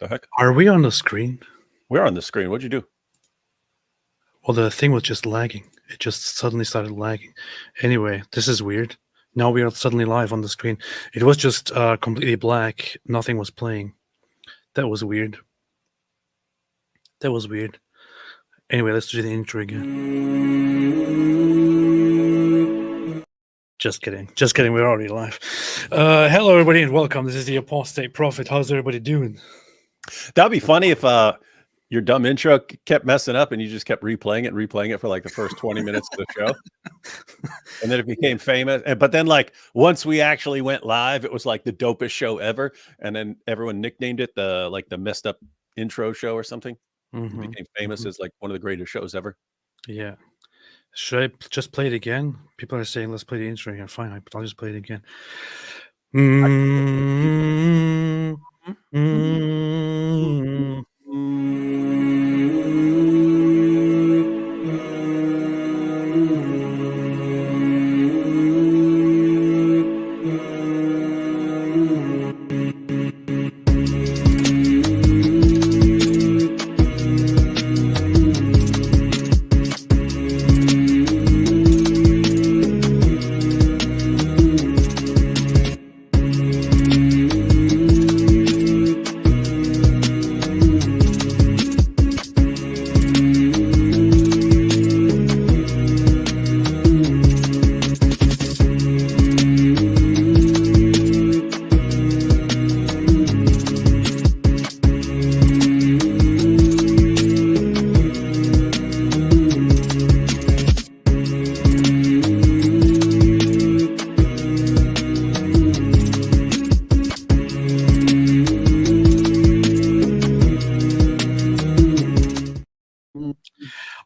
the heck? Are we on the screen? We're on the screen. What'd you do? Well, the thing was just lagging. It just suddenly started lagging. Anyway, this is weird. Now we are suddenly live on the screen. It was just completely black. Nothing was playing. That was weird. That was weird. Anyway, let's do the intro again. Just kidding. Just kidding. We're already live. Hello, everybody, and welcome. This is the Apostate Prophet. How's everybody doing? That'd be funny if your dumb intro kept messing up and you just kept replaying it for like the first 20 minutes of the show. And then it became famous. But then like once we actually went live, it was like the dopest show ever. And then everyone nicknamed it the messed up intro show or something. Mm-hmm. It became famous as like one of the greatest shows ever. Yeah. Should I just play it again? People are saying, let's play the intro again. Fine, I'll just play it again.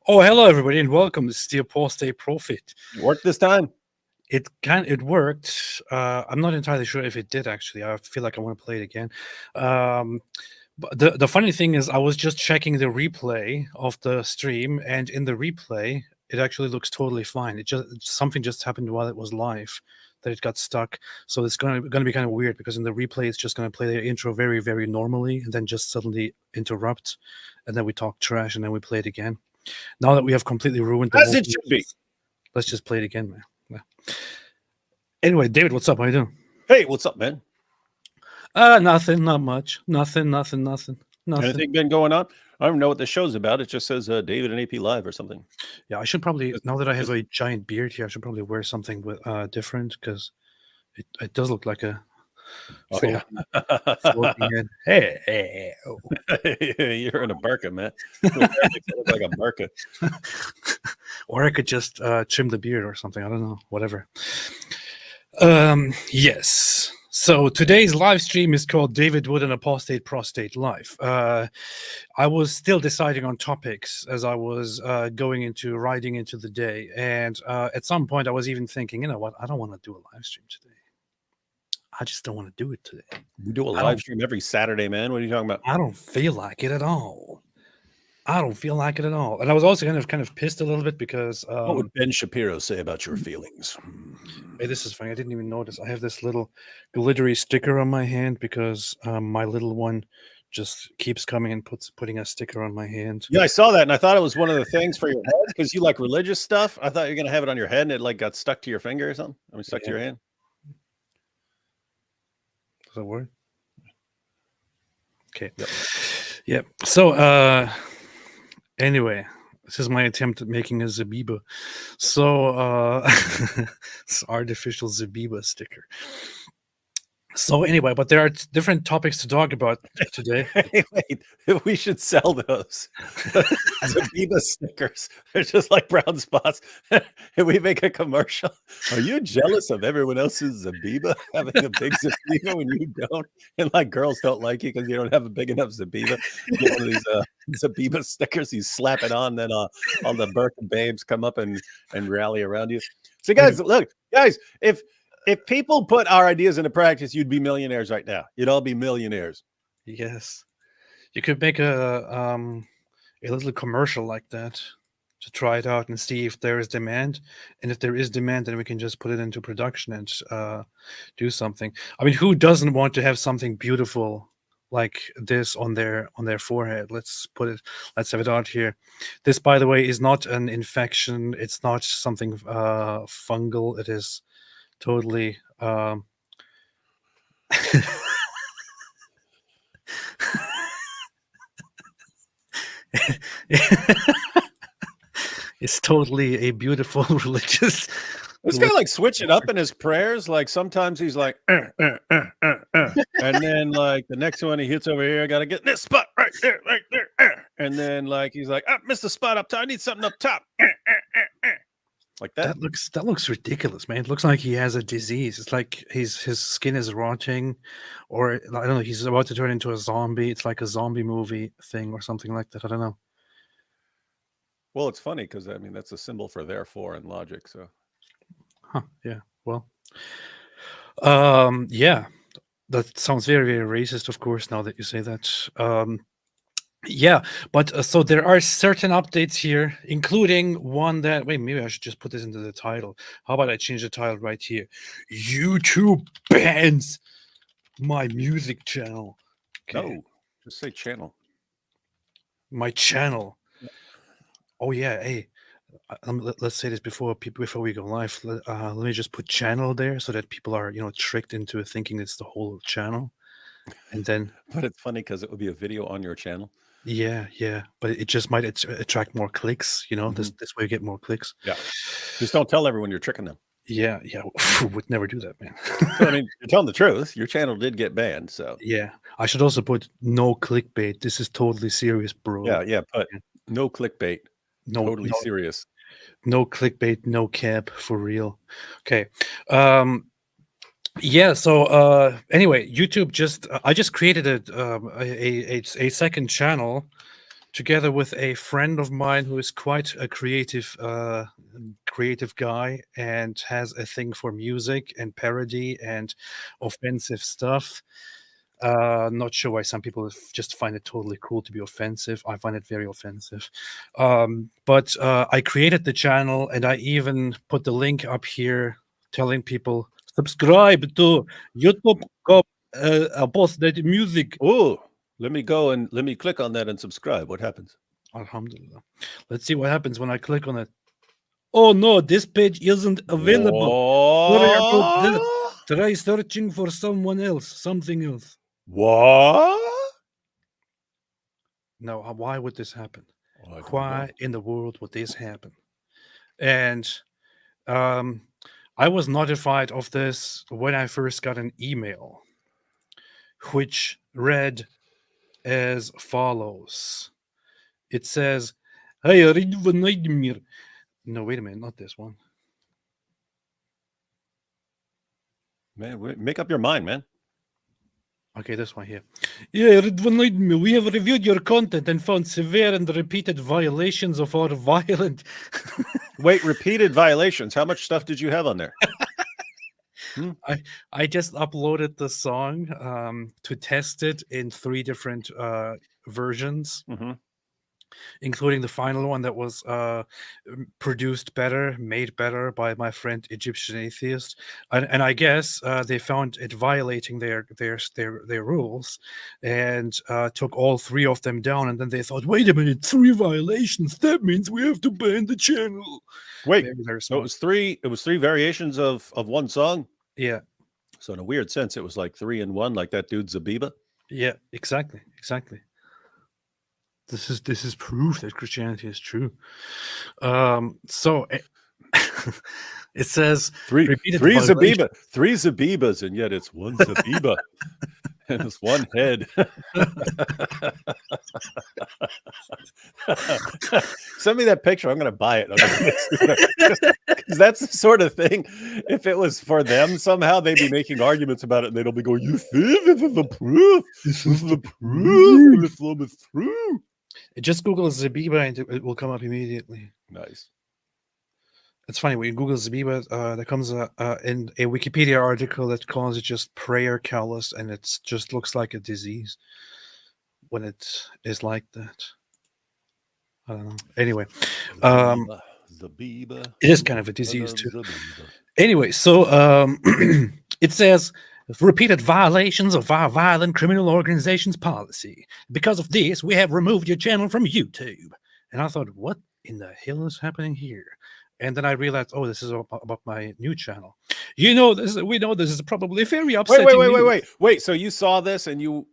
Oh, hello, everybody, and welcome. This is the Apostate Prophet. Worked this time? It worked. I'm not entirely sure if it did, actually. I feel like I want to play it again. But the funny thing is, I was just checking the replay of the stream, and in the replay, it actually looks totally fine. Something just happened while it was live, that it got stuck. So it's going to be kind of weird, because in the replay, it's just going to play the intro very, very normally, and then just suddenly interrupt, and then we talk trash, and then we play it again. Now that we have completely ruined the As it should be. Let's just play it again, man. Yeah. Anyway, David, what's up? How you doing? Hey, what's up, man? Nothing, not much. Nothing. Anything been going on? I don't know what the show's about. It just says David and AP Live or something. Yeah, I should probably, now that I have a giant beard here, I should probably wear something with different, because it does look like a floating head. Hey, oh. You're in a burqa, man. You look like a burqa. Or I could just trim the beard or something. I don't know. Whatever. Yes. So today's live stream is called David Wood and Apostate Prostate Live. I was still deciding on topics as I was riding into the day. And at some point I was even thinking, you know what? I don't want to do a live stream today. I just don't want to do it today. We do a live stream every Saturday, man. What are you talking about? I don't feel like it at all. And I was also kind of pissed a little bit because what would Ben Shapiro say about your feelings? Hey, this is funny. I didn't even notice. I have this little glittery sticker on my hand because my little one just keeps coming and putting a sticker on my hand. Yeah, I saw that, and I thought it was one of the things for your head, because you like religious stuff. I thought you were gonna have it on your head, and it like got stuck to your finger or something. I mean, stuck to your hand. Does that work? Okay. Yep. So anyway, this is my attempt at making a Zabiba. So it's artificial Zabiba sticker. So anyway, but there are different topics to talk about today. Wait, we should sell those. Zabiba stickers. They're just like brown spots. And we make a commercial. Are you jealous of everyone else's Zabiba having a big Zabiba when you don't? And like girls don't like you because you don't have a big enough Zabiba. You get one of these Zabiba stickers, you slap it on, then all the Burke babes come up and rally around you. So guys, look, if people put our ideas into practice, you'd be millionaires right now. You'd all be millionaires. Yes. You could make a little commercial like that to try it out and see if there is demand. And if there is demand, then we can just put it into production and do something. I mean, who doesn't want to have something beautiful like this on their forehead. Let's have it out here. This, by the way, is not an infection. It's not something fungal. It is totally it's totally a beautiful religious. This guy like switch it up in his prayers. Like sometimes he's like, and then like the next one he hits over here. I gotta get this spot right there, and then like he's like, I missed the spot up top. I need something up top, like that. That looks ridiculous, man. It looks like he has a disease. It's like his skin is rotting, or I don't know. He's about to turn into a zombie. It's like a zombie movie thing or something like that. I don't know. Well, it's funny because I mean that's a symbol for therefore in logic. So. Huh, yeah. Well, yeah, that sounds very, very racist, of course, now that you say that. Yeah, but so there are certain updates here, including one that, wait, maybe I should just put this into the title. How about I change the title right here? YouTube bans my music channel. Okay. No, just say channel. My channel. Oh, yeah. Hey, let's say this before we go live. Let me just put channel there so that people are tricked into thinking it's the whole channel, and then. But it's funny because it would be a video on your channel. Yeah, but it just might attract more clicks. This way you get more clicks. Yeah, just don't tell everyone you're tricking them. Yeah, would never do that, man. So, I mean, you're telling the truth. Your channel did get banned, so yeah. I should also put no clickbait. This is totally serious, bro. Yeah. Put no clickbait. Totally serious. No clickbait, no cap, for real. Okay. Yeah. So anyway, YouTube I just created a second channel together with a friend of mine who is quite a creative guy and has a thing for music and parody and offensive stuff. Not sure why some people just find it totally cool to be offensive. I find it very offensive. But I created the channel, and I even put the link up here telling people subscribe to YouTube Apostate Music. Oh, let me go and let me click on that and subscribe. What happens? Alhamdulillah. Let's see what happens when I click on it. Oh no, this page isn't available. Sorry about that. Try searching for something else. What? Now, why would this happen? Why in the world would this happen? And I was notified of this when I first got an email, which read as follows. It says, "Hey, Vladimir." No, wait a minute, not this one. Man, make up your mind, man. Okay, this one here. Yeah, we have reviewed your content and found severe and repeated violations of our violent. Wait, repeated violations. How much stuff did you have on there? I just uploaded the song to test it in 3 different versions, including the final one that was produced better, made better by my friend Egyptian Atheist, and I guess they found it violating their rules, and took all 3 of them down. And then they thought, wait a minute, 3 violations. That means we have to ban the channel. Wait, so it was 3 variations of one song. Yeah. So in a weird sense, it was like 3 in 1, like that dude Zabiba. Yeah, exactly. This is proof that Christianity is true. So it says 3 Zabibas, and yet it's 1 Zabiba. And it's 1 head. Send me that picture. I'm going to buy it. Because that's the sort of thing. If it was for them, somehow they'd be making arguments about it, and they'll be going, "You see, this is the proof. This is the proof. Islam is true." Just Google Zabiba and it will come up immediately. Nice. It's funny when you Google Zabiba, there comes in a Wikipedia article that calls it just prayer callus, and it just looks like a disease when it is like that. I don't know. Anyway, Zabiba. It is kind of a disease too. Anyway, so it says repeated violations of our violent criminal organization's policy. Because of this, we have removed your channel from YouTube. And I thought, what in the hell is happening here? And then I realized, oh, this is about my new channel. We know this is probably very upsetting. Wait. So you saw this and you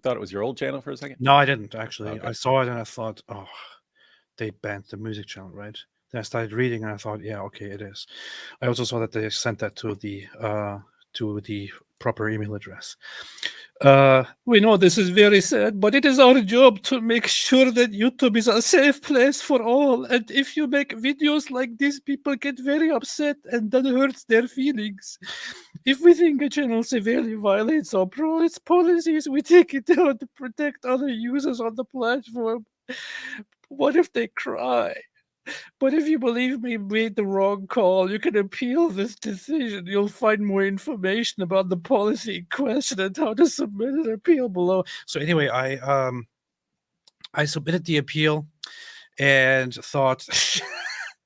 thought it was your old channel for a second? No, I didn't actually. Okay. I saw it and I thought, oh, they banned the music channel, right? Then I started reading and I thought, yeah, okay, it is. I also saw that they sent that to the proper email address. We know this is very sad, but it is our job to make sure that YouTube is a safe place for all. And if you make videos like this, people get very upset and that hurts their feelings. If we think a channel severely violates our policies, we take it down to protect other users on the platform. What if they cry? But if you believe we made the wrong call, you can appeal this decision. You'll find more information about the policy in question and how to submit an appeal below. So anyway, I submitted the appeal and thought,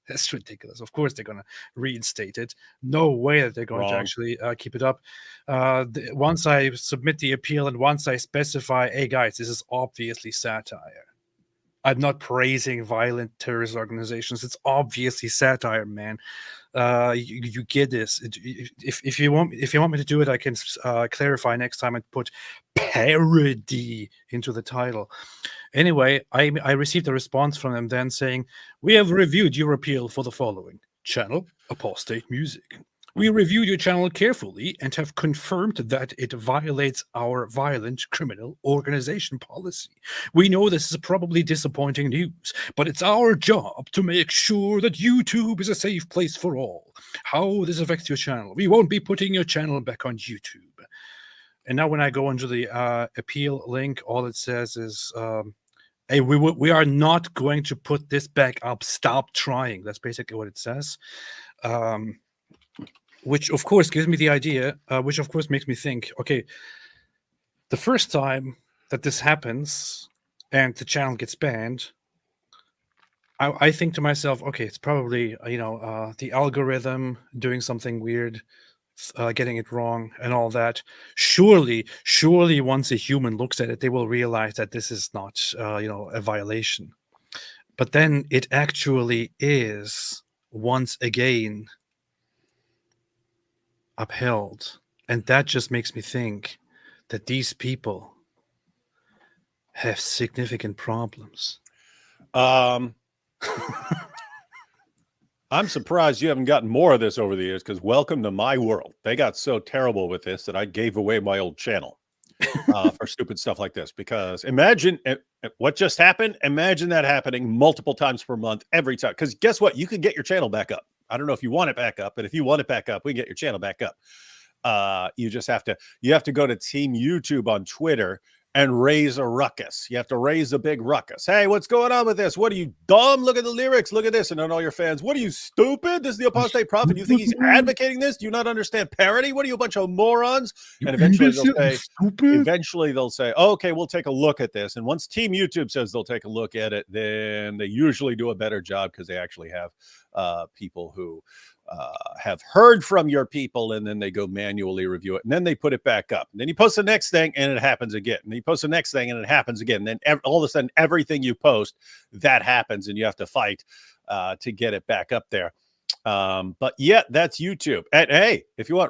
that's ridiculous. Of course, they're going to reinstate it. No way that they're going to actually keep it up. Once I submit the appeal and once I specify, hey guys, this is obviously satire. I'm not praising violent terrorist organizations. It's obviously satire, man. You get this. If you want me to do it, I can clarify next time and put parody into the title. Anyway, I received a response from them then saying, we have reviewed your appeal for the following channel, Apostate Music. We reviewed your channel carefully and have confirmed that it violates our violent criminal organization policy. We know this is probably disappointing news, but it's our job to make sure that YouTube is a safe place for all. How this affects your channel? We won't be putting your channel back on YouTube. And now when I go into the appeal link, all it says is, hey, we are not going to put this back up. Stop trying. That's basically what it says. Which of course gives me the idea, which of course makes me think, okay, the first time that this happens and the channel gets banned, I think to myself, okay, it's probably, the algorithm doing something weird, getting it wrong and all that. Surely once a human looks at it, they will realize that this is not, a violation. But then it actually is once again upheld, and that just makes me think that these people have significant problems. I'm surprised you haven't gotten more of this over the years, because welcome to my world. They got so terrible with this that I gave away my old channel for stupid stuff like this. Because imagine what just happened. Imagine that happening multiple times per month, every time. Because guess what? You can get your channel back up. I don't know if you want it back up, but if you want it back up, we can get your channel back up. You just have to go to Team YouTube on Twitter and raise a ruckus. You have to raise a big ruckus. Hey, what's going on with this? What are you, dumb? Look at the lyrics. Look at this. And then all your fans, what are you, stupid? This is the Apostate Prophet. You think he's advocating this? Do you not understand parody? What are you, a bunch of morons? And eventually they'll say, oh, okay, we'll take a look at this. And once Team YouTube says they'll take a look at it, then they usually do a better job, because they actually have people who have heard from your people, and then they go manually review it, and then they put it back up. And then you post the next thing and it happens again. And then you post the next thing and it happens again. And then all of a sudden, everything you post, that happens, and you have to fight to get it back up there. But yeah, that's YouTube. And hey, if you want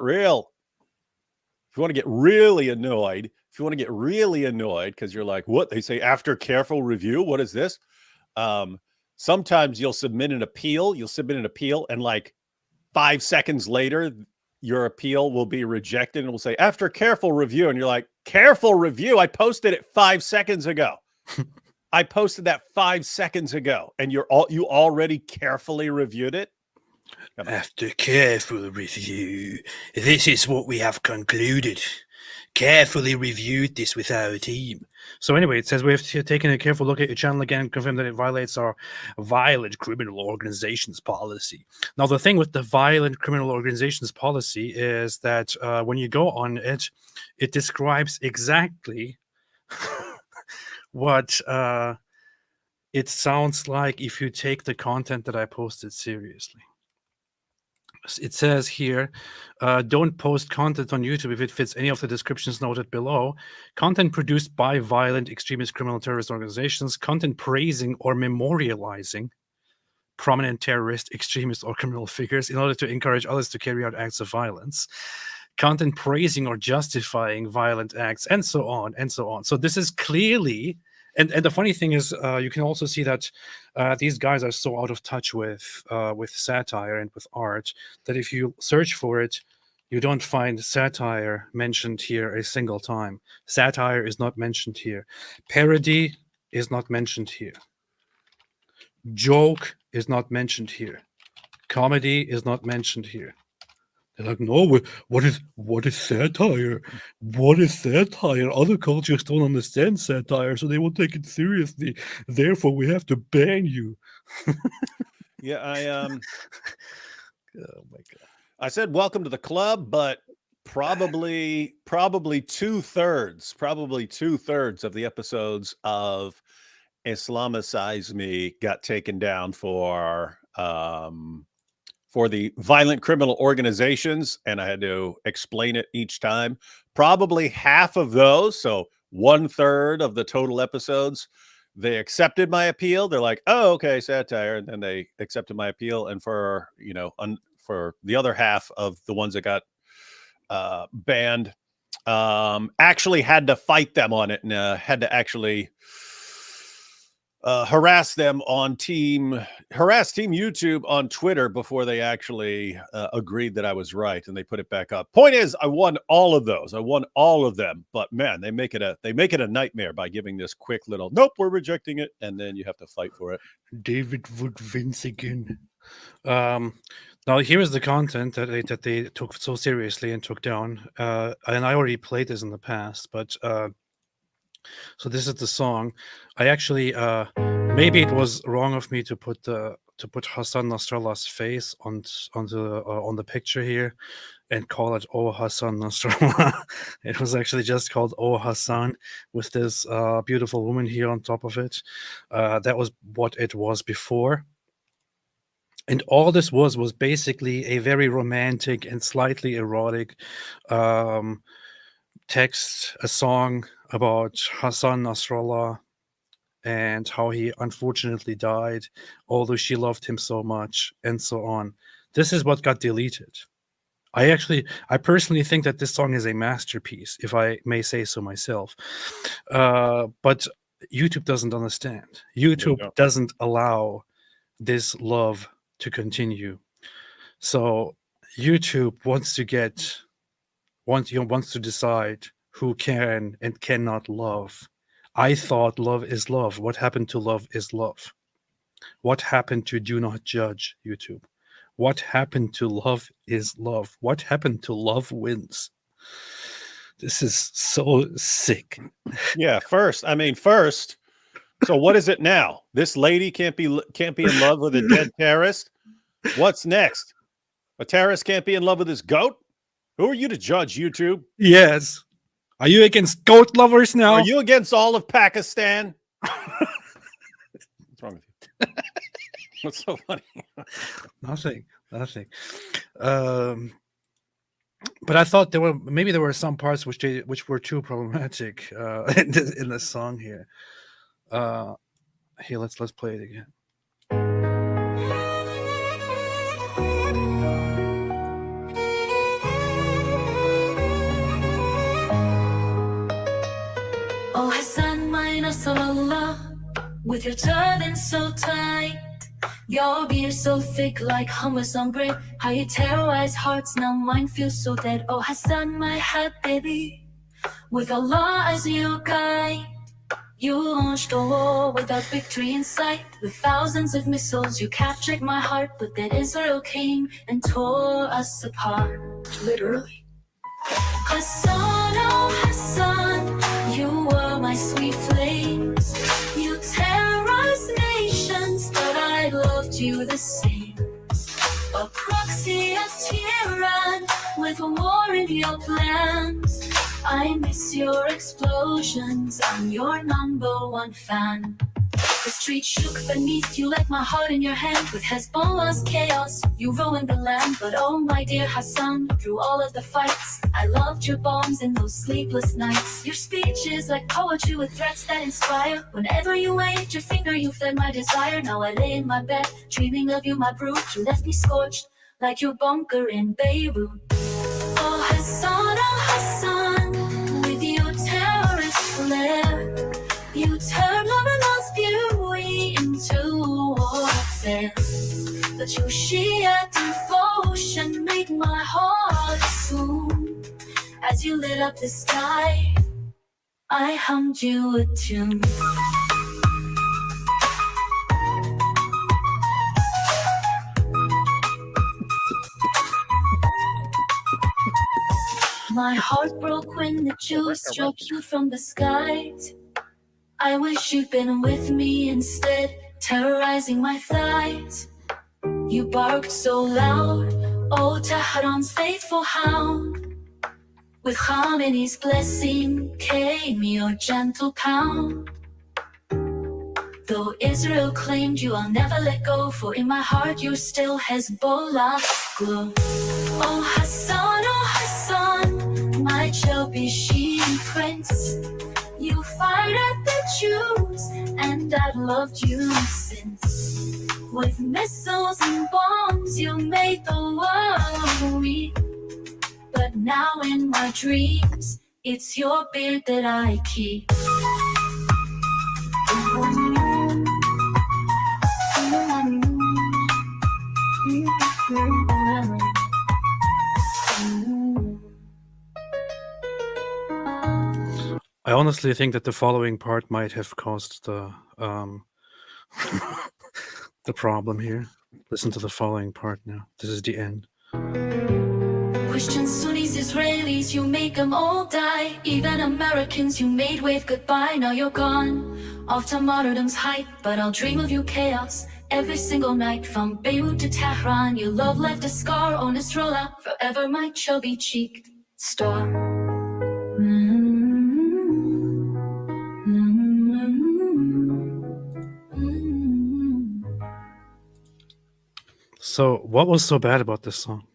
to get really annoyed, because you're like, what? They say after careful review, what is this? Sometimes you'll submit an appeal, and like 5 seconds later, your appeal will be rejected, and it will say after careful review. And you're like, careful review? I posted it 5 seconds ago. I posted that 5 seconds ago, and you already carefully reviewed it. After careful review, this is what we have concluded. Carefully reviewed this with our team. So anyway, it says we have taken a careful look at your channel again and confirmed that it violates our violent criminal organizations policy. Now, the thing with the violent criminal organizations policy is that when you go on it, it describes exactly what it sounds like if you take the content that I posted seriously. it says here, don't post content on YouTube if it fits any of the descriptions noted below. Content produced by violent extremist criminal terrorist organizations, content praising or memorializing prominent terrorist, extremist, or criminal figures in order to encourage others to carry out acts of violence, content praising or justifying violent acts, and so on and so on. So this is clearly, and the funny thing is, you can also see that these guys are so out of touch with satire and with art that if you search for it, you don't find satire mentioned here a single time. Satire is not mentioned here. Parody is not mentioned here. Joke is not mentioned here. Comedy is not mentioned here. They're like, no, what is satire? What is satire? Other cultures don't understand satire, so they won't take it seriously. Therefore, we have to ban you. Yeah, Oh my god! I said welcome to the club, but probably 2/3 of the episodes of Islamicize Me got taken down for the violent criminal organizations, and I had to explain it each time. Probably half of those, so 1/3 of the total episodes, they accepted my appeal. They're like, "Oh, okay, satire," and then they accepted my appeal. And for for the other half of the ones that got banned, actually had to fight them on it, and had to actually harass team YouTube on Twitter before they actually agreed that I was right, and they put it back up. Point is, I won all of those. I won all of them. But man, they make it a nightmare by giving this quick little nope, we're rejecting it, and then you have to fight for it. David would Vince again. Now here is the content that they took so seriously and took down. And I already played this in the past, but so this is the song. I actually maybe it was wrong of me to put Hassan Nasrallah's face on the picture here and call it "Oh Hassan Nasrallah." It was actually just called "Oh Hassan" with this beautiful woman here on top of it. That was what it was before. And all this was basically a very romantic and slightly erotic text, a song about Hassan Nasrallah and how he unfortunately died, although she loved him so much, and so on. This is what got deleted. I personally think that this song is a masterpiece, if I may say so myself. But YouTube doesn't understand. YouTube doesn't allow this love to continue. So YouTube wants to decide who can and cannot love. I thought love is love. What happened to love is love? What happened to do not judge, YouTube? What happened to love is love? What happened to love wins? This is so sick. Yeah, first. So what is it now? This lady can't be in love with a dead terrorist? What's next? A terrorist can't be in love with his goat? Who are you to judge, YouTube? Yes. Are you against goat lovers now? Are you against all of Pakistan? What's wrong with you? What's so funny? Nothing. But I thought there were some parts which were too problematic in the song here. Here, let's play it again. Oh Hassan, my Nasrallah, with your turban so tight, your beard so thick like hummus on bread, how you terrorize hearts, now mine feels so dead. Oh Hassan, my habibi, with Allah as your guide, you launched a war without victory in sight. With thousands of missiles you captured my heart, but then Israel came and tore us apart, literally. Hassan, oh Hassan, you were my sweet flames. You terrorized nations, but I loved you the same. A proxy of tyranny with war in your plans. I miss your explosions, I'm your #1 fan. The street shook beneath you like my heart in your hand. With Hezbollah's chaos, you ruined the land. But oh my dear Hassan, through all of the fights, I loved your bombs in those sleepless nights. Your speech is like poetry with threats that inspire. Whenever you waved your finger, you fed my desire. Now I lay in my bed, dreaming of you, my brute. You left me scorched like your bunker in Beirut. Oh Hassan, with your terrorist flair, you turn Lebanon's beauty into warfare. But your Shia devotion made my heart swoon. As you lit up the sky, I hummed you a tune. My heart broke when the Jews struck you from the skies. I wish you'd been with me instead, terrorizing my thighs. You barked so loud, oh Tehran's faithful hound. With Khamenei's blessing came your gentle pound. Though Israel claimed you, I'll never let go, for in my heart you're still Hezbollah's glow. Oh Hassan, my chubby she prince, you fired at the Jews, and I've loved you since. With missiles and bombs, you made the world weep. But now in my dreams, it's your beard that I keep. I honestly think that the following part might have caused the the problem here. Listen to the following part now. This is the end. Christians, Sunnis, Israelis, you make them all die. Even Americans, you made wave goodbye. Now you're gone, off to martyrdom's height. But I'll dream of you chaos every single night. From Beirut to Tehran, your love left a scar on Nasrallah, forever my chubby-cheeked star. So, what was so bad about this song?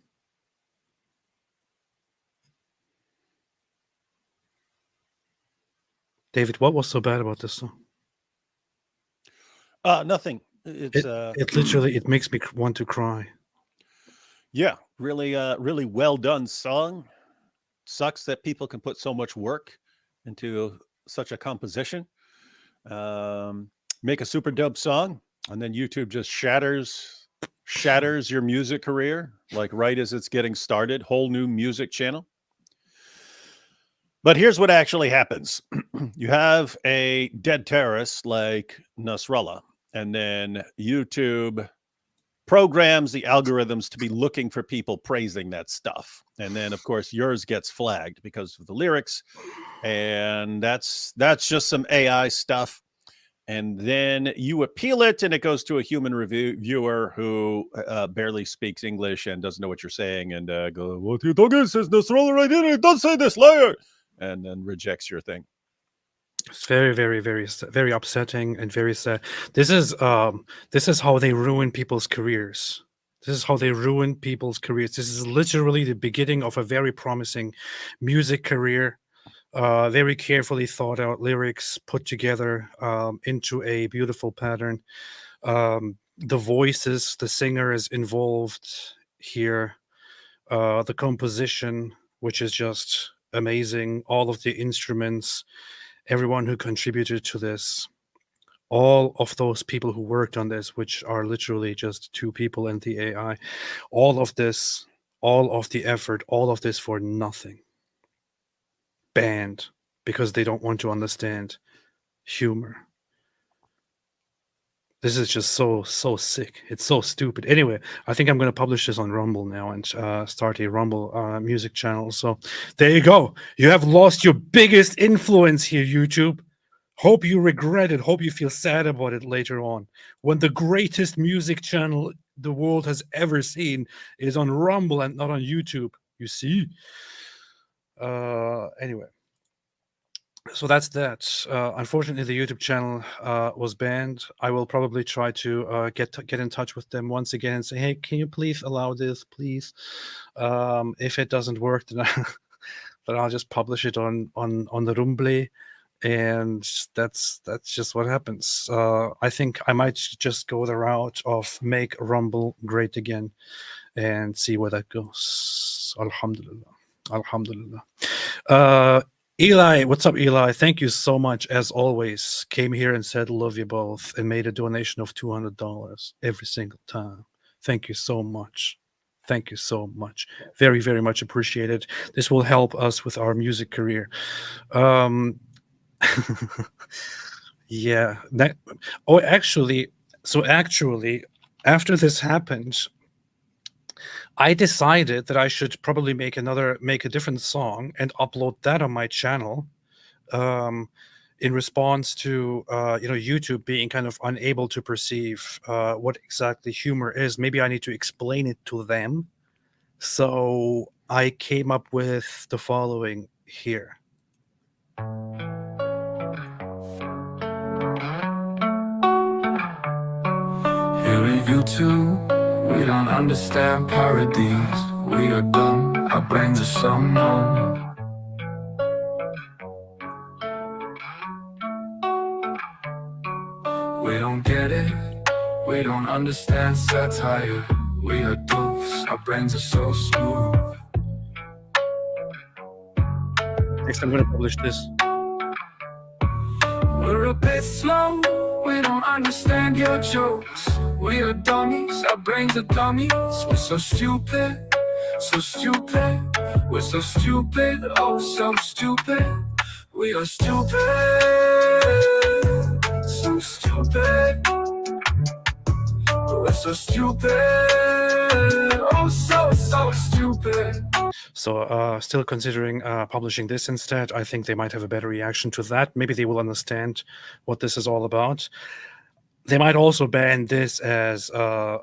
David, what was so bad about this song? Nothing. It's It literally, it makes me want to cry. yeah, really well done song. Sucks that people can put so much work into such a composition. Make a super dope song, and then YouTube just shatters your music career, like right as it's getting started. Whole new music channel. But here's what actually happens. You have a dead terrorist like Nasrallah, and then YouTube programs the algorithms to be looking for people praising that stuff. And then, of course, yours gets flagged because of the lyrics. And that's just some AI stuff. And then you appeal it, and it goes to a human viewer who barely speaks English and doesn't know what you're saying, and go, "What you talking? Says Nasrallah right here. Don't say this, liar!" And then rejects your thing. It's very, very, very, very upsetting and very sad. This is how they ruin people's careers. This is how they ruin people's careers. This is literally the beginning of a very promising music career. Very carefully thought out lyrics put together into a beautiful pattern. The voices, the singer is involved here. The composition, which is just amazing. All of the instruments, everyone who contributed to this, all of those people who worked on this, which are literally just two people and the AI, all of this, all of the effort, all of this for nothing. Banned because they don't want to understand humor. This is just so sick. It's so stupid. Anyway, I think I'm going to publish this on Rumble now and start a Rumble music channel. So there you go. You have lost your biggest influence here, YouTube. Hope you regret it. Hope you feel sad about it later on. When the greatest music channel the world has ever seen is on Rumble and not on YouTube. You see? Anyway. So that's that. Unfortunately, the YouTube channel was banned. I will probably try to get in touch with them once again and say, hey, can you please allow this, please? If it doesn't work, then, then I'll just publish it on the Rumble, and that's just what happens. I think I might just go the route of make Rumble great again and see where that goes. Alhamdulillah. Alhamdulillah. Eli, what's up, Eli? Thank you so much, as always. Came here and said, love you both, and made a donation of $200 every single time. Thank you so much. Thank you so much. Very, very much appreciated. This will help us with our music career. Yeah. Actually, after this happened, I decided that I should probably make a different song and upload that on my channel, in response to YouTube being kind of unable to perceive what exactly humor is. Maybe I need to explain it to them. So I came up with the following here. Here in YouTube, we don't understand parodies. We are dumb, our brains are so numb. We don't get it, we don't understand satire. We are doofs, our brains are so smooth. Next, I'm going to publish this. We're a bit slow, we don't understand your jokes. We are dummies, our brains are dummies. We're so stupid, so stupid. We're so stupid, oh so stupid. We are stupid, so stupid. We're so stupid, oh so stupid. So still considering publishing this instead. I think they might have a better reaction to that. Maybe they will understand what this is all about. They might also ban this as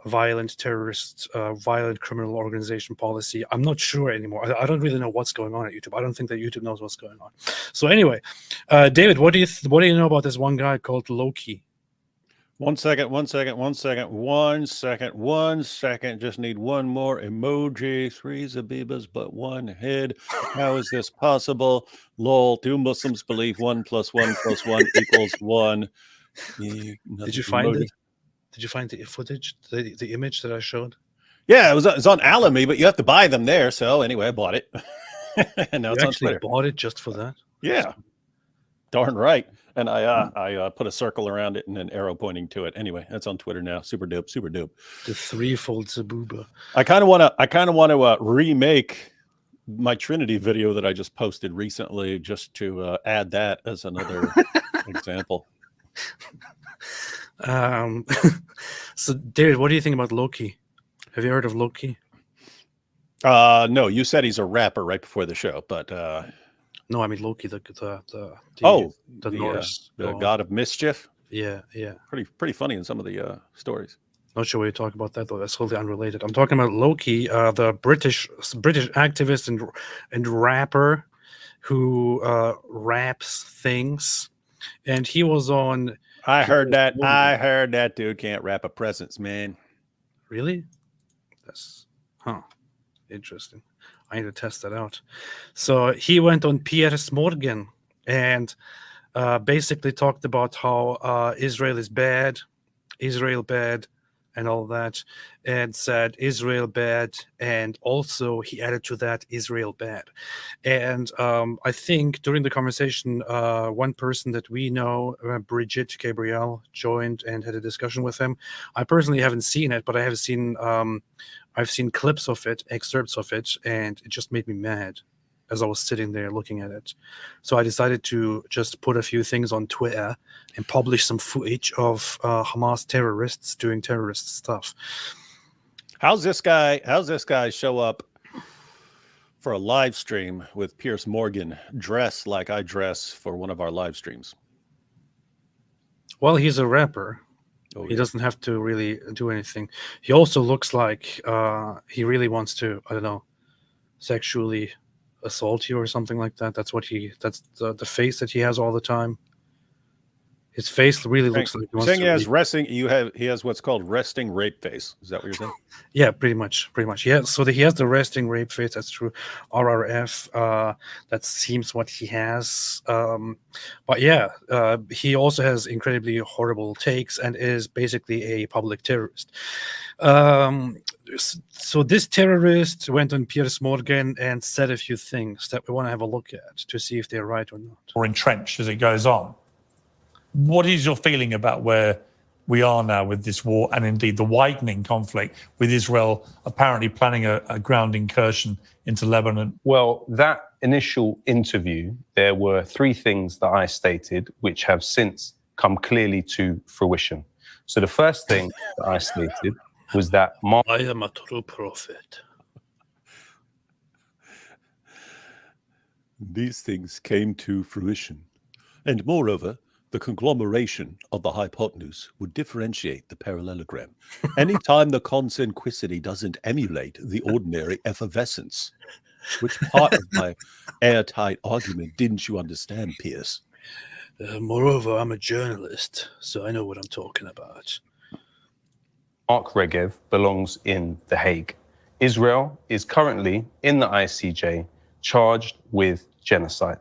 violent terrorist, violent criminal organization policy. I'm not sure anymore. I don't really know what's going on at YouTube. I don't think that YouTube knows what's going on. So anyway, David, what do you know about this one guy called Loki? One second. Just need one more emoji. 3 Zabibas, but 1 head. How is this possible? Lol. 2 Muslims believe 1 + 1 + 1 = 1. Did you find it? Did you find the footage, the image that I showed? Yeah, it was on Alamy, but you have to buy them there. So anyway, I bought it. And now You it's on actually Twitter. bought it just for that? Yeah, darn right. And I put a circle around it and an arrow pointing to it. Anyway, that's on Twitter now. Super dope. The threefold Zabuba. I kind of want to remake my Trinity video that I just posted recently, just to add that as another example. So David, what do you think about Loki? Have you heard of Loki? No, you said he's a rapper right before the show, but no, I mean Loki, the Norse, the god of mischief. Yeah. Pretty funny in some of the stories. Not sure what you talk about that though. That's totally unrelated. I'm talking about Loki, the British activist and rapper who raps things, and he was on. I heard that dude can't rap a presence, man. Really? That's interesting. I need to test that out. So he went on Piers Morgan and basically talked about how Israel is bad, and all that, and said Israel bad, and also he added to that Israel bad. And I think during the conversation, one person that we know, Brigitte Gabriel, joined and had a discussion with him. I personally haven't seen it, but I have seen I've seen clips of it, excerpts of it, and it just made me mad as I was sitting there looking at it. So I decided to just put a few things on Twitter and publish some footage of Hamas terrorists doing terrorist stuff. How's this guy show up for a live stream with Piers Morgan dressed like I dress for one of our live streams? Well, he's a rapper. Oh, he doesn't have to really do anything. He also looks like he really wants to, I don't know, sexually assault you or something like that. That's the face that he has all the time. His face really looks like he You're wants saying to he has rape. he has what's called resting rape face. Is that what you're saying? Yeah, pretty much. Yeah, so he has the resting rape face. That's true. RRF. That seems what he has. But yeah, he also has incredibly horrible takes and is basically a public terrorist. So this terrorist went on Piers Morgan and said a few things that we want to have a look at to see if they're right or not. Or entrenched as it goes on. What is your feeling about where we are now with this war and indeed the widening conflict with Israel apparently planning a ground incursion into Lebanon? Well, that initial interview, there were three things that I stated which have since come clearly to fruition. So the first thing that I stated was that I am a true prophet. These things came to fruition. And moreover, the conglomeration of the hypotenuse would differentiate the parallelogram. Anytime the consanguinity doesn't emulate the ordinary effervescence. Which part of my airtight argument didn't you understand, Piers? Moreover, I'm a journalist, so I know what I'm talking about. Mark Regev belongs in The Hague. Israel is currently in the ICJ charged with genocide.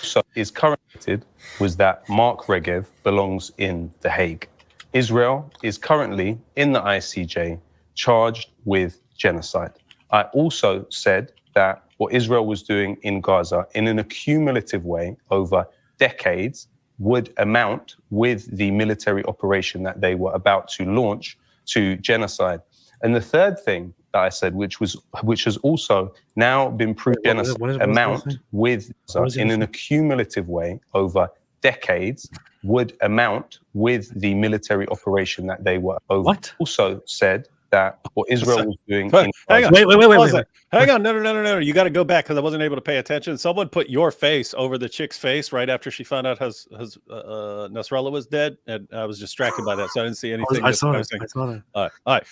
So is currently was that Mark Regev belongs in The Hague. Israel is currently in the ICJ charged with genocide. I also said that what Israel was doing in Gaza in an accumulative way over decades would amount with the military operation that they were about to launch to genocide. And the third thing that I said, which has also now been proved genocide, amount with in an accumulative way over decades would amount with the military operation that they were over. What? Also said that what Israel was doing. Hang on. Wait. Hang on. No. You got to go back because I wasn't able to pay attention. Someone put your face over the chick's face right after she found out Nasrallah was dead, and I was distracted by that, so I didn't see anything. I saw that. All right.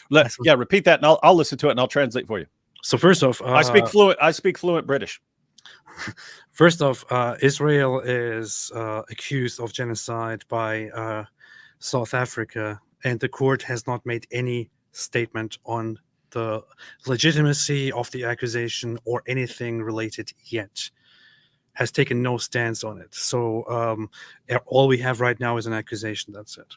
Repeat that, and I'll listen to it, and I'll translate for you. So first off, I speak fluent British. First off, Israel is accused of genocide by South Africa, and the court has not made any statement on the legitimacy of the accusation or anything related yet. Has taken no stance on it. So all we have right now is an accusation. That's it.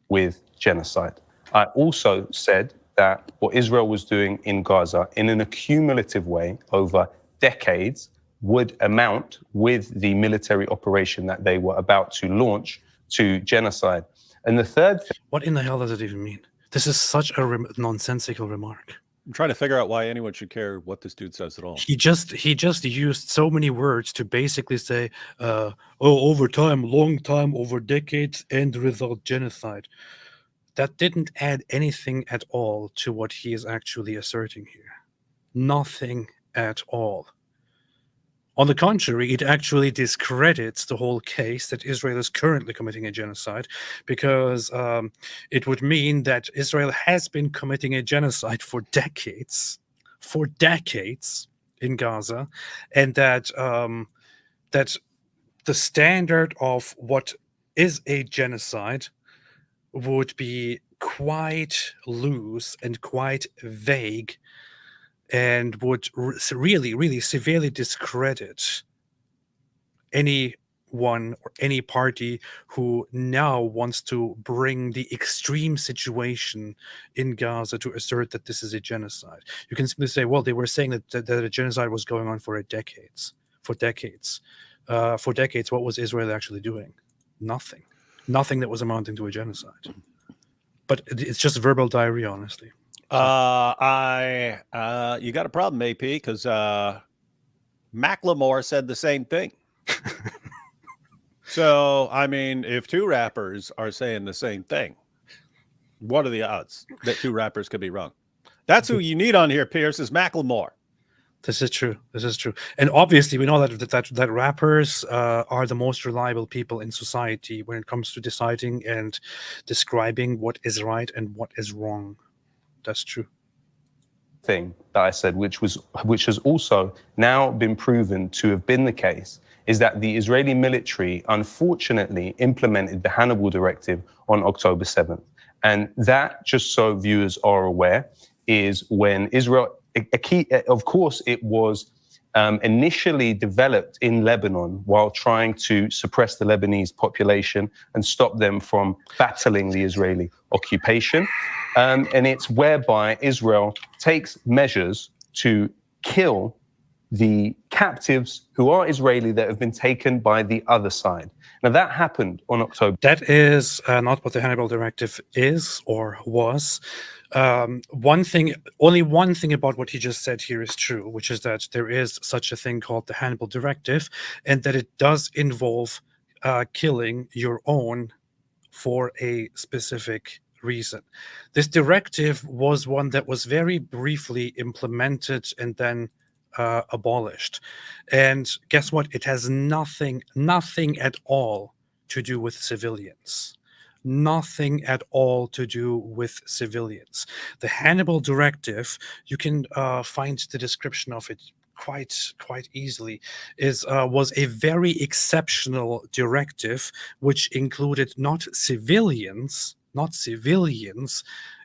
With genocide. I also said that what Israel was doing in Gaza in an accumulative way over decades would amount with the military operation that they were about to launch to genocide. And the third thing. What in the hell does it even mean? This is such a nonsensical remark. I'm trying to figure out why anyone should care what this dude says at all. He just used so many words to basically say, over time, long time, over decades, end result genocide. That didn't add anything at all to what he is actually asserting here. Nothing at all. On the contrary, it actually discredits the whole case that Israel is currently committing a genocide, because it would mean that Israel has been committing a genocide for decades in Gaza, and that that the standard of what is a genocide would be quite loose and quite vague, and would really severely discredit anyone or any party who now wants to bring the extreme situation in Gaza to assert that this is a genocide. You can simply say, well, they were saying that a genocide was going on for decades. For decades, what was Israel actually doing? Nothing that was amounting to a genocide. But it's just verbal diarrhea, honestly. You got a problem, AP, because Macklemore said the same thing. So, I mean, if two rappers are saying the same thing, what are the odds that two rappers could be wrong? That's who you need on here, Piers, is Macklemore. This is true. This is true. And obviously, we know that rappers are the most reliable people in society when it comes to deciding and describing what is right and what is wrong. That's true. Thing that I said, which has also now been proven to have been the case, is that the Israeli military unfortunately implemented the Hannibal Directive on October 7th. And that, just so viewers are aware, is when Israel, of course, it was initially developed in Lebanon while trying to suppress the Lebanese population and stop them from battling the Israeli occupation. And it's whereby Israel takes measures to kill the captives who are Israeli that have been taken by the other side. Now, that happened on October. That is not what the Hannibal Directive is or was. Only one thing about what he just said here is true, which is that there is such a thing called the Hannibal Directive, and that it does involve killing your own for a specific reason. This directive was one that was very briefly implemented and then abolished. And guess what? It has nothing at all to do with civilians. Nothing at all to do with civilians. The Hannibal Directive, you can find the description of it quite easily, was a very exceptional directive which included not civilians.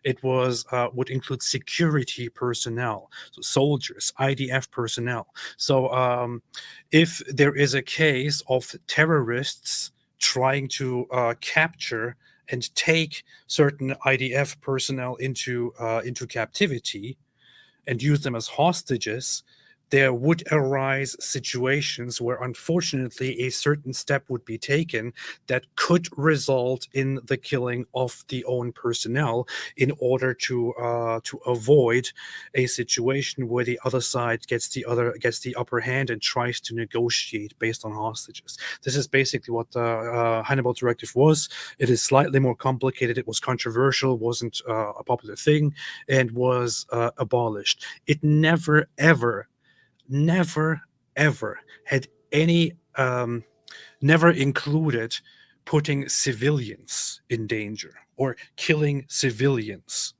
It was would include security personnel, so soldiers, IDF personnel. So if there is a case of terrorists trying to capture and take certain IDF personnel into captivity and use them as hostages, there would arise situations where, unfortunately, a certain step would be taken that could result in the killing of the own personnel in order to avoid a situation where the other side gets the upper hand and tries to negotiate based on hostages. This is basically what the Hannibal Directive was. It is slightly more complicated. It was controversial, wasn't a popular thing, and was abolished. It never ever had any never included putting civilians in danger or killing civilians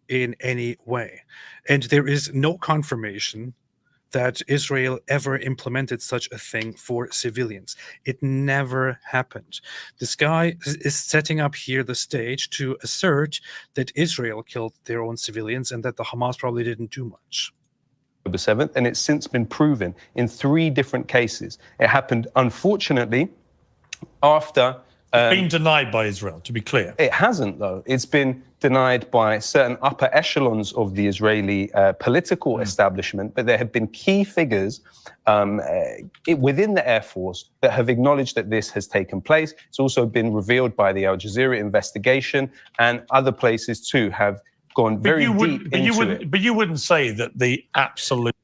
in any way. And there is no confirmation that Israel ever implemented such a thing for civilians. It never happened. This guy is setting up here the stage to assert that Israel killed their own civilians and that the Hamas probably didn't do much. 7th, and it's since been proven in 3 different cases. It happened, unfortunately, after... It's been denied by Israel, to be clear. It hasn't, though. It's been denied by certain upper echelons of the Israeli political establishment, but there have been key figures within the Air Force that have acknowledged that this has taken place. It's also been revealed by the Al Jazeera investigation, and other places, too, have gone very deep into it. But you wouldn't say that the absolute...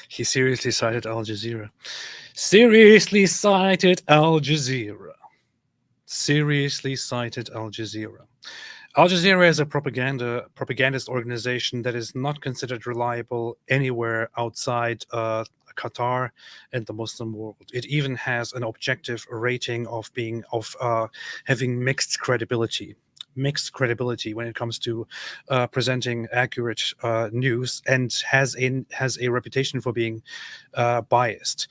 He seriously cited Al Jazeera. Seriously cited Al Jazeera. Seriously cited Al Jazeera. Al Jazeera is a propagandist organization that is not considered reliable anywhere outside Qatar and the Muslim world. It even has an objective rating of having mixed credibility when it comes to presenting accurate news, and has a reputation for being biased.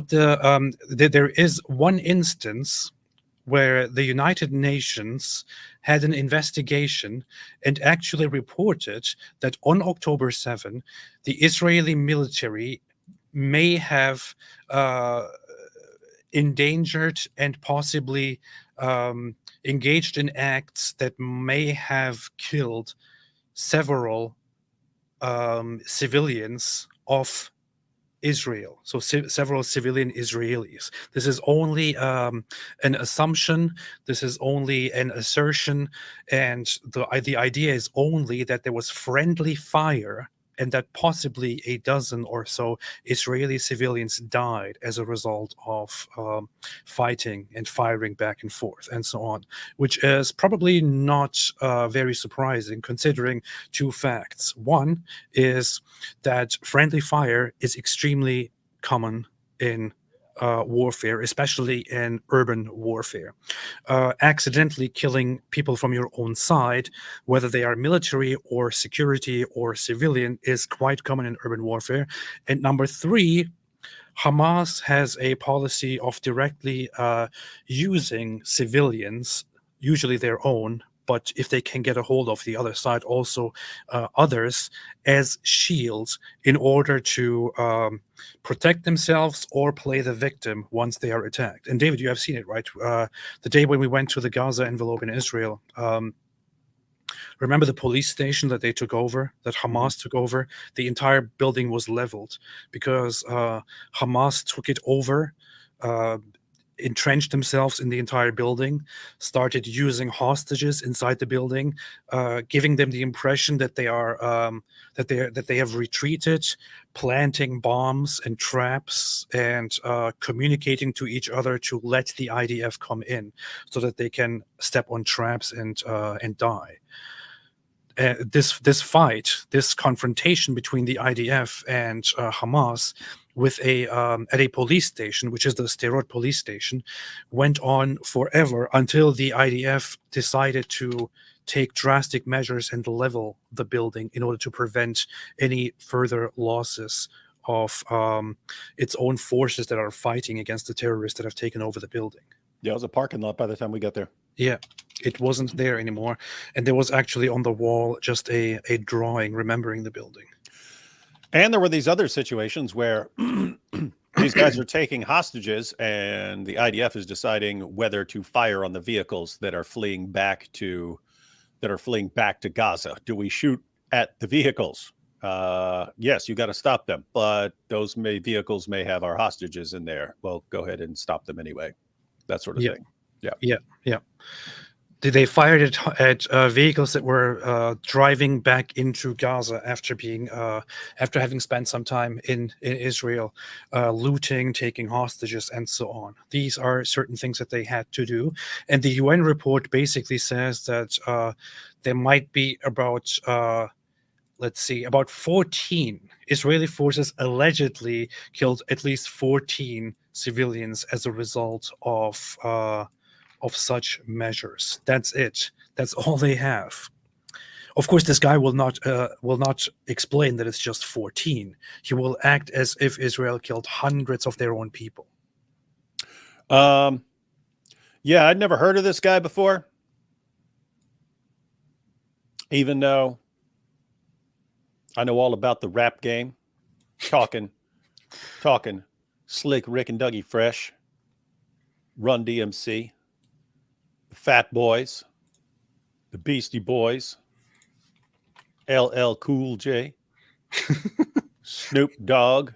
There is one instance where the United Nations had an investigation and actually reported that on October 7, the Israeli military may have endangered and possibly engaged in acts that may have killed several civilians of Israel, so several civilian Israelis. This is only an assumption. This is only an assertion, and the idea is only that there was friendly fire and that possibly a dozen or so Israeli civilians died as a result of fighting and firing back and forth and so on, which is probably not very surprising considering two facts. One is that friendly fire is extremely common in warfare, especially in urban warfare. Accidentally killing people from your own side, whether they are military or security or civilian, is quite common in urban warfare. And number three, Hamas has a policy of directly using civilians, usually their own, but if they can get a hold of the other side, also others, as shields in order to protect themselves or play the victim once they are attacked. And David, you have seen it, right? The day when we went to the Gaza envelope in Israel, remember the police station that they took over, that Hamas took over? The entire building was leveled because Hamas took it over, entrenched themselves in the entire building, started using hostages inside the building, giving them the impression that they are that they have retreated, planting bombs and traps, and communicating to each other to let the IDF come in, so that they can step on traps and die. This fight, this confrontation between the IDF and Hamas with at a police station, which is the Sderot police station, went on forever until the IDF decided to take drastic measures and level the building in order to prevent any further losses of its own forces that are fighting against the terrorists that have taken over the building. Yeah, it was a parking lot by the time we got there. Yeah, it wasn't there anymore. And there was actually on the wall just a drawing remembering the building. And there were these other situations where these guys are taking hostages and the IDF is deciding whether to fire on the vehicles that are fleeing back to Gaza. Do we shoot at the vehicles? Yes, you got to stop them, but those vehicles may have our hostages in there. Well, go ahead and stop them anyway. That sort of thing. Yeah. They fired at vehicles that were driving back into Gaza after having spent some time in Israel, looting, taking hostages, and so on. These are certain things that they had to do. And the UN report basically says that there might be about 14 Israeli forces allegedly killed at least 14 civilians as a result of such measures. That's it. That's all they have. Of course, this guy will not explain that it's just 14. He will act as if Israel killed hundreds of their own people. Yeah, I'd never heard of this guy before, even though I know all about the rap game. Talking Slick Rick and Dougie Fresh, Run DMC, the Fat Boys, the Beastie Boys, LL Cool J, Snoop Dogg,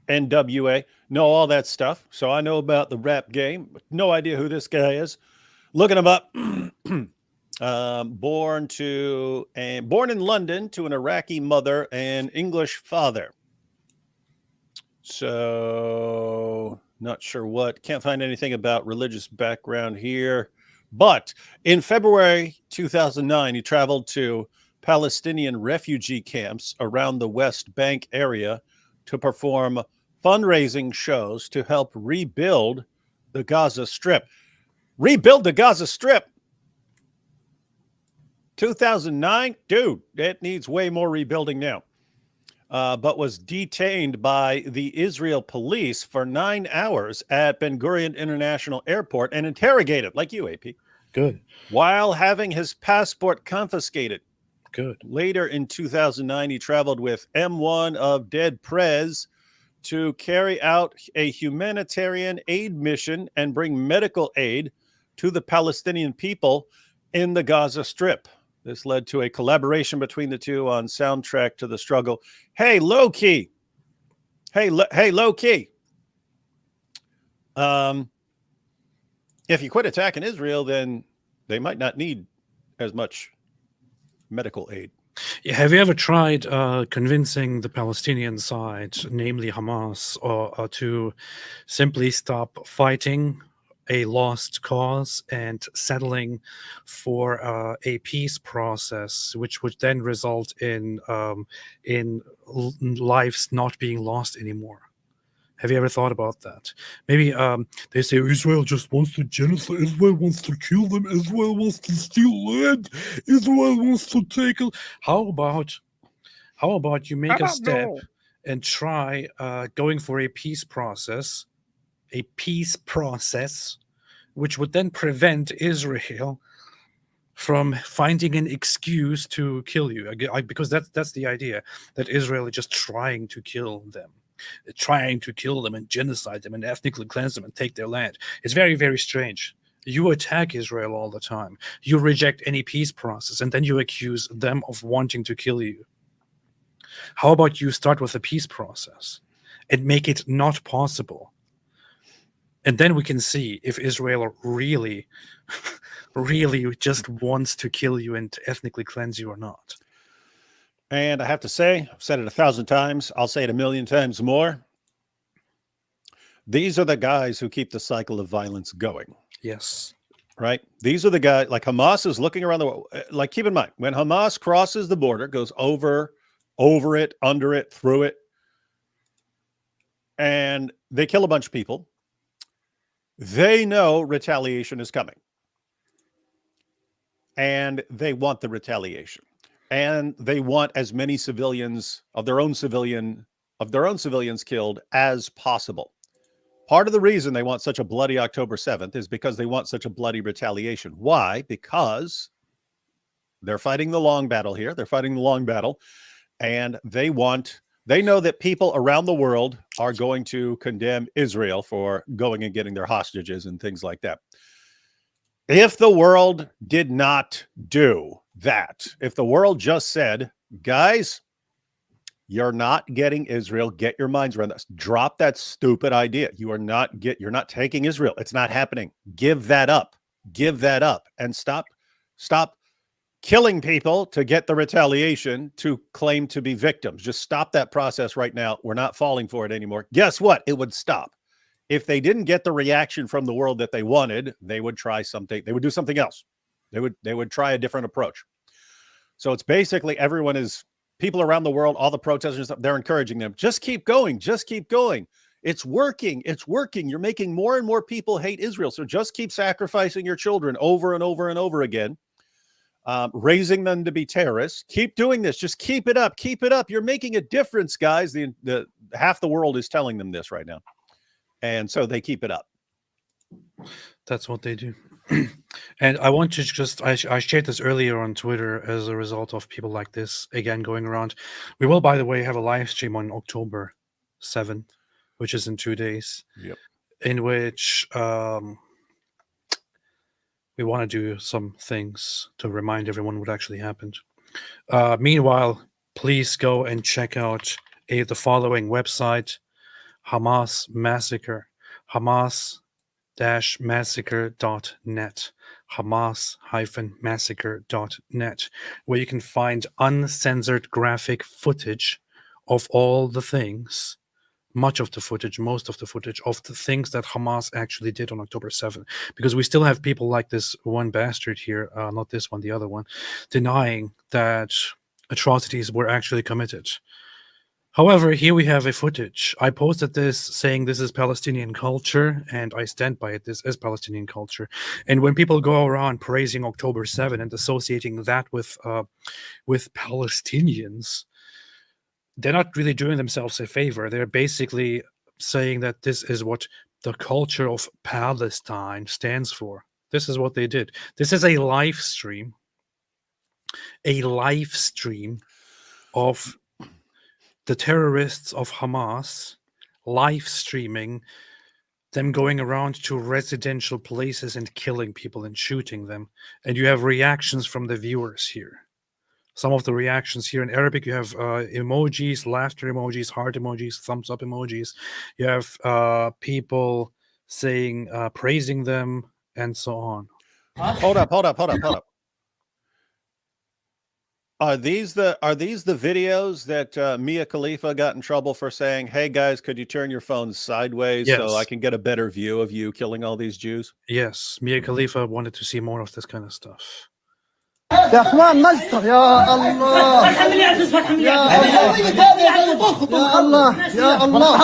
NWA. Know all that stuff. So I know about the rap game, but no idea who this guy is. Looking him up. Born in London to an Iraqi mother and English father. So not sure what. Can't find anything about religious background here. But in February 2009, he traveled to Palestinian refugee camps around the West Bank area to perform fundraising shows to help rebuild the Gaza Strip. Rebuild the Gaza Strip? 2009? Dude, it needs way more rebuilding now. But was detained by the Israel police for 9 hours at Ben Gurion International Airport and interrogated, like you, AP. Good. While having his passport confiscated. Good. Later in 2009, he traveled with M1 of Dead Prez to carry out a humanitarian aid mission and bring medical aid to the Palestinian people in the Gaza Strip. This led to a collaboration between the two on Soundtrack to the Struggle. Hey, low key. Hey, low key. If you quit attacking Israel, then they might not need as much medical aid. Have you ever tried convincing the Palestinian side, namely Hamas, or to simply stop fighting a lost cause and settling for a peace process, which would then result in lives not being lost anymore? Have you ever thought about that? Maybe they say Israel just wants to genocide, Israel wants to kill them, Israel wants to steal land, Israel wants to take it. How about you make a step and try going for a peace process, which would then prevent Israel from finding an excuse to kill you, because that's the idea, that Israel is just trying to kill them, and genocide them and ethnically cleanse them and take their land. It's very, very strange. You attack Israel all the time. You reject any peace process, and then you accuse them of wanting to kill you. How about you start with a peace process and make it not possible? And then we can see if Israel really, really just wants to kill you and ethnically cleanse you or not. And I have to say, I've said it 1,000 times, I'll say it 1,000,000 times more. These are the guys who keep the cycle of violence going. Yes. Right? These are the guys, like Hamas is looking around the world. Like, keep in mind, when Hamas crosses the border, goes over it, under it, through it, and they kill a bunch of people, they know retaliation is coming. And they want the retaliation. And they want as many civilians of their own civilians killed as possible. Part of the reason they want such a bloody October 7th is because they want such a bloody retaliation. Why? Because they're fighting the long battle here. They're fighting the long battle, and they know that people around the world are going to condemn Israel for going and getting their hostages and things like that. If the world did not do that, if the world just said, guys, you're not getting Israel, get your minds around this. Drop that stupid idea. You're not taking Israel. It's not happening. Give that up. Give that up and stop killing people to get the retaliation to claim to be victims. Just stop that process right now. We're not falling for it anymore. Guess what? It would stop. If they didn't get the reaction from the world that they wanted, they would try something. They would do something else. They would try a different approach. So it's basically people around the world, all the protesters, they're encouraging them. Just keep going. Just keep going. It's working. It's working. You're making more and more people hate Israel. So just keep sacrificing your children over and over and over again, raising them to be terrorists. Keep doing this. Just keep it up. Keep it up. You're making a difference, guys. The half the world is telling them this right now. And so they keep it up. That's what they do. And I want to I shared this earlier on Twitter as a result of people like this, again, going around. We will, by the way, have a live stream on October 7th, which is in 2 days, in which we want to do some things to remind everyone what actually happened. Meanwhile, please go and check out the following website: Hamas Massacre, Hamas-massacre.net, Hamas-massacre.net, where you can find uncensored graphic footage of all the things, most of the footage of the things that Hamas actually did on October 7th. Because we still have people like this one bastard here, not this one, the other one, denying that atrocities were actually committed. However, here we have a footage. I posted this saying this is Palestinian culture, and I stand by it. This is Palestinian culture. And when people go around praising October 7 and associating that with Palestinians, they're not really doing themselves a favor. They're basically saying that this is what the culture of Palestine stands for. This is what they did. This is a live stream of the terrorists of Hamas live streaming them going around to residential places and killing people and shooting them. And you have reactions from the viewers here. Some of the reactions here in Arabic, you have emojis, laughter emojis, heart emojis, thumbs up emojis. You have people saying, praising them, and so on. Hold up. Are these the videos that Mia Khalifa got in trouble for saying, "Hey guys, could you turn your phones sideways so I Yes. can get a better view of you killing all these Jews?" Yes, Mia Khalifa wanted to see more of this kind of stuff. يا اخوان مجزر يا الله يا الله يا الله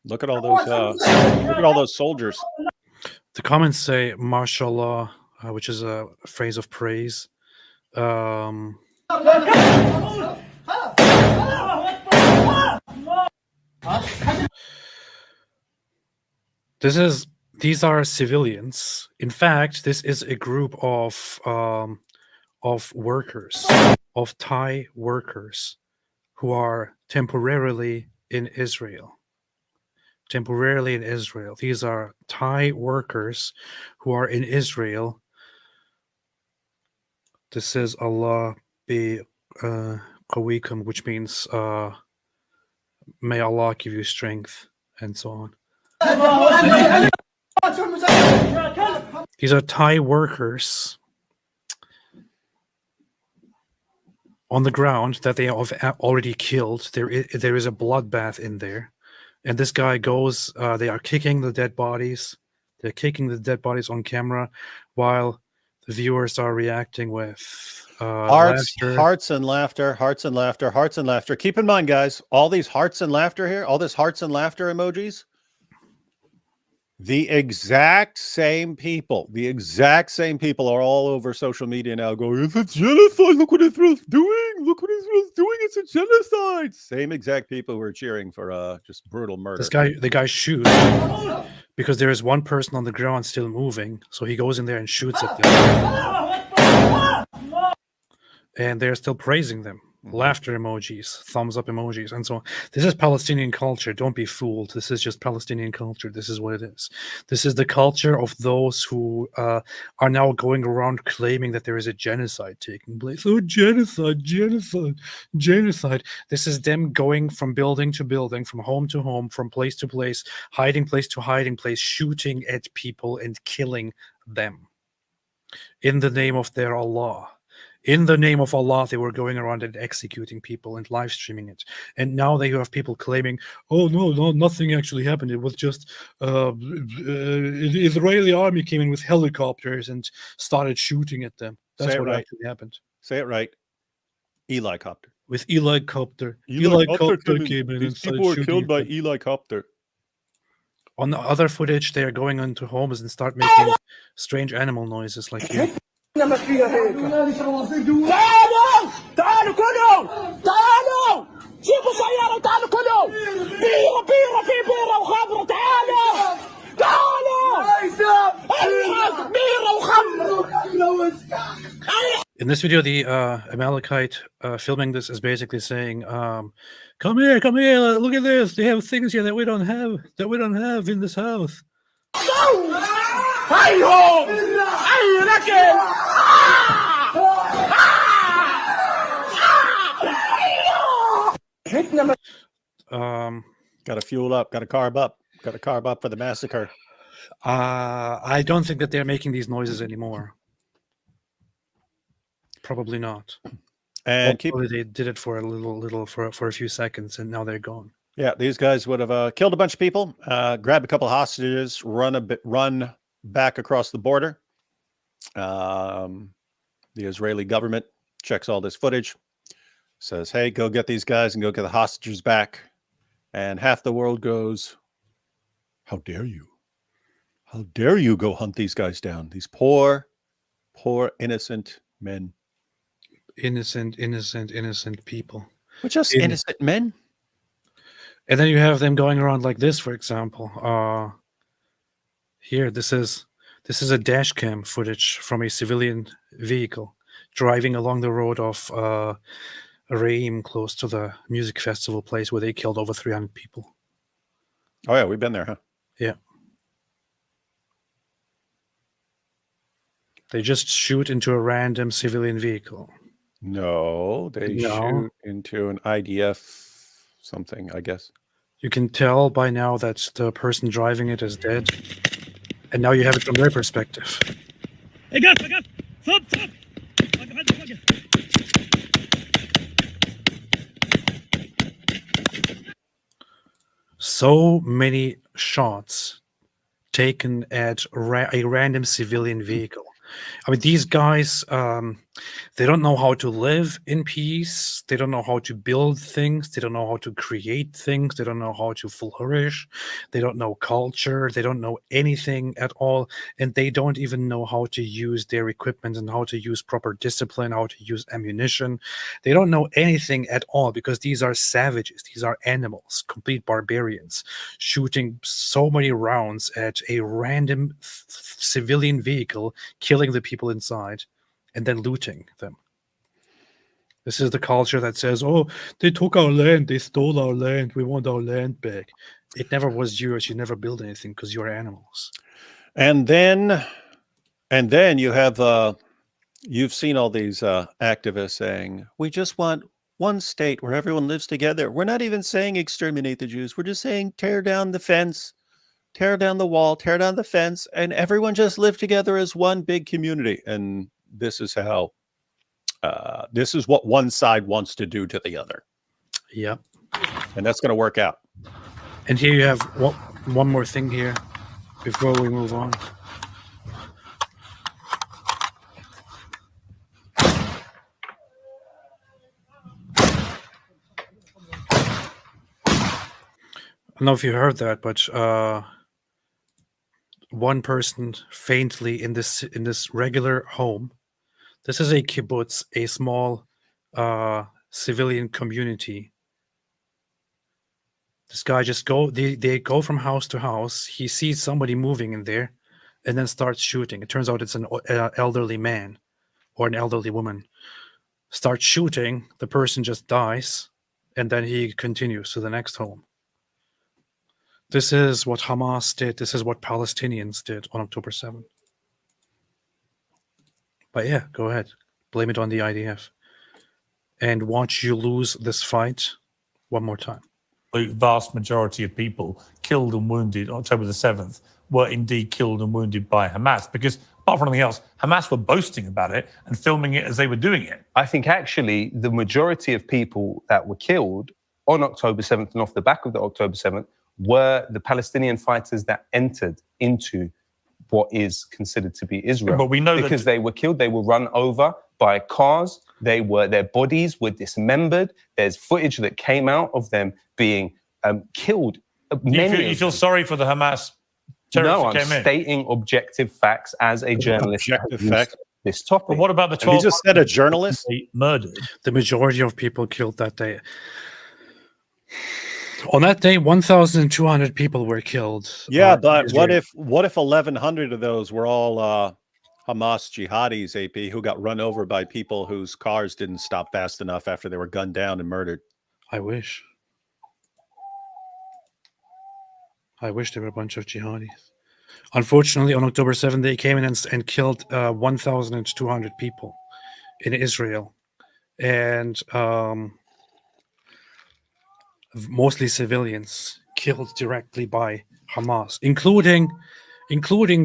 Look at all those soldiers. The comments say "Mashallah," which is a phrase of praise. These are civilians. In fact, this is a group of workers, of Thai workers, who are temporarily in Israel. Temporarily in Israel. These are Thai workers who are in Israel. This is Allah be qawikum, which means may Allah give you strength, and so on. These are Thai workers on the ground that they have already killed. There is a bloodbath in there. And this guy goes, they are kicking the dead bodies. They're kicking the dead bodies on camera while the viewers are reacting with Hearts and laughter. Keep in mind, guys, all these hearts and laughter here, all this hearts and laughter emojis, the exact same people are all over social media now going, "It's a genocide. Look what Israel's doing. Look what Israel's doing. It's a genocide." Same exact people who are cheering for just brutal murder. The guy shoots because there is one person on the ground still moving. So he goes in there and shoots at them. And they're still praising them. Laughter emojis, thumbs up emojis, and so on. This is Palestinian culture. Don't be fooled. This is just Palestinian culture. This is what it is. This is the culture of those who are now going around claiming that there is a genocide taking place. Oh, genocide. This is them going from building to building, from home to home, from place to place, hiding place to hiding place, shooting at people and killing them in the name of their Allah. In the name of Allah, they were going around and executing people and live streaming it. And now they have people claiming, "Oh no, nothing actually happened. It was just the Israeli army came in with helicopters and started shooting at them." That's what actually happened. Say it right. Eli Copter. With Eli Copter. Eli Copter came in. These people were killed by Eli Copter. On the other footage, they are going into homes and start making strange animal noises like you. تعالوا كلهم تعالوا جيبوا سيارة تعالوا كلهم بيرة في بيرة وخمرة تعالوا بيرة وخمرة. In this video, the Amalekite filming this is basically saying, come here, look at this. They have things here that we don't have in this house. Got to fuel up, got to carb up for the massacre. I don't think that they're making these noises anymore. Probably not. And they did it for a few seconds, and now they're gone. Yeah, these guys would have killed a bunch of people, grabbed a couple of hostages, run back across the border. The Israeli government checks all this footage, says, "Hey, go get these guys and go get the hostages back." And half the world goes, "How dare you? How dare you go hunt these guys down? These poor, innocent men." Innocent people. We're just innocent men. And then you have them going around like this, for example. Here, this is a dash cam footage from a civilian vehicle driving along the road of Reim, close to the music festival place where they killed over 300 people. Oh yeah, we've been there, huh? Yeah. They just shoot into a random civilian vehicle. No, they shoot into an IDF something, I guess. You can tell by now that the person driving it is dead. And now you have it from their perspective. Hey, Gas, stop! So many shots taken at a random civilian vehicle. I mean, these guys, they don't know how to live in peace. They don't know how to build things. They don't know how to create things. They don't know how to flourish. They don't know culture. They don't know anything at all. And they don't even know how to use their equipment and how to use proper discipline, how to use ammunition. They don't know anything at all because these are savages. These are animals, complete barbarians, shooting so many rounds at a random civilian vehicle, killing the people inside, and then looting them. This is the culture that says, oh, they took our land, they stole our land, we want our land back. It never was yours. You never built anything because you're animals. And then you have you've seen all these activists saying, we just want one state where everyone lives together. We're not even saying exterminate the Jews. We're just saying tear down the fence, tear down the wall, tear down the fence, and everyone just live together as one big community. And this is how, this is what one side wants to do to the other. Yep. And that's going to work out. And here you have one more thing here before we move on. I don't know if you heard that, but one person faintly in this regular home. This is a kibbutz, a small civilian community. This guy just they go from house to house. He sees somebody moving in there, and then starts shooting. It turns out it's an elderly man or an elderly woman. Starts shooting. The person just dies, and then he continues to the next home. This is what Hamas did. This is what Palestinians did on October 7th. But yeah, go ahead. Blame it on the IDF. And watch you lose this fight one more time. The vast majority of people killed and wounded on October the 7th were indeed killed and wounded by Hamas. Because apart from anything else, Hamas were boasting about it and filming it as they were doing it. I think actually the majority of people that were killed on October 7th and off the back of the October 7th were the Palestinian fighters that entered into what is considered to be Israel. But we know because they were killed, they were run over by cars, their bodies were dismembered. There's footage that came out of them being killed. You feel sorry for the Hamas terrorists No, who I'm came in? stating objective facts as a journalist. Objective facts. This topic. But what about the And he 12 just said a journalist? murdered? The majority of people killed that day. On that day, 1,200 people were killed. Yeah, but what if 1,100 of those were all Hamas jihadis, AP, who got run over by people whose cars didn't stop fast enough after they were gunned down and murdered? I wish. I wish there were a bunch of jihadis. Unfortunately, on October 7th, they came in and killed 1,200 people in Israel. And mostly civilians killed directly by Hamas, including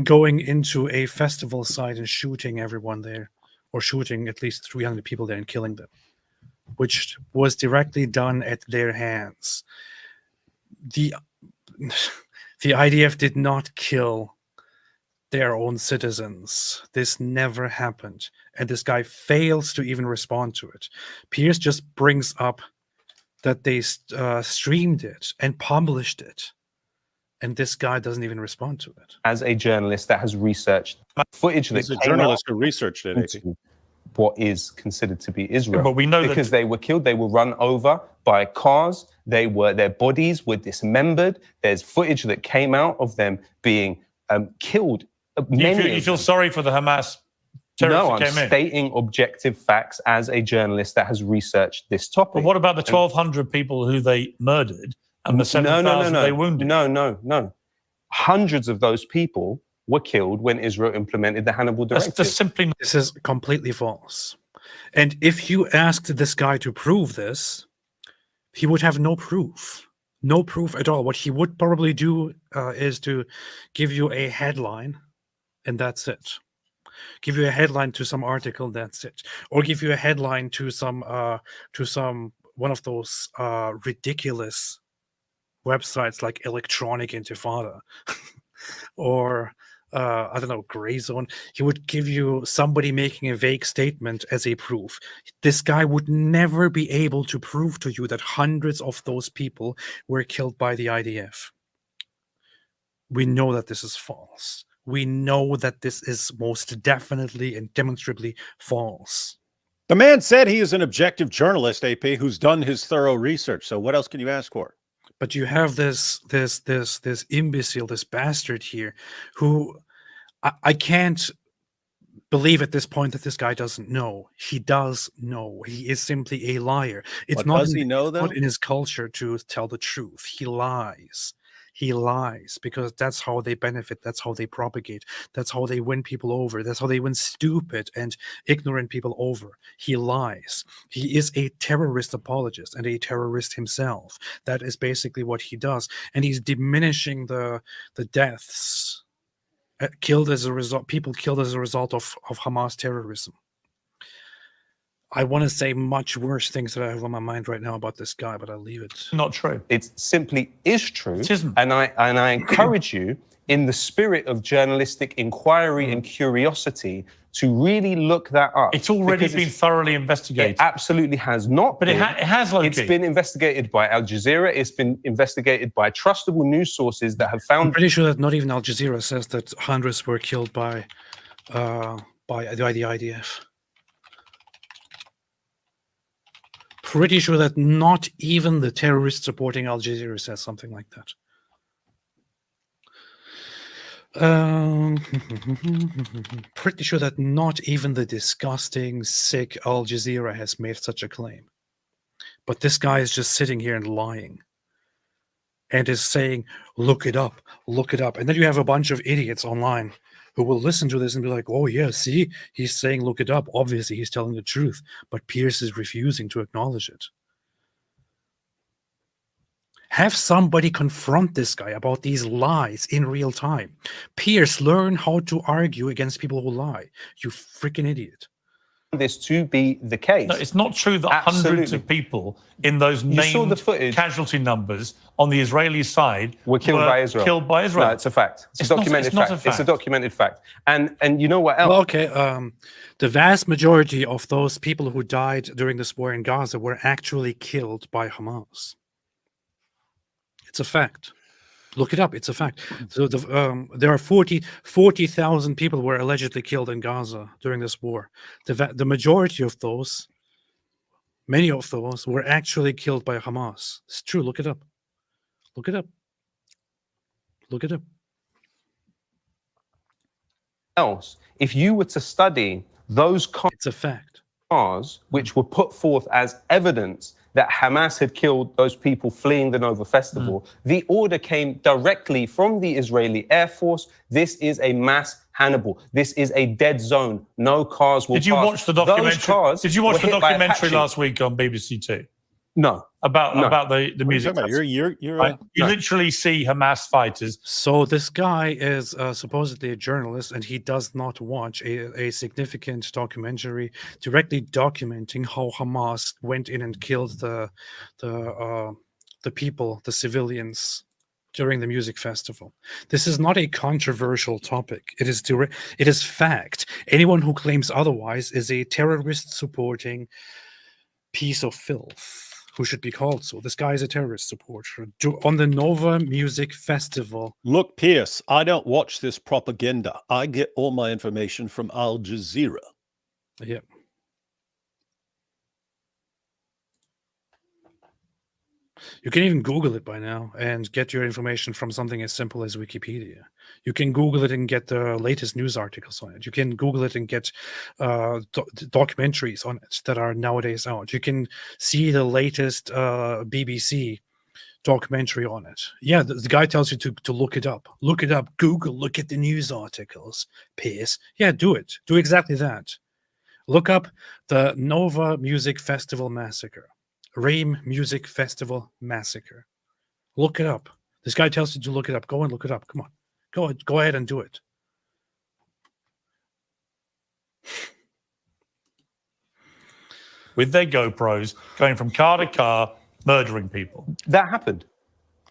going into a festival site and shooting everyone there, or shooting at least 300 people there and killing them, which was directly done at their hands. The IDF did not kill their own citizens. This never happened. And this guy fails to even respond to it. Piers just brings up that they streamed it and published it. And this guy doesn't even respond to it. As a journalist that has researched footage that He's a came journalist out who researched it, AP. into what is considered to be Israel. But we know because they were killed, they were run over by cars, their bodies were dismembered. There's footage that came out of them being killed. You feel sorry for the Hamas terrorists No, who I'm came in? stating objective facts as a journalist that has researched this topic. But what about the 1,200 people who they murdered and the 7,000 they wounded? No. Hundreds of those people were killed when Israel implemented the Hannibal Directive. That's simply not. This is completely false. And if you asked this guy to prove this, he would have no proof. No proof at all. What he would probably do is to give you a headline, and that's it. Give you a headline to some article, that's it. Or give you a headline to some one of those ridiculous websites like Electronic Intifada or I don't know, Gray Zone. He would give you somebody making a vague statement as a proof. This guy would never be able to prove to you that hundreds of those people were killed by the IDF. We know that this is false. We know that this is most definitely and demonstrably false. The man said he is an objective journalist, AP, who's done his thorough research. So what else can you ask for? But you have this imbecile, this bastard here, who I can't believe at this point that this guy doesn't know. He does know. He is simply a liar. It's not does he know, though? not in his culture to tell the truth. He lies. He lies because that's how they benefit. That's how they propagate. That's how they win people over. That's how they win stupid and ignorant people over. He lies. He is a terrorist apologist and a terrorist himself. That is basically what he does. And he's diminishing the deaths killed as a result, people killed as a result of Hamas terrorism. I want to say much worse things that I have on my mind right now about this guy, but I'll leave it. Not true. It simply is true. It isn't. And I encourage you, in the spirit of journalistic inquiry and curiosity, to really look that up. It's already been thoroughly investigated. It absolutely has not. But it has, Loki. It's been investigated by Al Jazeera. It's been investigated by trustable news sources that have found. I'm pretty sure that not even Al Jazeera says that hundreds were killed by the IDF. Pretty sure that not even the terrorists supporting Al Jazeera says something like that. Pretty sure that not even the disgusting, sick Al Jazeera has made such a claim. But this guy is just sitting here and lying. And is saying, look it up, look it up. And then you have a bunch of idiots online who will listen to this and be like, oh yeah, see, he's saying look it up. Obviously, he's telling the truth. But Piers is refusing to acknowledge it. Have somebody confront this guy about these lies in real time. Piers, learn how to argue against people who lie. You freaking idiot. This to be the case. No, it's not true that hundreds of people in those named casualty numbers on the Israeli side were killed by Israel. Killed by Israel. No, it's a fact. It's a documented fact. It's a documented fact. And you know what else? Well, okay. The vast majority of those people who died during this war in Gaza were actually killed by Hamas. It's a fact. Look it up. It's a fact. So there are 40,000 people were allegedly killed in Gaza during this war. The majority of those, many of those, were actually killed by Hamas. It's true. Look it up. Look it up. Look it up. Else, if you were to study those it's a fact. Cars which were put forth as evidence that Hamas had killed those people fleeing the Nova Festival, the order came directly from the Israeli Air Force. This is a mass Hannibal. This is a dead zone. No cars will pass. Did you watch the documentary? Did you watch the documentary last week on BBC Two? No. About the music. You literally see Hamas fighters. So this guy is supposedly a journalist, and he does not watch a significant documentary directly documenting how Hamas went in and killed the people, the civilians, during the music festival. This is not a controversial topic. It is fact. Anyone who claims otherwise is a terrorist supporting piece of filth. Who should be called so. This guy is a terrorist supporter on the Nova Music Festival. Look, Piers, I don't watch this propaganda. I get all my information from Al Jazeera. Yeah. You can even Google it by now and get your information from something as simple as Wikipedia. You can Google it and get the latest news articles on it. You can Google it and get documentaries on it that are nowadays out. You can see the latest BBC documentary on it. Yeah, the guy tells you to look it up. Look it up. Google, look at the news articles. Piers. Yeah, do it. Do exactly that. Look up the Nova Music Festival Massacre. Reim Music Festival Massacre. Look it up. This guy tells you to look it up. Go and look it up. Come on. Go ahead and do it. With their GoPros, going from car to car, murdering people. That happened.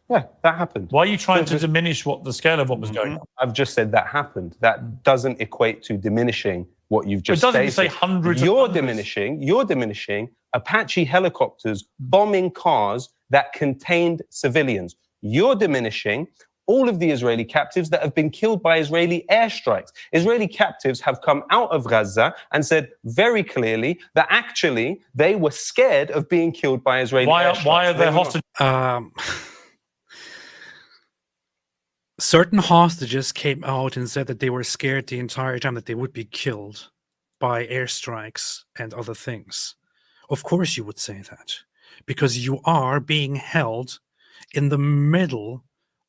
Yeah, that happened. Why are you trying to diminish the scale of what was going on? I've just said that happened. That doesn't equate to diminishing what you've just It doesn't stated. say hundreds. You're diminishing Apache helicopters bombing cars that contained civilians. You're diminishing all of the Israeli captives that have been killed by Israeli airstrikes. Israeli captives have come out of Gaza and said very clearly that actually they were scared of being killed by Israeli airstrikes. Why are there hostages? Certain hostages came out and said that they were scared the entire time that they would be killed by airstrikes and other things. Of course you would say that, because you are being held in the middle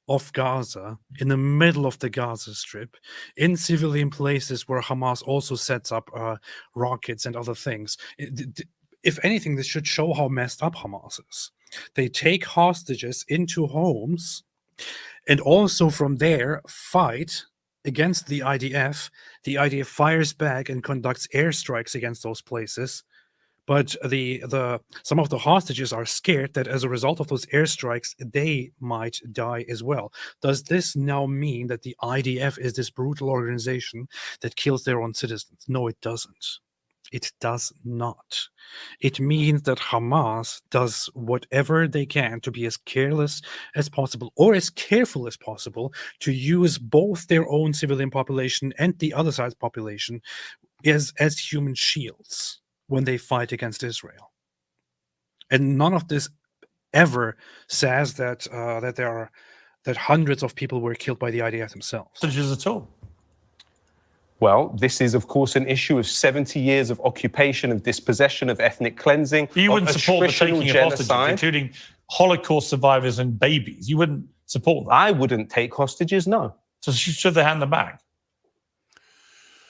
of Gaza, in the middle of the Gaza Strip, in civilian places where Hamas also sets up rockets and other things. If anything, this should show how messed up Hamas is. They take hostages into homes and also from there fight against the IDF. The IDF fires back and conducts airstrikes against those places. But some of the hostages are scared that as a result of those airstrikes, they might die as well. Does this now mean that the IDF is this brutal organization that kills their own citizens? No, it doesn't. It does not. It means that Hamas does whatever they can to be as careless as possible or as careful as possible to use both their own civilian population and the other side's population as human shields when they fight against Israel. And none of this ever says that that hundreds of people were killed by the IDF themselves. Hostages at all. Well, this is, of course, an issue of 70 years of occupation, of dispossession, of ethnic cleansing, You wouldn't of support the attritional taking of hostages, genocide. including Holocaust survivors and babies. You wouldn't support that. I wouldn't take hostages, no. So should they hand them back?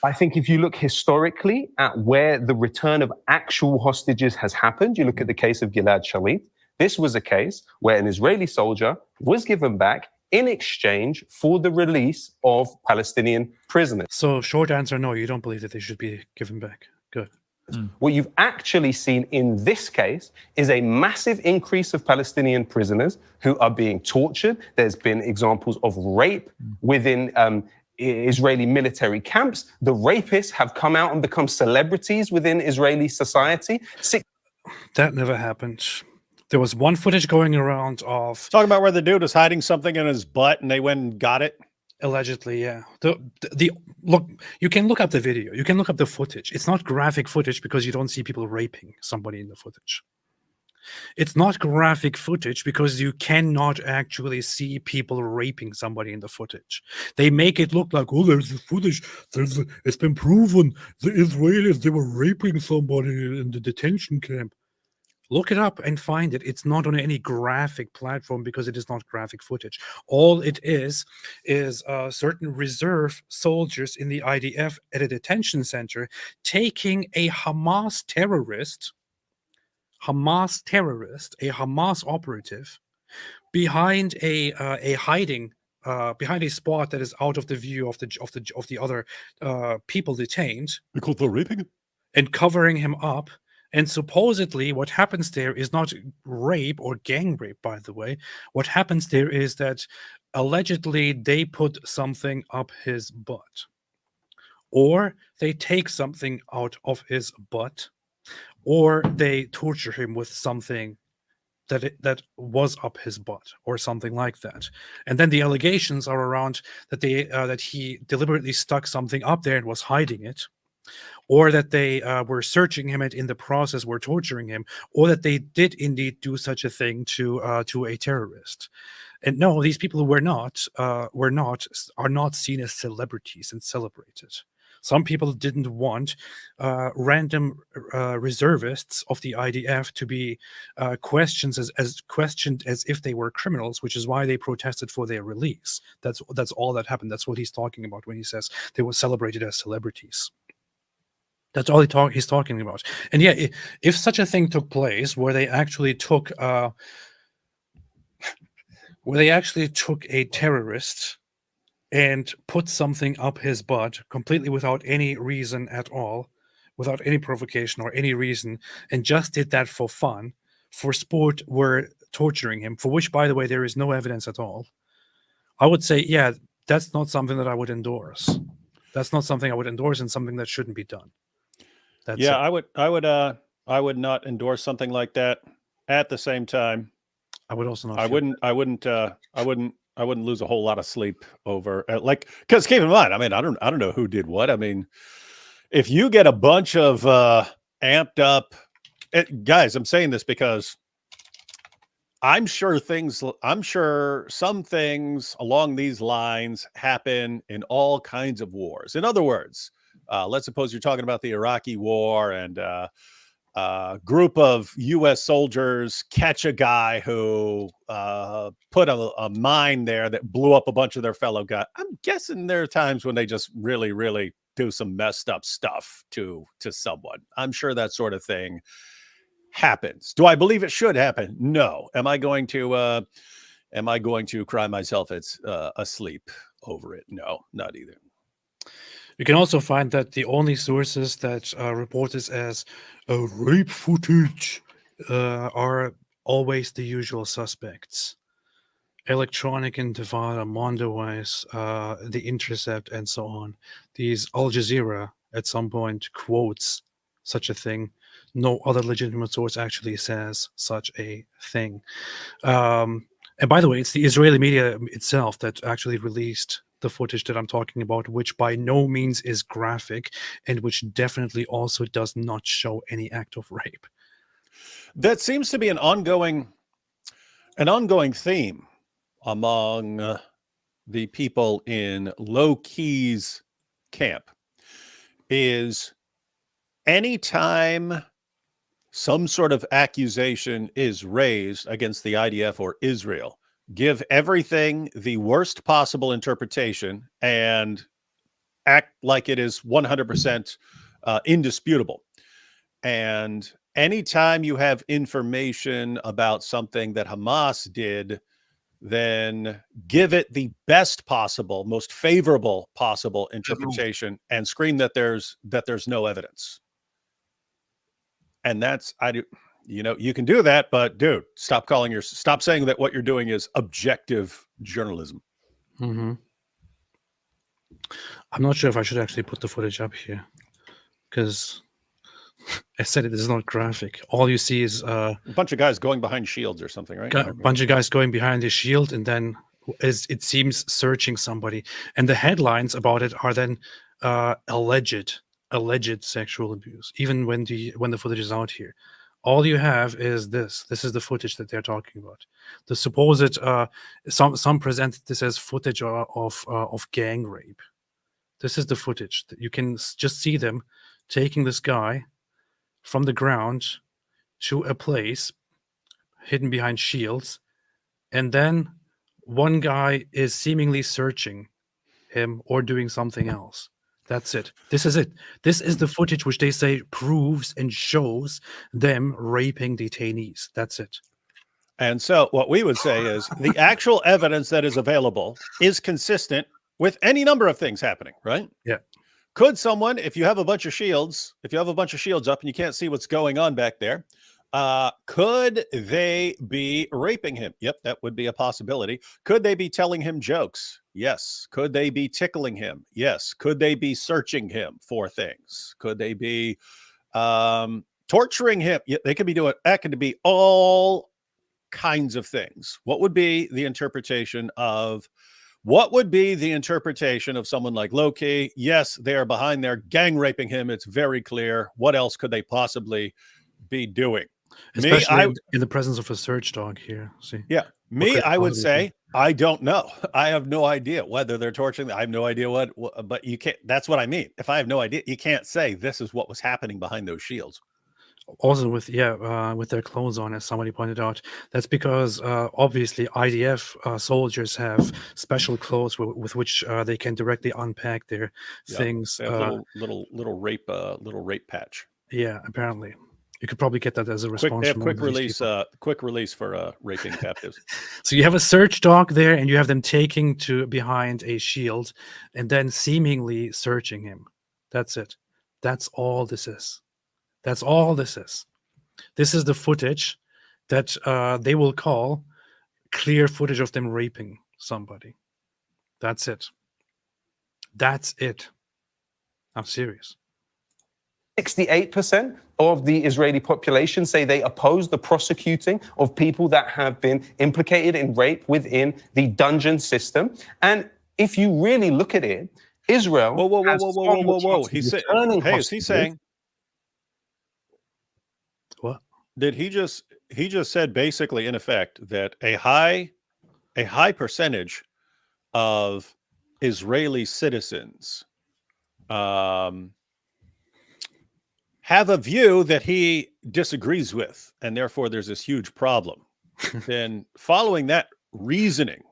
I think if you look historically at where the return of actual hostages has happened, you look at the case of Gilad Shalit, this was a case where an Israeli soldier was given back in exchange for the release of Palestinian prisoners. So short answer, no, you don't believe that they should be given back. Good. What you've actually seen in this case is a massive increase of Palestinian prisoners who are being tortured. There's been examples of rape within Israeli military camps. The rapists have come out and become celebrities within Israeli society. That never happened. There was one footage going around of Talking about where the dude was hiding something in his butt and they went and got it. allegedly, yeah. The look, you can look up the video. You can look up the footage. It's not graphic footage because you don't see people raping somebody in the footage. It's not graphic footage because you cannot actually see people raping somebody in the footage. They make it look like, oh, there's the footage. It's been proven the Israelis, they were raping somebody in the detention camp. Look it up and find it. It's not on any graphic platform because it is not graphic footage. All it is certain reserve soldiers in the IDF at a detention center taking a Hamas terrorist, a Hamas operative, behind a hiding, behind a spot that is out of the view of the other people detained. Because they're raping him. And covering him up. And supposedly what happens there is not rape or gang rape, by the way. What happens there is that allegedly they put something up his butt. Or they take something out of his butt. Or they torture him with something that was up his butt or something like that. And then the allegations are around that that he deliberately stuck something up there and was hiding it. Or that they were searching him and in the process were torturing him, or that they did indeed do such a thing to a terrorist. And no, these people are not seen as celebrities and celebrated. Some people didn't want random reservists of the IDF to be questioned as if they were criminals, which is why they protested for their release. That's all that happened. That's what he's talking about when he says they were celebrated as celebrities. That's all he's talking about. And yeah, if such a thing took place where they actually took where they actually took a terrorist and put something up his butt completely without any reason at all, without any provocation or any reason, and just did that for fun, for sport, were torturing him, for which, by the way, there is no evidence at all. I would say, yeah, that's not something that I would endorse. That's not something I would endorse, and something that shouldn't be done. That's Yeah, it. I would not endorse something like that. At the same time, I would also not. I feel wouldn't lose a whole lot of sleep over like, because keep in mind, I mean, I don't know who did what. I mean, if you get a bunch of amped up guys, I'm saying this because I'm sure some things along these lines happen in all kinds of wars. In other words, let's suppose you're talking about the Iraqi war, and group of U.S. soldiers catch a guy who put a mine there that blew up a bunch of their fellow guys. I'm guessing there are times when they just really, really do some messed up stuff to someone. I'm sure that sort of thing happens. Do I believe it should happen? No. Am I going to cry myself asleep over it? No, not either. You can also find that the only sources that report this as rape footage are always the usual suspects. Electronic Intifada, Mondowise, The Intercept, and so on. These Al Jazeera at some point quotes such a thing. No other legitimate source actually says such a thing. And by the way, it's the Israeli media itself that actually released the footage that I'm talking about, which by no means is graphic, and which definitely also does not show any act of rape. That seems to be an ongoing theme among the people in Low Key's camp. Is anytime some sort of accusation is raised against the IDF or Israel, give everything the worst possible interpretation and act like it is 100% indisputable. And anytime you have information about something that Hamas did, then give it the best possible, most favorable possible interpretation and scream that there's no evidence. And that's, you can do that, but dude, stop saying that what you're doing is objective journalism. Mm-hmm. I'm not sure if I should actually put the footage up here, because I said it is not graphic. All you see is a bunch of guys going behind shields or something, right? A bunch of guys going behind the shield, and then it seems searching somebody. And the headlines about it are then alleged sexual abuse, even when the footage is out here. All you have is this. This is the footage that they're talking about. The supposed some presented this as footage of gang rape. This is the footage that you can just see them taking this guy from the ground to a place hidden behind shields, and then one guy is seemingly searching him or doing something else. That's it. This is it. This is the footage which they say proves and shows them raping detainees. That's it. And so what we would say is the actual evidence that is available is consistent with any number of things happening, right? Yeah. Could someone, if you have a bunch of shields up and you can't see what's going on back there, could they be raping him? Yep, that would be a possibility. Could they be telling him jokes? Yes. Could they be tickling him? Yes. Could they be searching him for things? Could they be torturing him? Yeah, they could be doing that. Could be all kinds of things. What would be the interpretation of someone like Loki? Yes, they are behind there gang raping him. It's very clear. What else could they possibly be doing? Especially in the presence of a search dog here. See? Yeah. I would say, I don't know. I have no idea whether they're torturing. I have no idea what, but you can't. That's what I mean. If I have no idea, you can't say this is what was happening behind those shields. Also with their clothes on, as somebody pointed out. That's because obviously IDF soldiers have special clothes with which they can directly unpack their things. They have little rape patch. Yeah, apparently. You could probably get that as a Quick, response. they have from quick all of these release. people. Quick release for raping captives. So you have a search dog there, and you have them taking to behind a shield, and then seemingly searching him. That's it. That's all this is. That's all this is. This is the footage that they will call clear footage of them raping somebody. That's it. That's it. I'm serious. 68% of the Israeli population say they oppose the prosecuting of people that have been implicated in rape within the dungeon system. And if you really look at it, Israel Whoa. He said, hey, is he saying, What? did he just said basically in effect that a high percentage of Israeli citizens have a view that he disagrees with, and therefore there's this huge problem. Then following that reasoning,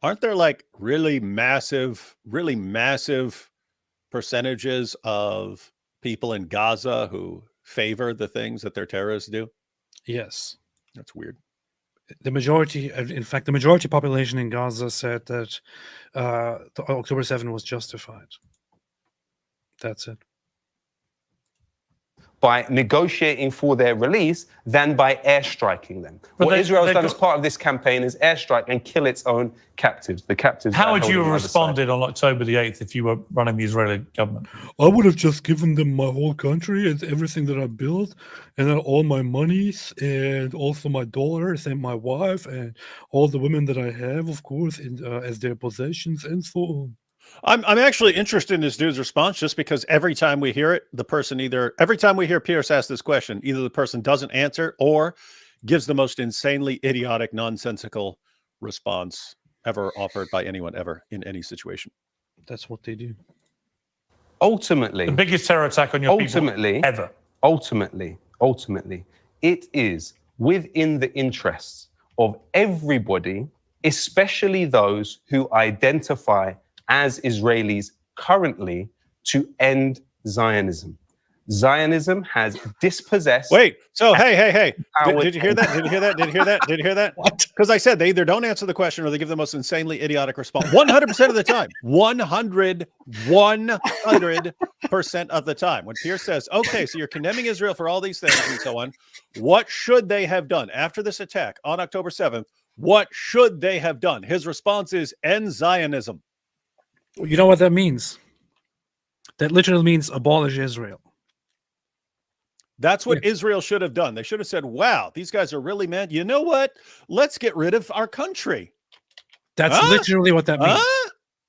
aren't there like really massive percentages of people in Gaza who favor the things that their terrorists do? Yes. That's weird. The majority, in fact, the majority population in Gaza said that October 7 was justified. That's it. By negotiating for their release than by airstriking them. But what Israel has they've done got- as part of this campaign is airstrike and kill its own captives, the captives. How that are would held you on have the other responded on October the 8th if you were running the Israeli government? I would have just given them my whole country and everything that I built, and then all my monies, and also my daughters and my wife, and all the women that I have, of course, as their possessions and so on. I'm actually interested in this dude's response, just because every time we hear it, every time we hear Piers ask this question, either the person doesn't answer or gives the most insanely idiotic, nonsensical response ever offered by anyone ever in any situation. That's what they do. Ultimately, The biggest terror attack on your people ever. Ultimately, it is within the interests of everybody, especially those who identify as Israelis currently, to end Zionism. Zionism has dispossessed. Wait, so hey. Howard Did you hear that? Did you hear that? Did you hear that? Did you hear that? What? Because I said they either don't answer the question or they give the most insanely idiotic response. 100% of the time. 100% of the time. When Piers says, okay, so you're condemning Israel for all these things and so on, what should they have done after this attack on October 7th? What should they have done? His response is end Zionism. You know what that means? That literally means abolish Israel. That's what Israel should have done. They should have said, wow, these guys are really mad. You know what? Let's get rid of our country. That's literally what that means.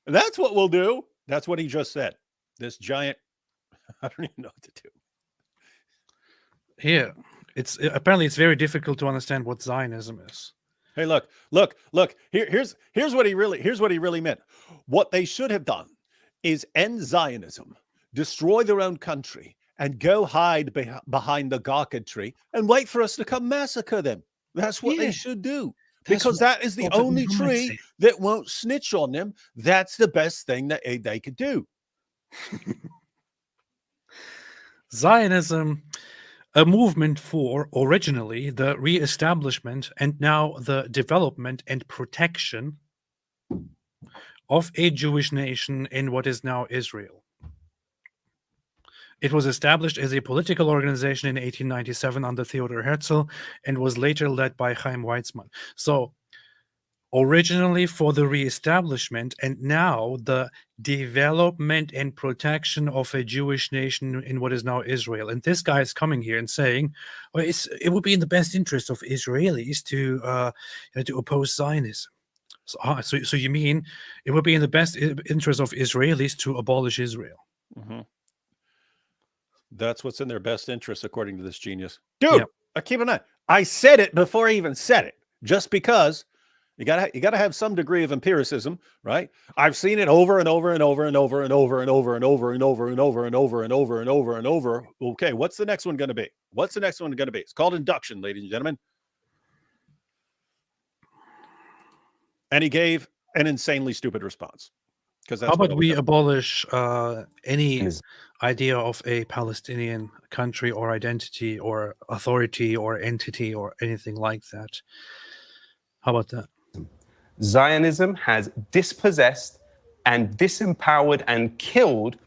That's what we'll do. That's what he just said. This giant, I don't even know what to do. Here, apparently it's very difficult to understand what Zionism is. Hey, look. Here's what he really meant. What they should have done is end Zionism, destroy their own country, and go hide behind the Gawked tree and wait for us to come massacre them. That's what they should do. Because that is the only tree that won't snitch on them. That's the best thing that they could do. Zionism, a movement for originally the re-establishment and now the development and protection of a Jewish nation in what is now Israel. It was established as a political organization in 1897 under Theodor Herzl and was later led by Chaim Weizmann. So, originally for the re-establishment and now the development and protection of a Jewish nation in what is now Israel. And this guy is coming here and saying, well, it would be in the best interest of Israelis to oppose Zionism. So you mean it would be in the best interest of Israelis to abolish Israel? Mm-hmm. That's what's in their best interest, according to this genius. Dude, keep an eye. I said it before I even said it, just because you gotta have some degree of empiricism, right? I've seen it over and over and over and over and over and over and over and over and over and over and over and over and over. Okay, what's the next one going to be? What's the next one going to be? It's called induction, ladies and gentlemen. And he gave an insanely stupid response. How about we abolish any idea of a Palestinian country or identity or authority or entity or anything like that. How about that? Zionism has dispossessed and disempowered and killed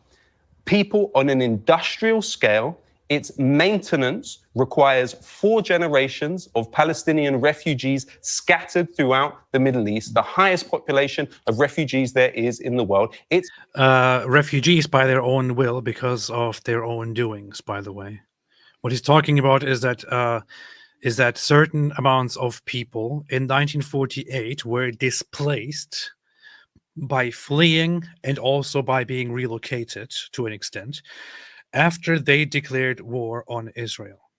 people on an industrial scale. Its maintenance requires 4 generations of Palestinian refugees scattered throughout the Middle East, the highest population of refugees there is in the world. It's refugees by their own will because of their own doings, by the way. What he's talking about is that certain amounts of people in 1948 were displaced by fleeing and also by being relocated to an extent after they declared war on Israel.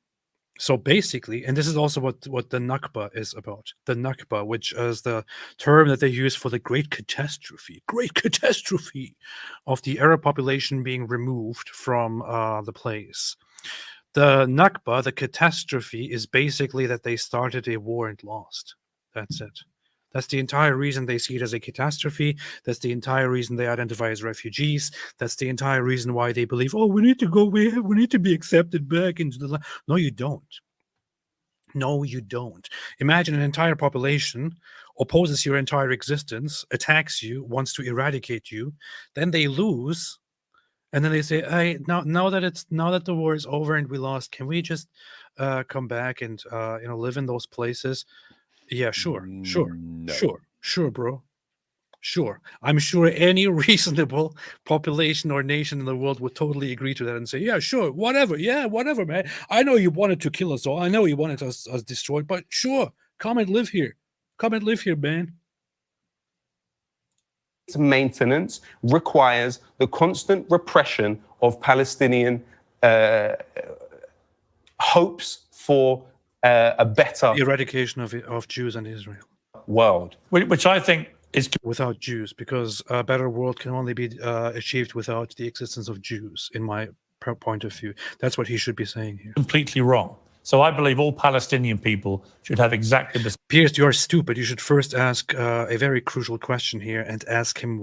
So basically, and this is also what the Nakba is about. The Nakba, which is the term that they use for the great catastrophe of the Arab population being removed from the place. The Nakba, the catastrophe, is basically that they started a war and lost. That's it. That's the entire reason they see it as a catastrophe. That's the entire reason they identify as refugees. That's the entire reason why they believe, oh, we need to go, we need to be accepted back into the land. No, you don't. No, you don't. Imagine an entire population opposes your entire existence, attacks you, wants to eradicate you. Then they lose. And then they say, hey, now that the war is over and we lost, can we just come back and live in those places? Yeah, sure, bro. Sure. I'm sure any reasonable population or nation in the world would totally agree to that and say, yeah, sure, whatever. Yeah, whatever, man. I know you wanted to kill us all. I know you wanted us destroyed, but sure, come and live here. Come and live here, man. Maintenance requires the constant repression of Palestinian hopes for a better eradication of Jews and Israel world, which I think is without Jews, because a better world can only be achieved without the existence of Jews, in my point of view. That's what he should be saying here. Completely wrong. So I believe all Palestinian people should have exactly the same. Piers, you are stupid. You should first ask a very crucial question here and ask him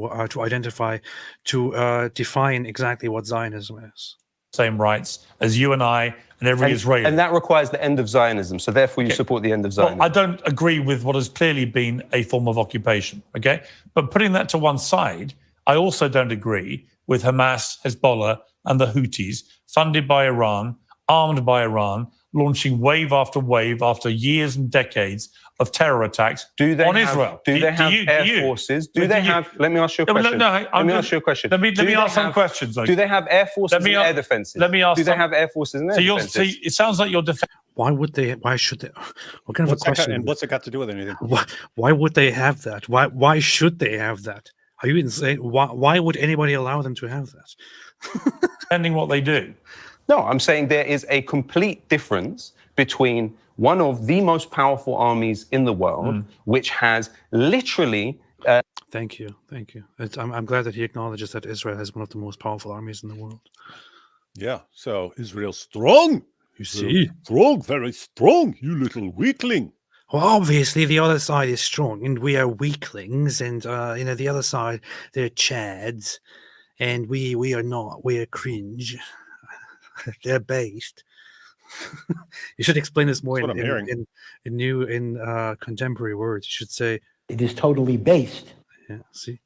to define exactly what Zionism is. Same rights as you and I and every Israeli. And that requires the end of Zionism. So therefore you support the end of Zionism. Well, I don't agree with what has clearly been a form of occupation, okay? But putting that to one side, I also don't agree with Hamas, Hezbollah, and the Houthis, funded by Iran, armed by Iran, launching wave after wave after years and decades of terror attacks on Israel. Do they have air forces? Do they have? Let me ask you a question. Let me ask you a question. Let me ask some questions. Do they have air forces and air defenses? Let me ask. Do they have air forces and air defenses? So it sounds like you're defending. Why would they? Why should they? What kind of a question? And what's it got to do with anything? Why would they have that? Why should they have that? Are you insane? Why would anybody allow them to have that? Defending what they do. No, I'm saying there is a complete difference between one of the most powerful armies in the world, which has literally... Thank you. I'm glad that he acknowledges that Israel has one of the most powerful armies in the world. Yeah, so Israel's strong. You see? Strong, very strong, you little weakling. Well, obviously, the other side is strong, and we are weaklings, and, the other side, they're chads, and we are not. We are cringe. They're based. You should explain this more in contemporary words. You should say It is totally based. Yeah, see.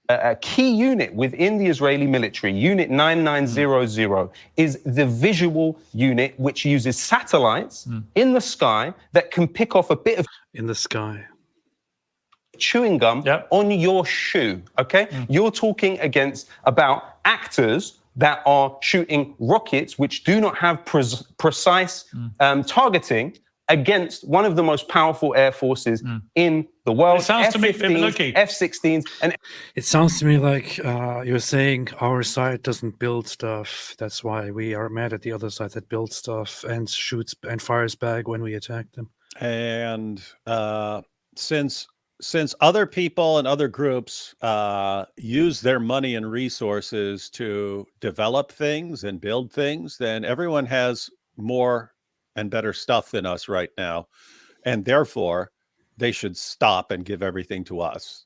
A key unit within the Israeli military, Unit 9900, is the visual unit which uses satellites in the sky that can pick off a bit of in the sky chewing gum on your shoe. Okay, you're talking about actors that are shooting rockets which do not have precise targeting against one of the most powerful air forces in the world. It sounds to me, F-16s, and it sounds to me like you're saying our side doesn't build stuff. That's why we are mad at the other side that builds stuff and shoots and fires back when we attack them. And since other people and other groups use their money and resources to develop things and build things, then everyone has more and better stuff than us right now, and therefore they should stop and give everything to us.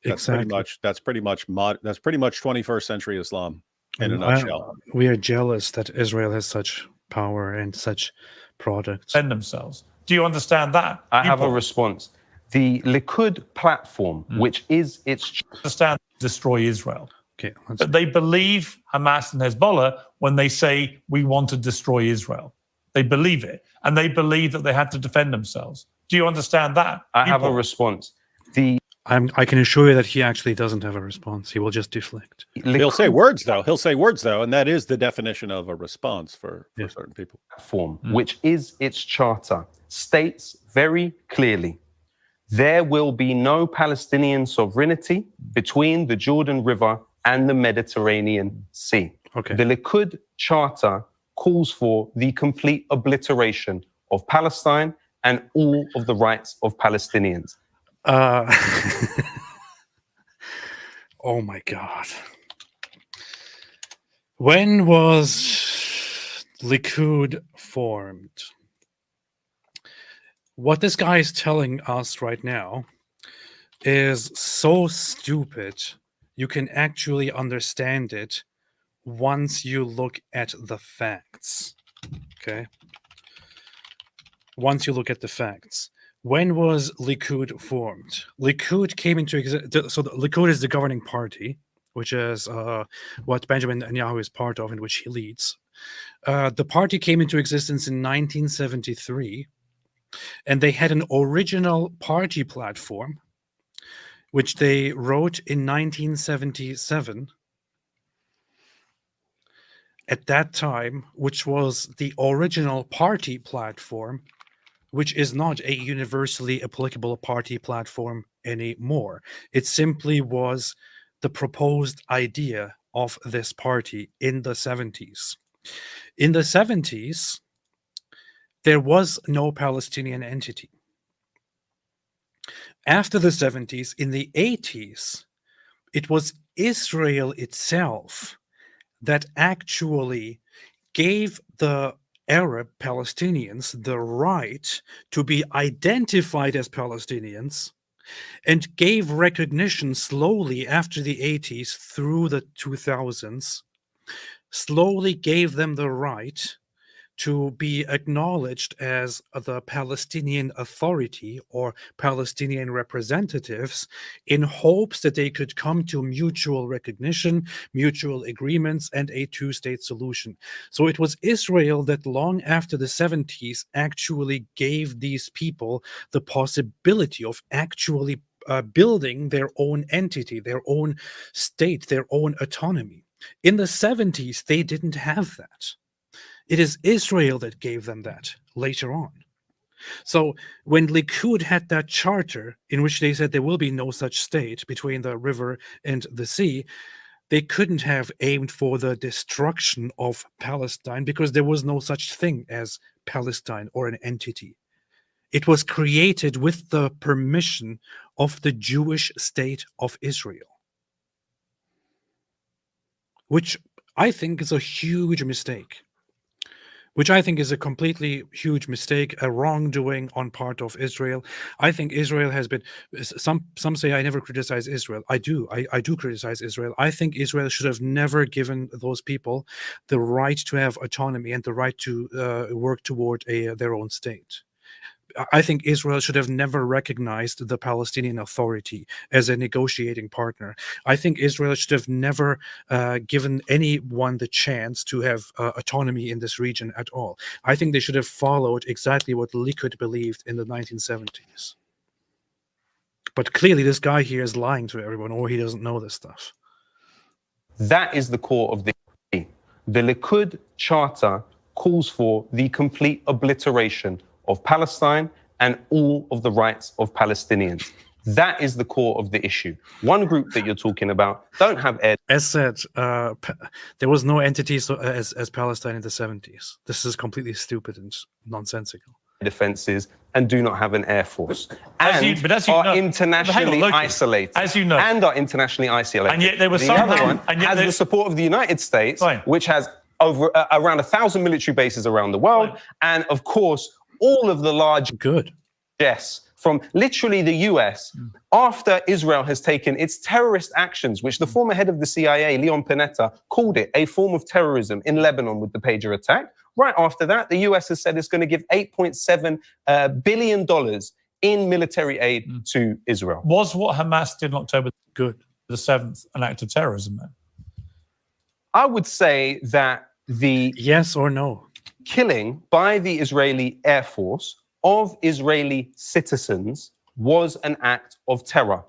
That's pretty much 21st century Islam. in a And nutshell. we are jealous that Israel has such power and such products. Defend themselves. Do you understand that? I have a People response. The Likud platform, which is its understand destroy Israel. Okay, But they believe Hamas and Hezbollah when they say we want to destroy Israel. They believe it, and they believe that they had to defend themselves. Do you understand that? I have a People? response. The I can assure you that he actually doesn't have a response. He will just deflect. He'll say words though. He'll say words though, and that is the definition of a response for certain people. platform, which is its charter, states very clearly, there will be no Palestinian sovereignty between the Jordan River and the Mediterranean Sea. Okay. The Likud charter calls for the complete obliteration of Palestine and all of the rights of Palestinians. Oh my God. When was Likud formed? What this guy is telling us right now is so stupid, you can actually understand it once you look at the facts. Okay? Once you look at the facts. When was Likud formed? Likud came into existence. So the Likud is the governing party, which is what Benjamin Netanyahu is part of and which he leads. The party came into existence in 1973, and they had an original party platform, which they wrote in 1977. At that time, which was the original party platform, which is not a universally applicable party platform anymore. It simply was the proposed idea of this party in the 70s. In the 70s, there was no Palestinian entity. After the 70s, in the 80s, it was Israel itself that actually gave the Arab Palestinians the right to be identified as Palestinians and gave recognition slowly after the 80s through the 2000s, slowly gave them the right to be acknowledged as the Palestinian Authority or Palestinian representatives in hopes that they could come to mutual recognition, mutual agreements, and a two-state solution. So it was Israel that long after the 70s actually gave these people the possibility of actually building their own entity, their own state, their own autonomy. In the 70s, they didn't have that. It is Israel that gave them that later on. So when Likud had that charter in which they said there will be no such state between the river and the sea, they couldn't have aimed for the destruction of Palestine because there was no such thing as Palestine or an entity. It was created with the permission of the Jewish state of Israel, which I think is a huge mistake. Which I think is a completely huge mistake, a wrongdoing on part of Israel. I think Israel has been, some say I never criticize Israel. I do criticize Israel. I think Israel should have never given those people the right to have autonomy and the right to work toward their own state. I think Israel should have never recognized the Palestinian Authority as a negotiating partner. I think Israel should have never given anyone the chance to have autonomy in this region at all. I think they should have followed exactly what Likud believed in the 1970s. But clearly this guy here is lying to everyone, or he doesn't know this stuff. That is the core of the Likud charter calls for the complete obliteration of Palestine and all of the rights of Palestinians. That is the core of the issue. One group that you're talking about don't have air. As said, there was no entity as Palestine in the 70s. This is completely stupid and nonsensical. Defenses and do not have an air force. As And you are know, internationally Loki, isolated. as you know. And are internationally isolated. And yet there was the some- other one and yet has there- the support of the United States, Fine. which has over around 1,000 military bases around the world. Fine. And of course, all of the large Good. yes from literally the US after Israel has taken its terrorist actions, which the former head of the CIA, Leon Panetta, called it a form of terrorism in Lebanon with the pager attack. Right after that, the US has said it's going to give $8.7 billion in military aid to Israel. Was what Hamas did on October Good. the 7th an act of terrorism then? I would say that the Yes or no? killing by the Israeli Air Force of Israeli citizens was an act of terror.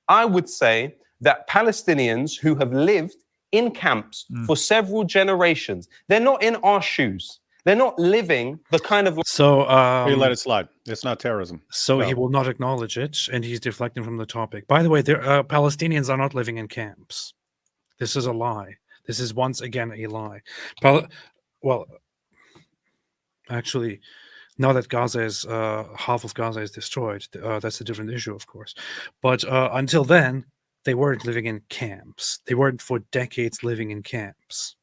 I would say that Palestinians who have lived in camps for several generations, they're not in our shoes. They're not living the kind of... So, You let it slide. It's not terrorism. so No. he will not acknowledge it, and he's deflecting from the topic. By the way, Palestinians are not living in camps. This is a lie. This is once again a lie. Well, actually, now that Gaza is half of Gaza is destroyed, that's a different issue, of course. But until then, they weren't living in camps. They weren't for decades living in camps.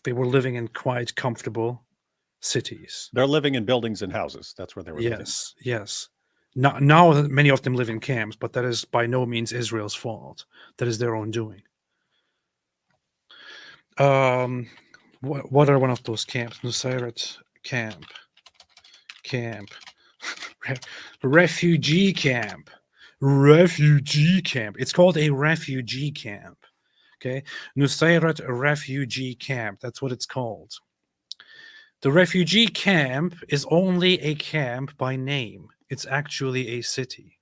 They were living in quite comfortable cities. They're living in buildings and houses. That's where they were living. Yes, yes. Now many of them live in camps, but that is by no means Israel's fault. That is their own doing. What are one of those camps? Nusayrat camp. Refugee camp. Refugee camp. It's called a refugee camp. Okay, Nusayrat refugee camp. That's what it's called. The refugee camp is only a camp by name. It's actually a city.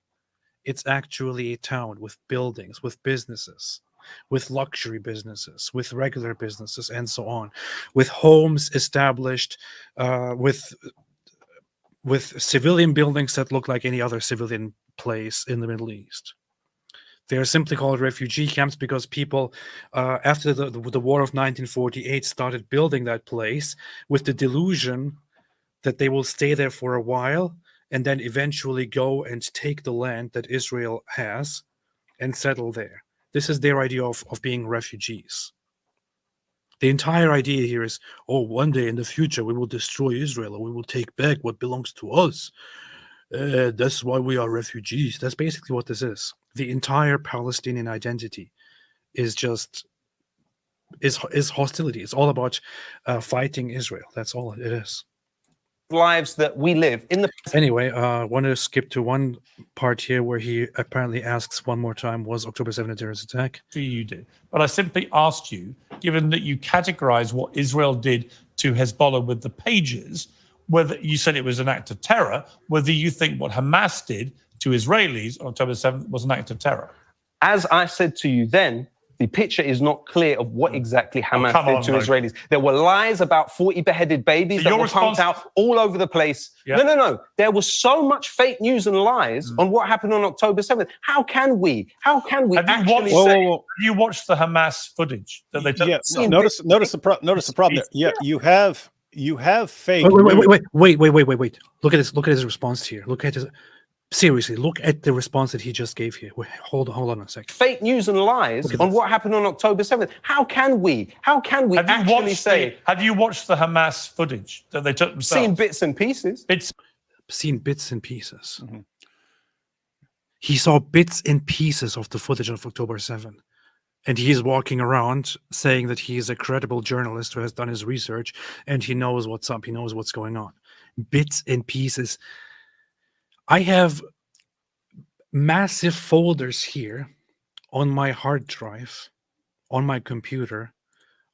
It's actually a town with buildings, with businesses, with luxury businesses, with regular businesses, and so on, with homes established, with civilian buildings that look like any other civilian place in the Middle East. They are simply called refugee camps because people, after the war of 1948, started building that place with the delusion that they will stay there for a while and then eventually go and take the land that Israel has and settle there. This is their idea of being refugees. The entire idea here is, oh, one day in the future we will destroy Israel and we will take back what belongs to us. That's why we are refugees. That's basically what this is. The entire Palestinian identity is just is hostility. It's all about fighting Israel. That's all it is. lives that we live in the... Anyway, I want to skip to one part here where he apparently asks one more time, was October 7th a terrorist attack? You do. But I simply asked you, given that you categorize what Israel did to Hezbollah with the pages, whether you said it was an act of terror, whether you think what Hamas did to Israelis on October 7th was an act of terror. As I said to you then, the picture is not clear of what exactly Hamas did to Israelis. There were lies about 40 beheaded babies that were pumped out all over the place. Yeah. No. There was so much fake news and lies on what happened on October 7th. How can we actually say... Have you watched the Hamas footage that they took? Yes. Notice the problem there. Yeah, you have fake... Wait. Look at his response here. Seriously, look at the response that he just gave here. Hold on a second. Fake news and lies on what happened on October 7th. How can we actually say... Have you watched the Hamas footage that they took themselves? Seen bits and pieces. Seen bits and pieces. Mm-hmm. He saw bits and pieces of the footage of October 7th. And he's walking around saying that he is a credible journalist who has done his research and he knows what's up. He knows what's going on. Bits and pieces. I have massive folders here on my hard drive, on my computer,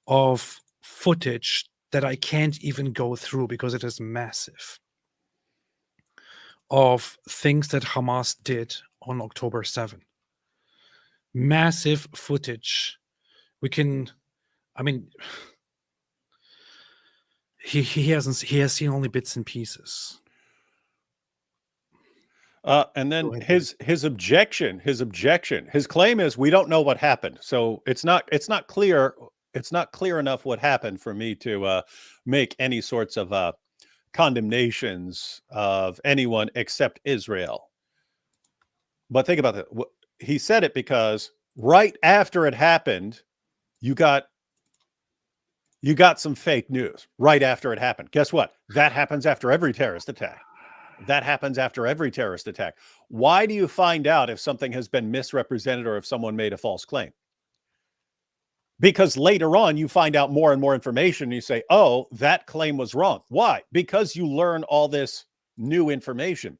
of footage that I can't even go through because it is massive, of things that Hamas did on October 7th. Massive footage. He has seen only bits and pieces. And then his objection, his claim is we don't know what happened. So it's not clear enough what happened for me to make any sorts of condemnations of anyone except Israel. But think about that. He said it because right after it happened, you got some fake news right after it happened. Guess what? That happens after every terrorist attack. that happens after every terrorist attack. Why do you find out if something has been misrepresented or if someone made a false claim? Because later on, you find out more and more information. And you say, oh, that claim was wrong. Why? Because you learn all this new information.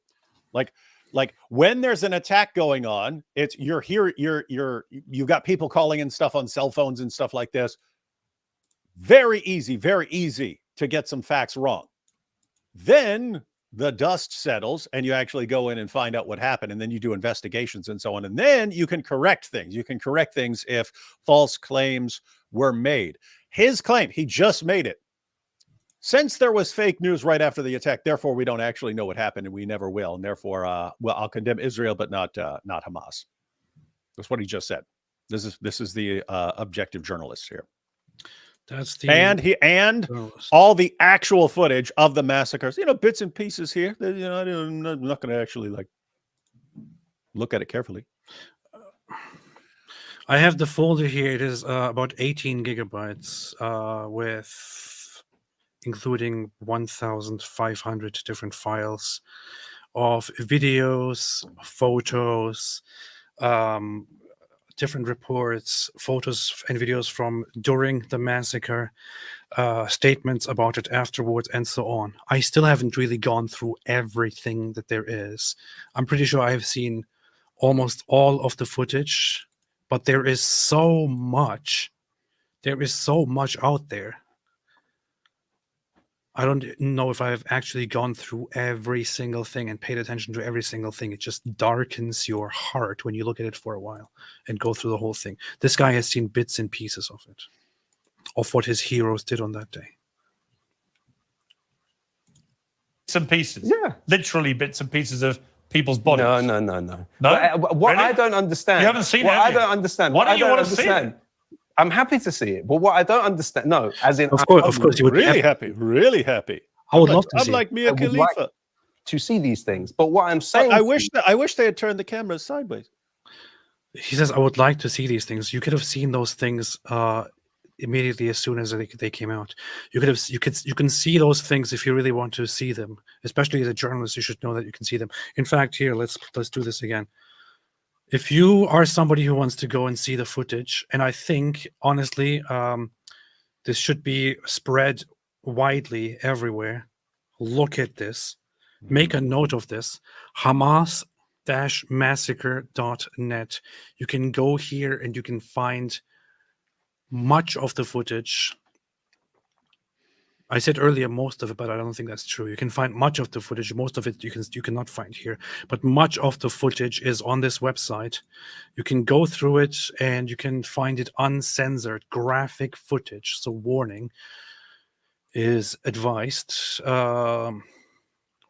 Like when there's an attack going on, it's you've got people calling in stuff on cell phones and stuff like this. Very easy to get some facts wrong. Then the dust settles and you actually go in and find out what happened, and then you do investigations and so on, and then you can correct things. You can correct things if false claims were made. His claim, he just made it. Since there was fake news right after the attack, therefore we don't actually know what happened, and we never will, and therefore well, I'll condemn Israel but not Hamas. That's what he just said. This is the objective journalist here. That's the and all the actual footage of the massacres, bits and pieces here. I'm not going to actually look at it carefully. I have the folder here. It is about 18 gigabytes with including 1,500 different files of videos, photos, different reports, photos and videos from during the massacre, statements about it afterwards, and so on. I still haven't really gone through everything that there is. I'm pretty sure I have seen almost all of the footage, but there is so much. There is so much out there. I don't know if I've actually gone through every single thing and paid attention to every single thing. It just darkens your heart when you look at it for a while and go through the whole thing. This guy has seen bits and pieces of it, of what his heroes did on that day. Bits and pieces? Yeah. Literally bits and pieces of people's bodies? No. No? What Really? I don't understand... You haven't seen it, What have I you? don't understand... Why don't you want to see it? I'm happy to see it, but what I don't understand... No, as in... Of course, you would be Really happy. I would love to I'm see like it. Mia I would Khalifa. like to see these things, but what I'm saying... I wish they had turned the cameras sideways. He says, I would like to see these things. You could have seen those things immediately as soon as they came out. You can see those things if you really want to see them. Especially as a journalist, you should know that you can see them. In fact, here, let's do this again. If you are somebody who wants to go and see the footage, and I think, honestly, this should be spread widely everywhere. Look at this. Make a note of this. Hamas-massacre.net. You can go here and you can find much of the footage. I said earlier most of it, but I don't think that's true. You can find much of the footage. Most of it you cannot find here, but much of the footage is on this website. You can go through it and you can find it uncensored, graphic footage. So warning is advised.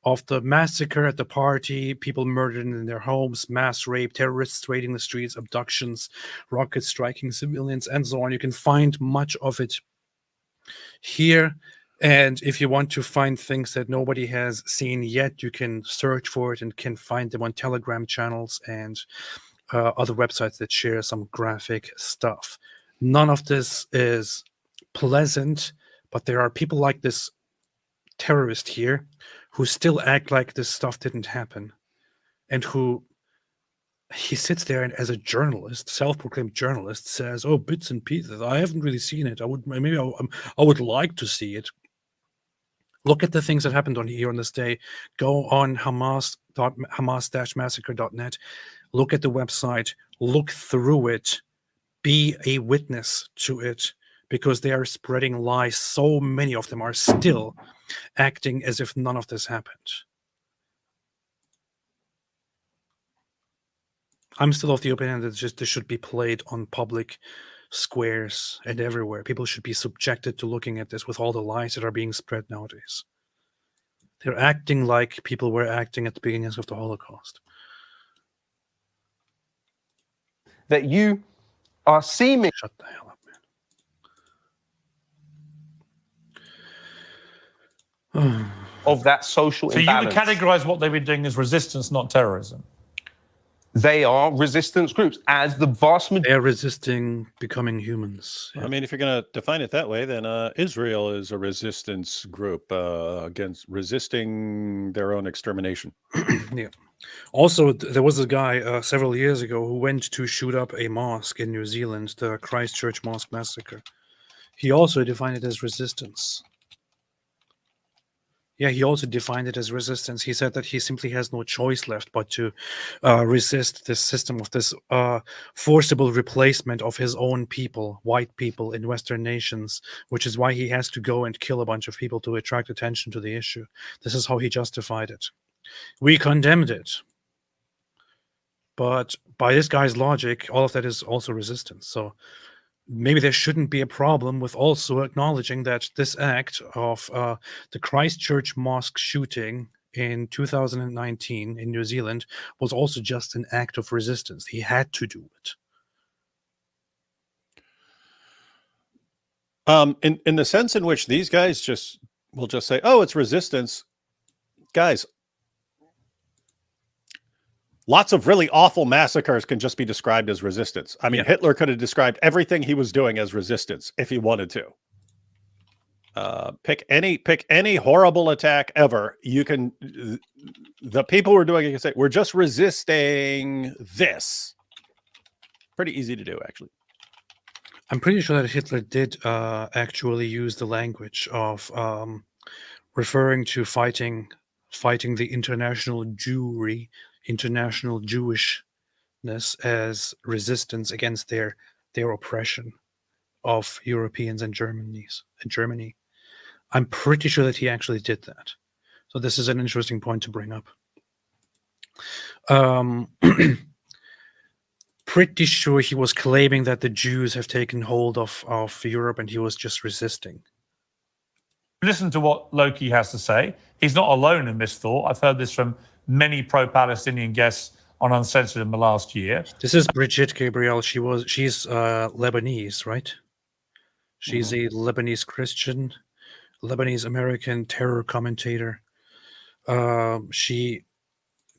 Of the massacre at the party, people murdered in their homes, mass rape, terrorists raiding the streets, abductions, rockets striking civilians, and so on. You can find much of it here. And if you want to find things that nobody has seen yet, you can search for it and can find them on Telegram channels and other websites that share some graphic stuff. None of this is pleasant, but there are people like this terrorist here who still act like this stuff didn't happen, and who he sits there and as a journalist, self-proclaimed journalist, says, "Oh, bits and pieces. I haven't really seen it. I would like to see it." Look at the things that happened on this day. Go on Hamas-massacre.net. Look at the website. Look through it. Be a witness to it, because they are spreading lies. So many of them are still acting as if none of this happened. I'm still of the opinion that this should be played on public squares and everywhere. People should be subjected to looking at this with all the lies that are being spread nowadays. They're acting like people were acting at the beginnings of the Holocaust. That you are seeming... Shut the hell up, man. of that social So imbalance. you would categorize what they've been doing as resistance, not terrorism? They are resistance groups, as the vast majority. They're resisting becoming humans. I mean, if you're going to define it that way, then Israel is a resistance group against resisting their own extermination. Yeah. Also, there was a guy several years ago who went to shoot up a mosque in New Zealand, the Christchurch Mosque Massacre. He also defined it as resistance. Yeah, he also defined it as resistance. He said that he simply has no choice left but to resist this system of this forcible replacement of his own people, white people in Western nations, which is why he has to go and kill a bunch of people to attract attention to the issue. This is how he justified it. We condemned it. But by this guy's logic, all of that is also resistance. So maybe there shouldn't be a problem with also acknowledging that this act of the Christchurch mosque shooting in 2019 in New Zealand was also just an act of resistance. He had to do it. In the sense in which these guys will just say, "Oh, it's resistance," guys. Lots of really awful massacres can just be described as resistance. I mean, Hitler could have described everything he was doing as resistance if he wanted to. Pick any horrible attack ever. You can. The people who are doing it can say, "We're just resisting this." Pretty easy to do, actually. I'm pretty sure that Hitler did actually use the language of referring to fighting the international Jewry, international Jewishness as resistance against their oppression of Europeans and Germany. I'm pretty sure that he actually did that. So this is an interesting point to bring up. Pretty sure he was claiming that the Jews have taken hold of Europe and he was just resisting. Listen to what Loki has to say. He's not alone in this thought. I've heard this from many pro-Palestinian guests on Uncensored in the last year. This is Brigitte Gabriel. She's Lebanese, right? She's a Lebanese Christian, Lebanese American terror commentator. She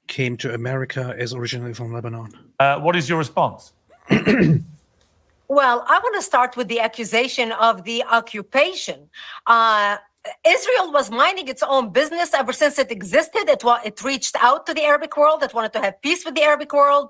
came to America, is originally from Lebanon. What is your response? Well, I want to start with the accusation of the occupation. Israel was minding its own business ever since it existed. It reached out to the Arabic world. It wanted to have peace with the Arabic world.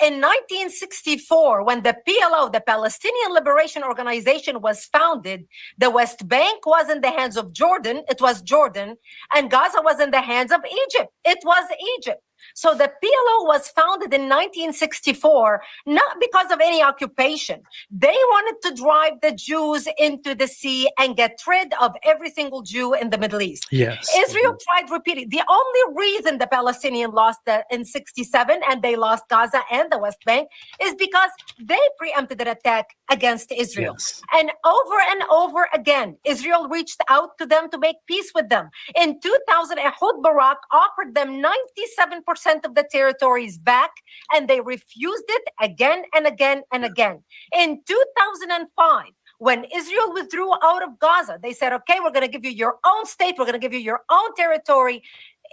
In 1964, when the PLO, the Palestinian Liberation Organization, was founded, the West Bank was in the hands of Jordan. It was Jordan. And Gaza was in the hands of Egypt. It was Egypt. So the PLO was founded in 1964, not because of any occupation. They wanted to drive the Jews into the sea and get rid of every single Jew in the Middle East. Yes. Israel tried repeating. The only reason the Palestinians lost in 67 and they lost Gaza and the West Bank is because they preempted an attack against Israel. Yes. And over again, Israel reached out to them to make peace with them. In 2000, Ehud Barak offered them 97% of the territories back, and they refused it again and again and again. In 2005, when Israel withdrew out of Gaza, they said, okay, we're going to give you your own state. We're going to give you your own territory.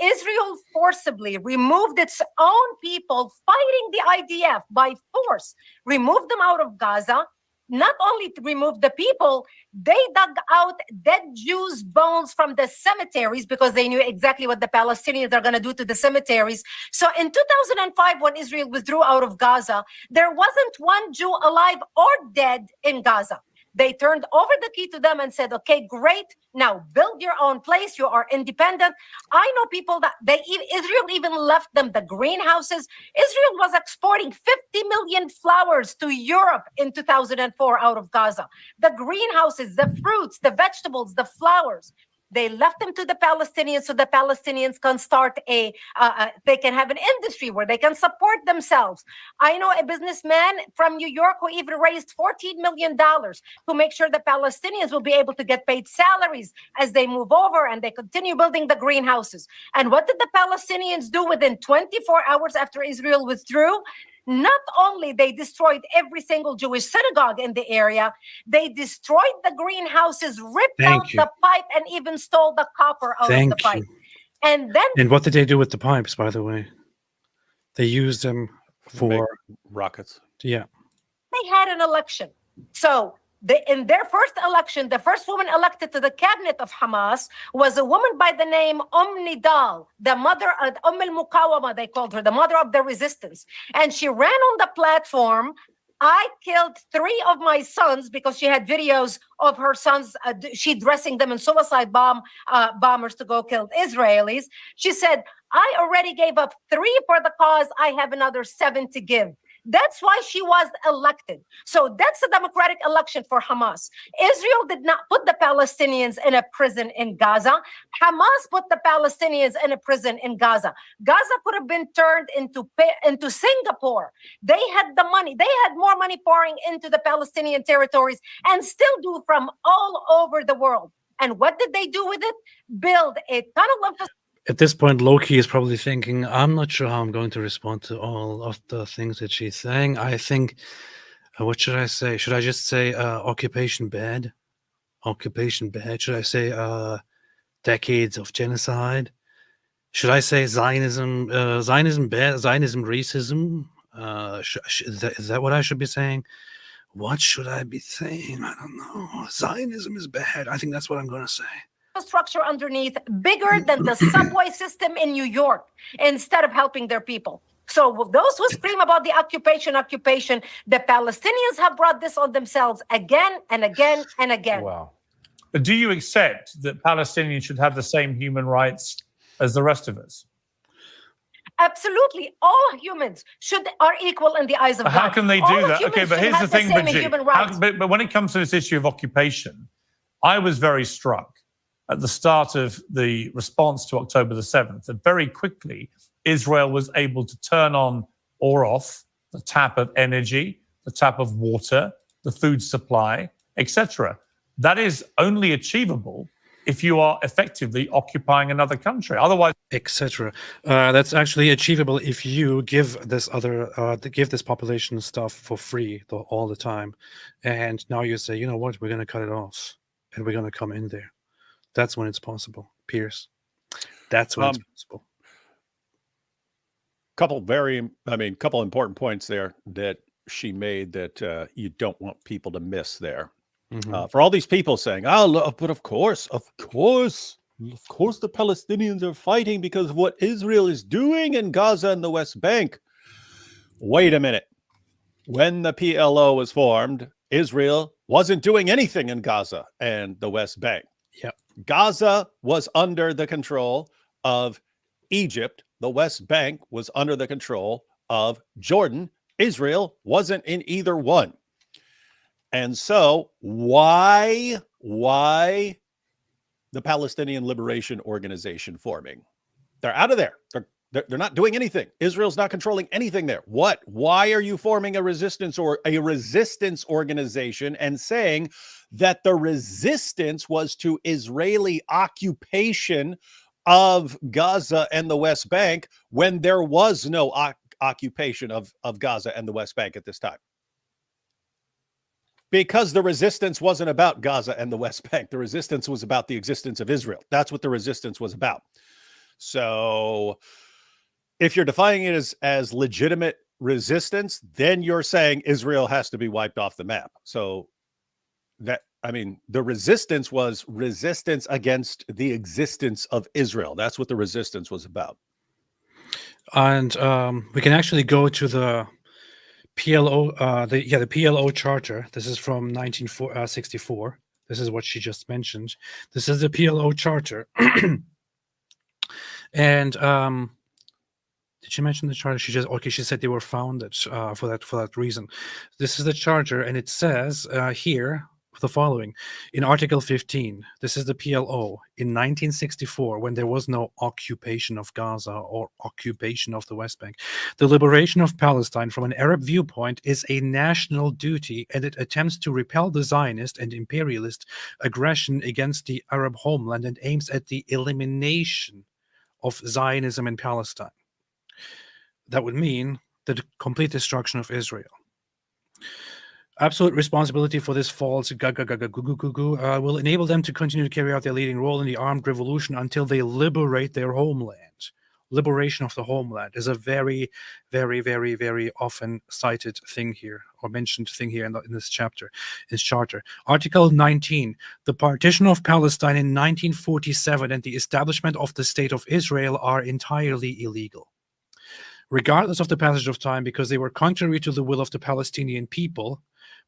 Israel forcibly removed its own people fighting the IDF by force, removed them out of Gaza. Not only to remove the people, they dug out dead Jews' bones from the cemeteries because they knew exactly what the Palestinians are going to do to the cemeteries. So in 2005, when Israel withdrew out of Gaza, there wasn't one Jew alive or dead in Gaza. They turned over the key to them and said, okay, great. Now build your own place. You are independent. I know people that Israel even left them the greenhouses. Israel was exporting 50 million flowers to Europe in 2004 out of Gaza. The greenhouses, the fruits, the vegetables, the flowers. They left them to the Palestinians so the Palestinians can start they can have an industry where they can support themselves. I know a businessman from New York who even raised $14 million to make sure the Palestinians will be able to get paid salaries as they move over and they continue building the greenhouses. And what did the Palestinians do within 24 hours after Israel withdrew? Not only they destroyed every single Jewish synagogue in the area, they destroyed the greenhouses, ripped out the pipe, and even stole the copper out of the pipe. And then, and what did they do with the pipes, by the way? They used them for rockets. yeah. They had an election. So in their first election, the first woman elected to the cabinet of Hamas was a woman by the name Nidal, the mother of al-Muqawama, they called her, the mother of the resistance. And she ran on the platform, I killed 3 of my sons, because she had videos of her sons, she dressing them in suicide bombers to go kill Israelis. She said, I already gave up 3 for the cause. I have another 7 to give. That's why she was elected. So that's a democratic election for Hamas. Israel did not put the Palestinians in a prison in Gaza. Hamas put the Palestinians in a prison in Gaza. Gaza could have been turned into Singapore. They had the money. They had more money pouring into the Palestinian territories, and still do, from all over the world. And what did they do with it? Build a tunnel of... At this point, Loki is probably thinking, I'm not sure how I'm going to respond to all of the things that she's saying. I think, what should I say? Should I just say occupation bad? Occupation bad? Should I say decades of genocide? Should I say Zionism? Zionism bad? Zionism racism? Is that what I should be saying? What should I be saying? I don't know. Zionism is bad. I think that's what I'm going to say. Structure underneath bigger than the subway system in New York, instead of helping their people. So those who scream about the occupation, the Palestinians have brought this on themselves again and again and again. Wow. But do you accept that Palestinians should have the same human rights as the rest of us? Absolutely. All humans are equal in the eyes of God. How can they do that? Okay, but here's the thing, but when it comes to this issue of occupation, I was very struck at the start of the response to October the 7th, that very quickly Israel was able to turn on or off the tap of energy, the tap of water, the food supply, etc. That is only achievable if you are effectively occupying another country. Otherwise, etc. That's actually achievable if you give this population stuff for free all the time, and now you say, you know what, we're going to cut it off, and we're going to come in there. That's when it's possible, Piers. That's when it's possible. Couple important points there that she made that you don't want people to miss there. For all these people saying, "Oh, but of course, the Palestinians are fighting because of what Israel is doing in Gaza and the West Bank." Wait a minute. When the PLO was formed, Israel wasn't doing anything in Gaza and the West Bank. Yep. Gaza was under the control of Egypt. The West Bank was under the control of Jordan. Israel wasn't in either one. And so why the Palestinian Liberation Organization forming? They're out of there. They're not doing anything. Israel's not controlling anything there. Why are you forming a resistance organization and saying that the resistance was to Israeli occupation of Gaza and the West Bank when there was no occupation of Gaza and the West Bank at this time? Because the resistance wasn't about Gaza and the West Bank. The resistance was about the existence of Israel. That's what the resistance was about. So if you're defining it as legitimate resistance, then you're saying Israel has to be wiped off the map. So the resistance was resistance against the existence of Israel. That's what the resistance was about. And we can actually go to the PLO, the PLO charter. This is from 1964. This is what she just mentioned. This is the PLO charter. And did she mention the charter? She said they were founded for that reason. This is the charter, and it says here the following. In Article 15, this is the PLO. In 1964, when there was no occupation of Gaza or occupation of the West Bank, the liberation of Palestine from an Arab viewpoint is a national duty, and it attempts to repel the Zionist and imperialist aggression against the Arab homeland and aims at the elimination of Zionism in Palestine. That would mean the complete destruction of Israel. Absolute responsibility for this false will enable them to continue to carry out their leading role in the armed revolution until they liberate their homeland. liberation of the homeland is a very, very, very, very often cited thing here, or mentioned thing here in this chapter, this charter. Article 19, the partition of Palestine in 1947 and the establishment of the State of Israel are entirely illegal, regardless of the passage of time, because they were contrary to the will of the Palestinian people.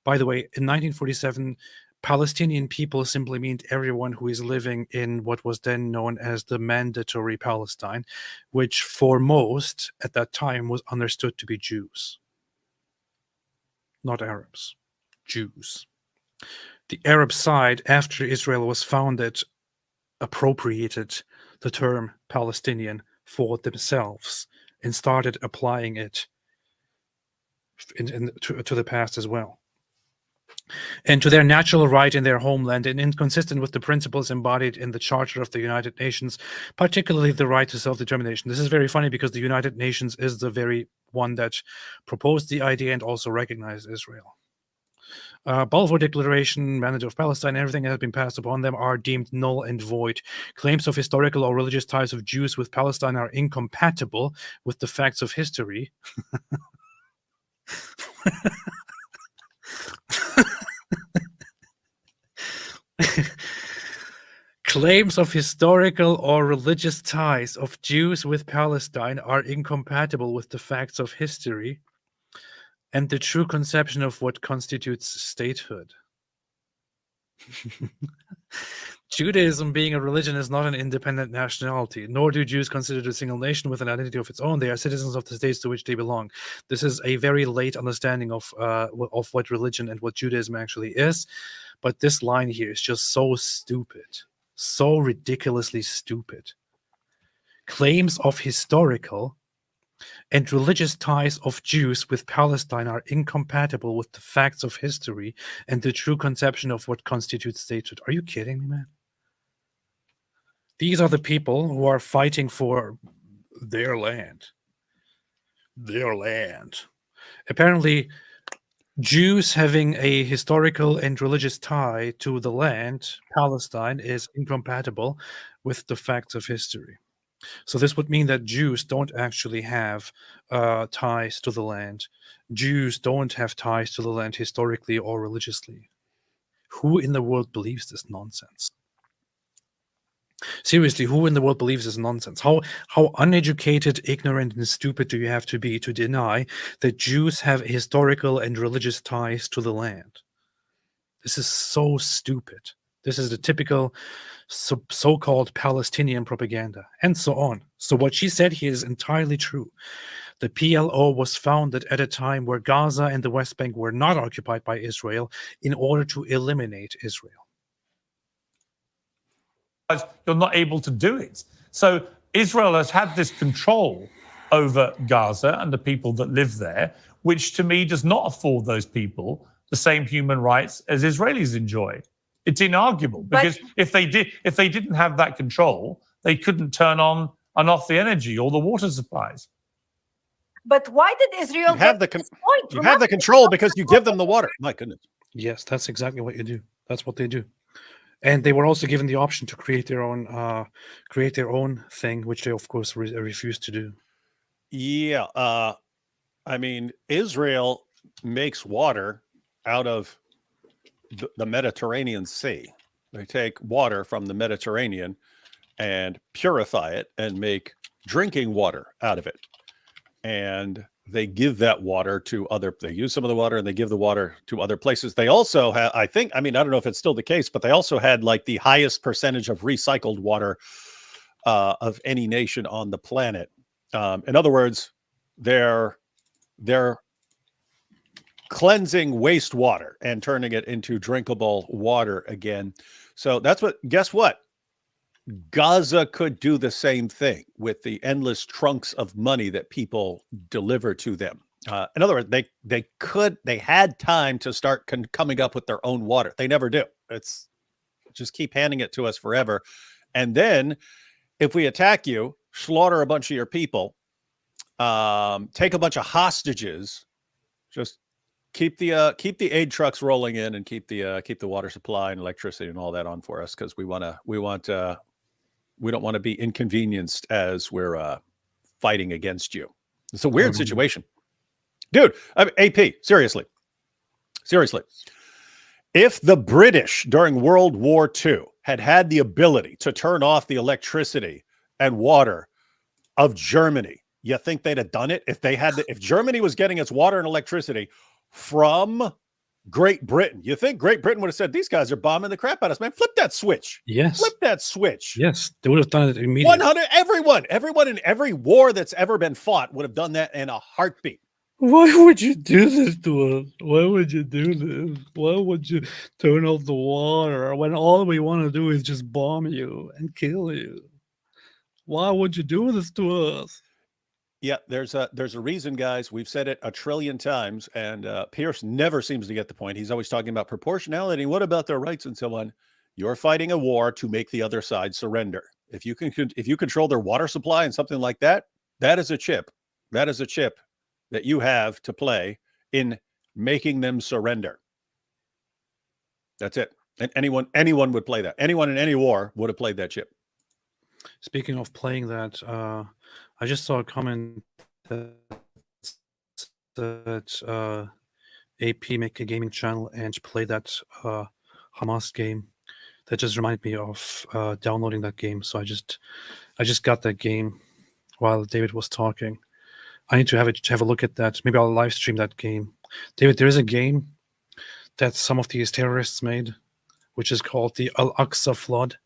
By the way, in 1947, Palestinian people simply meant everyone who is living in what was then known as the Mandatory Palestine, which for most at that time was understood to be Jews. Not Arabs, Jews. The Arab side, after Israel was founded, appropriated the term Palestinian for themselves and started applying it to the past as well, and to their natural right in their homeland, and inconsistent with the principles embodied in the Charter of the United Nations, particularly the right to self-determination. This is very funny because the United Nations is the very one that proposed the idea and also recognized Israel. Balfour Declaration, Mandate of Palestine, everything that has been passed upon them are deemed null and void. Claims of historical or religious ties of Jews with Palestine are incompatible with the facts of history. Claims of historical or religious ties of Jews with Palestine are incompatible with the facts of history and the true conception of what constitutes statehood. Judaism, being a religion, is not an independent nationality, nor do Jews consider it a single nation with an identity of its own. They are citizens of the states to which they belong. This is a very late understanding of what religion and what Judaism actually is. But this line here is just so stupid, so ridiculously stupid. Claims of historical and religious ties of Jews with Palestine are incompatible with the facts of history and the true conception of what constitutes statehood. Are you kidding me, man? These are the people who are fighting for their land. Their land. Apparently, Jews having a historical and religious tie to the land, Palestine, is incompatible with the facts of history. So this would mean that Jews don't actually have ties to the land. Jews don't have ties to the land historically or religiously. Who in the world believes this nonsense? Seriously, who in the world believes this nonsense? How uneducated, ignorant, and stupid do you have to be to deny that Jews have historical and religious ties to the land? This is so stupid. This is the typical so-called Palestinian propaganda, and so on. So what she said here is entirely true. The PLO was founded at a time where Gaza and the West Bank were not occupied by Israel in order to eliminate Israel. You're not able to do it. So Israel has had this control over Gaza and the people that live there, which to me does not afford those people the same human rights as Israelis enjoy. It's inarguable, because if they didn't have that control, they couldn't turn on and off the energy or the water supplies. But why did Israel have the control because you give them the water. My goodness. Yes, that's exactly what you do. That's what they do. And they were also given the option to create their own thing, which they of course refused to do. Yeah, I mean, Israel makes water out of the Mediterranean Sea. They take water from the Mediterranean and purify it and make drinking water out of it. And they give that water to they use some of the water and they give the water to other places. They also have, I don't know if it's still the case, but they also had like the highest percentage of recycled water of any nation on the planet. In other words, they're cleansing wastewater and turning it into drinkable water again. So guess what? Gaza could do the same thing with the endless trunks of money that people deliver to them. In other words, they had time to start coming up with their own water. They never do. It's just keep handing it to us forever. And then if we attack you, slaughter a bunch of your people, take a bunch of hostages, just keep the aid trucks rolling in and keep the water supply and electricity and all that on for us, because we don't want to be inconvenienced as we're fighting against you. It's a weird situation. Dude, I mean, AP, seriously. If the British during World War II had the ability to turn off the electricity and water of Germany, you think they'd have done it? If Germany was getting its water and electricity from Great Britain, you think Great Britain would have said, these guys are bombing the crap out of us, man. Flip that switch. Yes. Flip that switch. Yes, they would have done it immediately. 100, everyone in every war that's ever been fought would have done that in a heartbeat. Why would you do this to us? Why would you do this? Why would you turn off the water when all we want to do is just bomb you and kill you? Why would you do this to us? Yeah, there's a reason, guys. We've said it a trillion times, and Piers never seems to get the point. He's always talking about proportionality. What about their rights and so on? You're fighting a war to make the other side surrender. If you control their water supply and something like that, that is a chip. That is a chip that you have to play in making them surrender. That's it. And anyone would play that. Anyone in any war would have played that chip. Speaking of playing that, I just saw a comment that AP make a gaming channel and play that Hamas game. That just reminded me of downloading that game. So I just got that game while David was talking. I need to have a look at that. Maybe I'll live stream that game. David, there is a game that some of these terrorists made, which is called the Al-Aqsa Flood,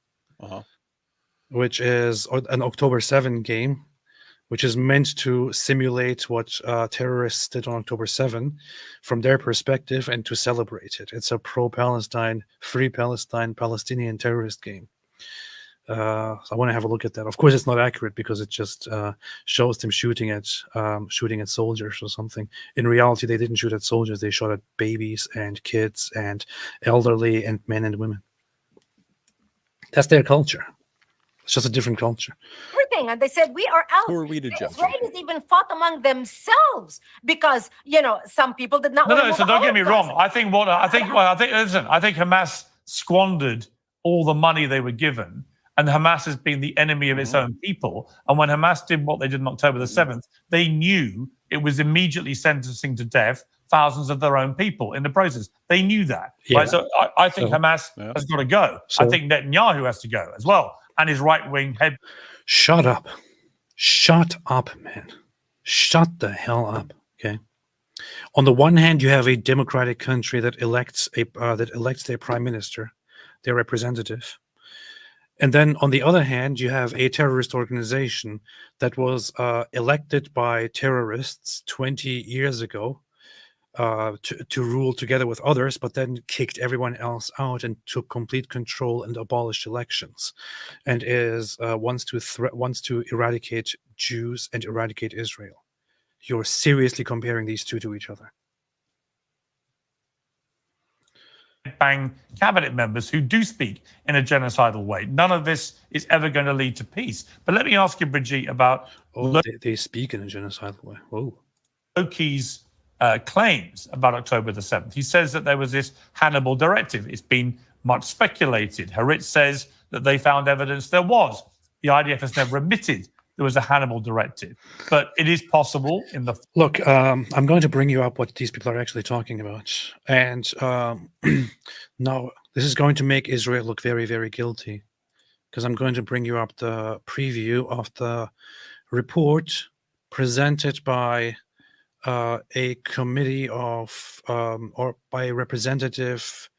which is an October 7 game, which is meant to simulate what terrorists did on October 7 from their perspective and to celebrate it. It's a pro-Palestine, free Palestine, Palestinian terrorist game. So I want to have a look at that. Of course, it's not accurate because it just shows them shooting at soldiers or something. In reality, they didn't shoot at soldiers. They shot at babies and kids and elderly and men and women. That's their culture. It's just a different culture. Everything, and they said we are out. Who are we to judge? Israelis even fought among themselves because some people did not. No, so don't get me wrong. I think Hamas squandered all the money they were given. And Hamas has been the enemy of its own people. And when Hamas did what they did on October the 7th, they knew it was immediately sentencing to death thousands of their own people in the process. They knew that. Yeah. Right? So I think Hamas has got to go. I think Netanyahu has to go as well. And his right-wing head. Shut up. Shut up, man. Shut the hell up, okay? On the one hand, you have a democratic country that elects their prime minister, their representative. And then on the other hand, you have a terrorist organization that was elected by terrorists 20 years ago to rule together with others, but then kicked everyone else out and took complete control and abolished elections, and wants to eradicate Jews and eradicate Israel. You're seriously comparing these two to each other. Bang cabinet members who do speak in a genocidal way. None of this is ever going to lead to peace. But let me ask you, Brigitte, about they speak in a genocidal way. Whoa. Loki's claims about October the 7th. He says that there was this Hannibal directive. It's been much speculated. Haritz says that they found evidence there was. The IDF has never admitted there was a Hannibal directive, but it is possible in the... Look, I'm going to bring you up what these people are actually talking about. And now this is going to make Israel look very, very guilty, because I'm going to bring you up the preview of the report presented by a committee of, or by a representative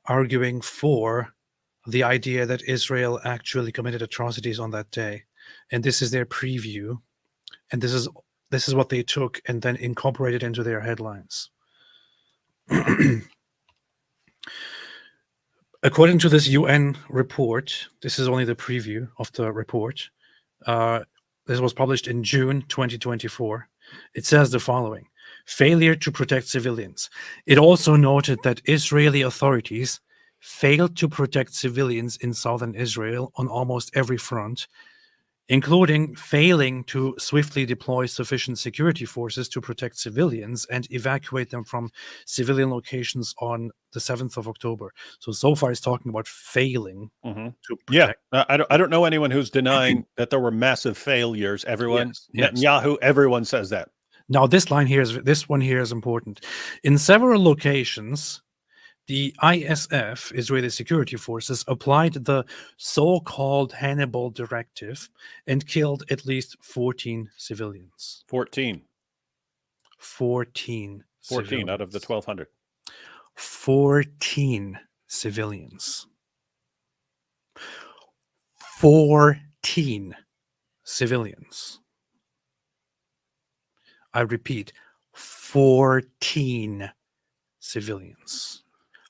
arguing for the idea that Israel actually committed atrocities on that day. And this is their preview, and this is what they took and then incorporated into their headlines. According to this UN report, this is only the preview of the report. This was published in June 2024. It says the following: failure to protect civilians. It also noted that Israeli authorities failed to protect civilians in southern Israel on almost every front, including failing to swiftly deploy sufficient security forces to protect civilians and evacuate them from civilian locations on the 7th of October. So far it's talking about failing to Yeah, protect. I don't know anyone who's denying that there were massive failures. Everyone, Yes. Netanyahu, everyone says that. Now this one here is important. In several locations, the ISF, Israeli Security Forces, applied the so-called Hannibal Directive and killed at least 14 civilians. 14 civilians. out of the 1,200. 14 civilians. 14 civilians. I repeat, 14 civilians.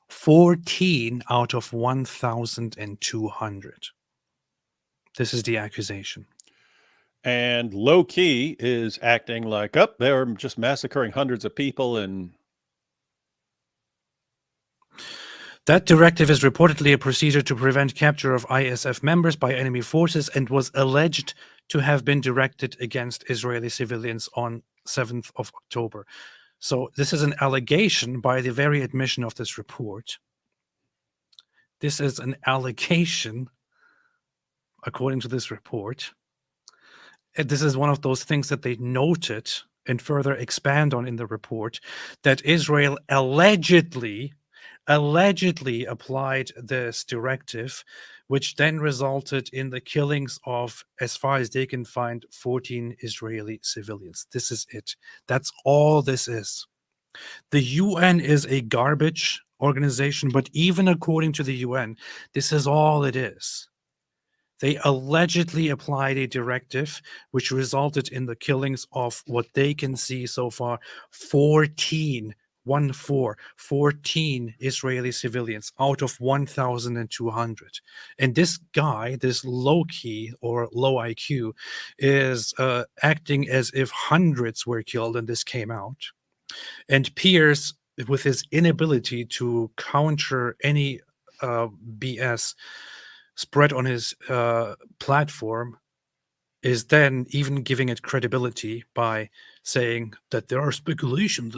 14 out of 1,200. This is the accusation. And low key is acting like, they're just massacring hundreds of people. And that directive is reportedly a procedure to prevent capture of ISF members by enemy forces and was alleged to have been directed against Israeli civilians on 7th of October. So this is an allegation by the very admission of this report. This is an allegation, according to this report. And this is one of those things that they noted and further expand on in the report, that Israel allegedly applied this directive, which then resulted in the killings of, as far as they can find, 14 Israeli civilians. This is it. That's all this is. The UN is a garbage organization, but even according to the UN, this is all it is. They allegedly applied a directive which resulted in the killings of what they can see so far, 14 Israeli civilians out of 1,200. And this guy, this low-key or low IQ, is acting as if hundreds were killed and this came out. And Piers, with his inability to counter any BS spread on his platform, is then even giving it credibility by saying that there are speculations.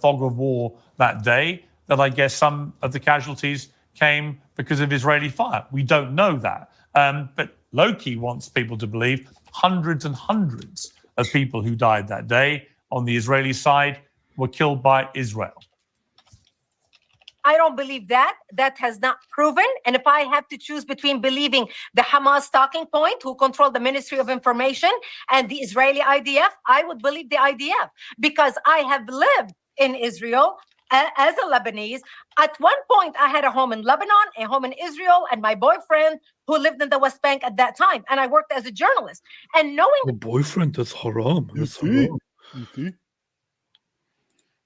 Fog of war that day, that I guess some of the casualties came because of Israeli fire. We don't know that. But Loki wants people to believe hundreds and hundreds of people who died that day on the Israeli side were killed by Israel. I don't believe that. That has not proven. And if I have to choose between believing the Hamas talking point, who control the Ministry of Information, and the Israeli IDF, I would believe the IDF, because I have lived in Israel as a Lebanese. At one point, I had a home in Lebanon, a home in Israel, and my boyfriend who lived in the West Bank at that time. And I worked as a journalist. And knowing The boyfriend, that's haram. That's haram.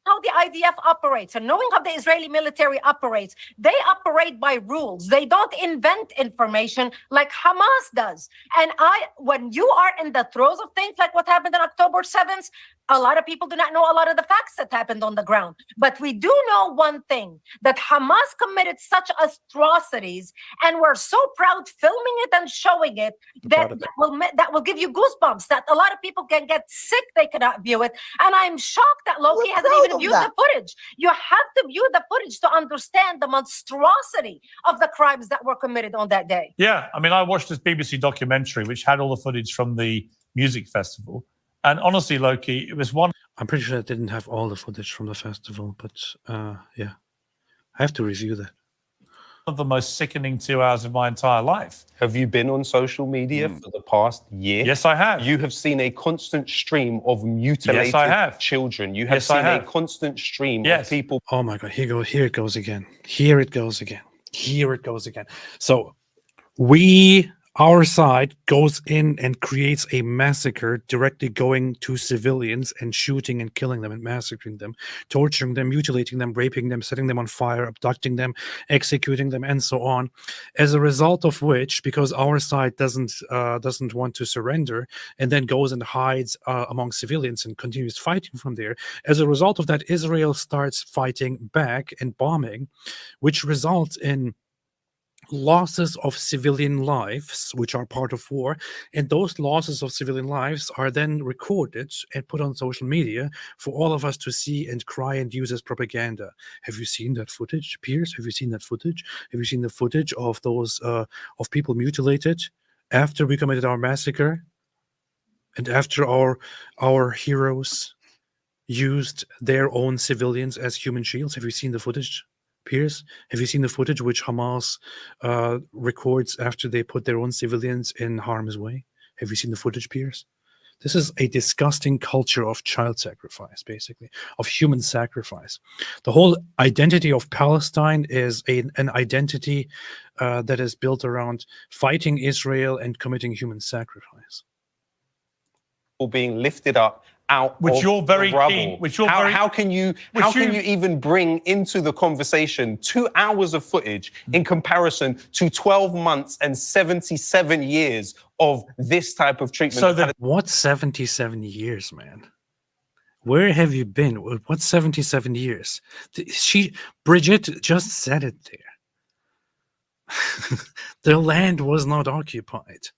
how the IDF operates and knowing how the Israeli military operates, they operate by rules. They don't invent information like Hamas does. And when you are in the throes of things like what happened on October 7th, a lot of people do not know a lot of the facts that happened on the ground. But we do know one thing, that Hamas committed such atrocities, and we're so proud filming it and showing it that will give you goosebumps, that a lot of people can get sick, they cannot view it. And I'm shocked that Loki hasn't even viewed the footage. You have to view the footage to understand the monstrosity of the crimes that were committed on that day. Yeah, I mean, I watched this BBC documentary which had all the footage from the music festival. And honestly, Loki, it was one. I'm pretty sure I didn't have all the footage from the festival, but yeah, I have to review that. Of the most sickening 2 hours of my entire life. Have you been on social media for the past year? Yes, I have. You have seen a constant stream of mutilated children. You have seen a constant stream of people. Oh my God, here it goes again. Here it goes again. Here it goes again. So our side goes in and creates a massacre directly going to civilians and shooting and killing them and massacring them, torturing them, mutilating them, raping them, setting them on fire, abducting them, executing them, and so on. As a result of which, because our side doesn't want to surrender and then goes and hides among civilians and continues fighting from there, as a result of that, Israel starts fighting back and bombing, which results in losses of civilian lives, which are part of war, and those losses of civilian lives are then recorded and put on social media for all of us to see and cry and use as propaganda. Have you seen that footage, Piers? Have you seen that footage? Have you seen the footage of those of people mutilated after we committed our massacre and after our heroes used their own civilians as human shields? Have you seen the footage, Piers? Have you seen the footage which Hamas records after they put their own civilians in harm's way? Have you seen the footage, Piers? This is a disgusting culture of child sacrifice, basically, of human sacrifice. The whole identity of Palestine is an identity that is built around fighting Israel and committing human sacrifice. Being lifted up out Which of you're very the rubble. keen- which you're how, very- how can you which how can you- you even bring into the conversation 2 hours of footage in comparison to 12 months and 77 years of this type of treatment? So the What 77 years, man? Where have you been? What 77 years? Bridget just said it there. The land was not occupied.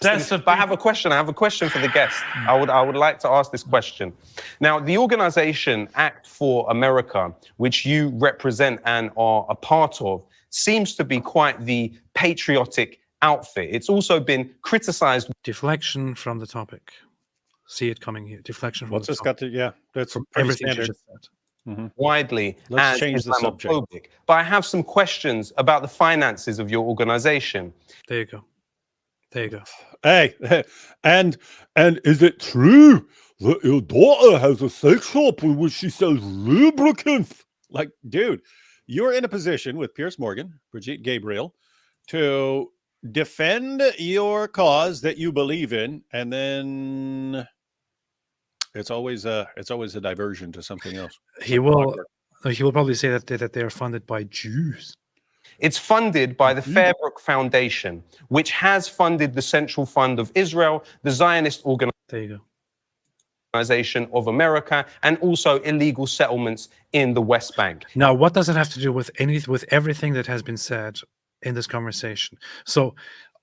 That's But I have a question. I have a question for the guest. I would like to ask this question. Now, the organization Act for America, which you represent and are a part of, seems to be quite the patriotic outfit. It's also been criticized. Deflection from the topic. See it coming here. Deflection from What's the this topic. got to? Yeah, that's From pretty everything she standard. just said. Widely Let's as change the subject. Islamophobic. But I have some questions about the finances of your organization. There you go. There you go. Hey, and is it true that your daughter has a sex shop in which she sells lubricants? Like, dude, you're in a position with Piers Morgan, Brigitte Gabriel, to defend your cause that you believe in, and then it's always a diversion to something else. He will probably say that they are funded by Jews. It's funded by the Fairbrook Foundation, which has funded the Central Fund of Israel, the Zionist There you go. Organization of America, and also illegal settlements in the West Bank. Now, what does it have to do with everything that has been said in this conversation? So,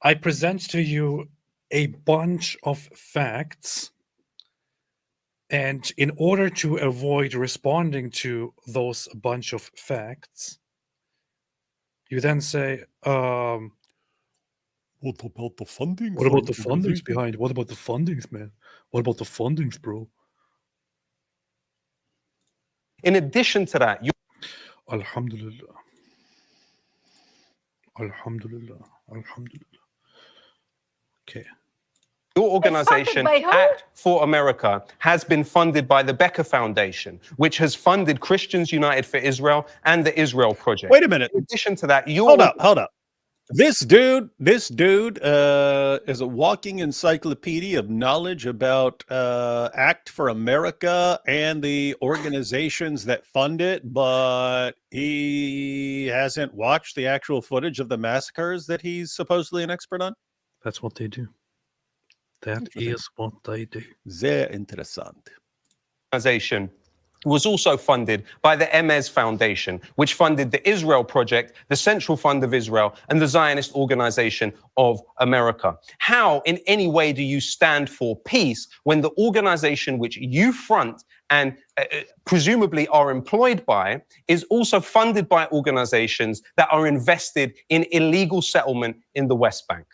I present to you a bunch of facts, and in order to avoid responding to those bunch of facts, you then say, What about the funding? what about the fundings behind? What about the fundings, man? What about the fundings, bro? In addition to that, Alhamdulillah. Alhamdulillah. Alhamdulillah. Okay. your organization, by who? Act for America, has been funded by the Becker Foundation, which has funded Christians United for Israel and the Israel Project. Wait a minute. In addition to that, Hold up. This dude is a walking encyclopedia of knowledge about Act for America and the organizations that fund it, but he hasn't watched the actual footage of the massacres that he's supposedly an expert on. That's what they do. That is what they do. Sehr interessant. organization was also funded by the Emez Foundation, which funded the Israel Project, the Central Fund of Israel, and the Zionist Organization of America. How, in any way, do you stand for peace when the organization which you front and presumably are employed by is also funded by organizations that are invested in illegal settlement in the West Bank?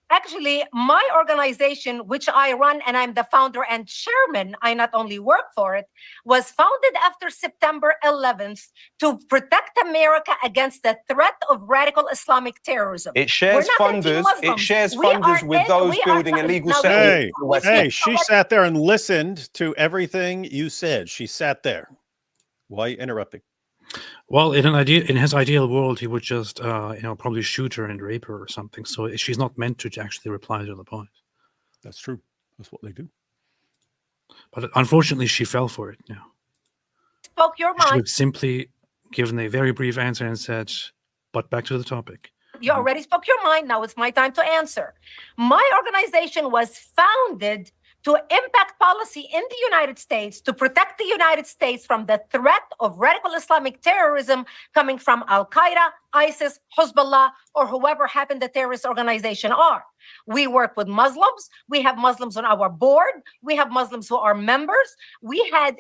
Actually, my organization, which I run and I'm the founder and chairman, I not only work for it, was founded after September 11th to protect America against the threat of radical Islamic terrorism. It shares funders. It shares funders with those building illegal settlements. Hey, she sat there and listened to everything you said. She sat there. Why are you interrupting? Well, in his ideal world, he would just, probably shoot her and rape her or something. So she's not meant to actually reply to the point. That's true. That's what they do. But unfortunately, she fell for it. Now, Spoke your she mind. would simply given a very brief answer and said, "But back to the topic." You already spoke your mind. Now it's my time to answer. My organization was founded to impact policy in the United States to protect the United States from the threat of radical Islamic terrorism coming from Al-Qaeda, ISIS, Hezbollah, or whoever happened the terrorist organization are. We work with Muslims. We have Muslims on our board. We have Muslims who are members. We had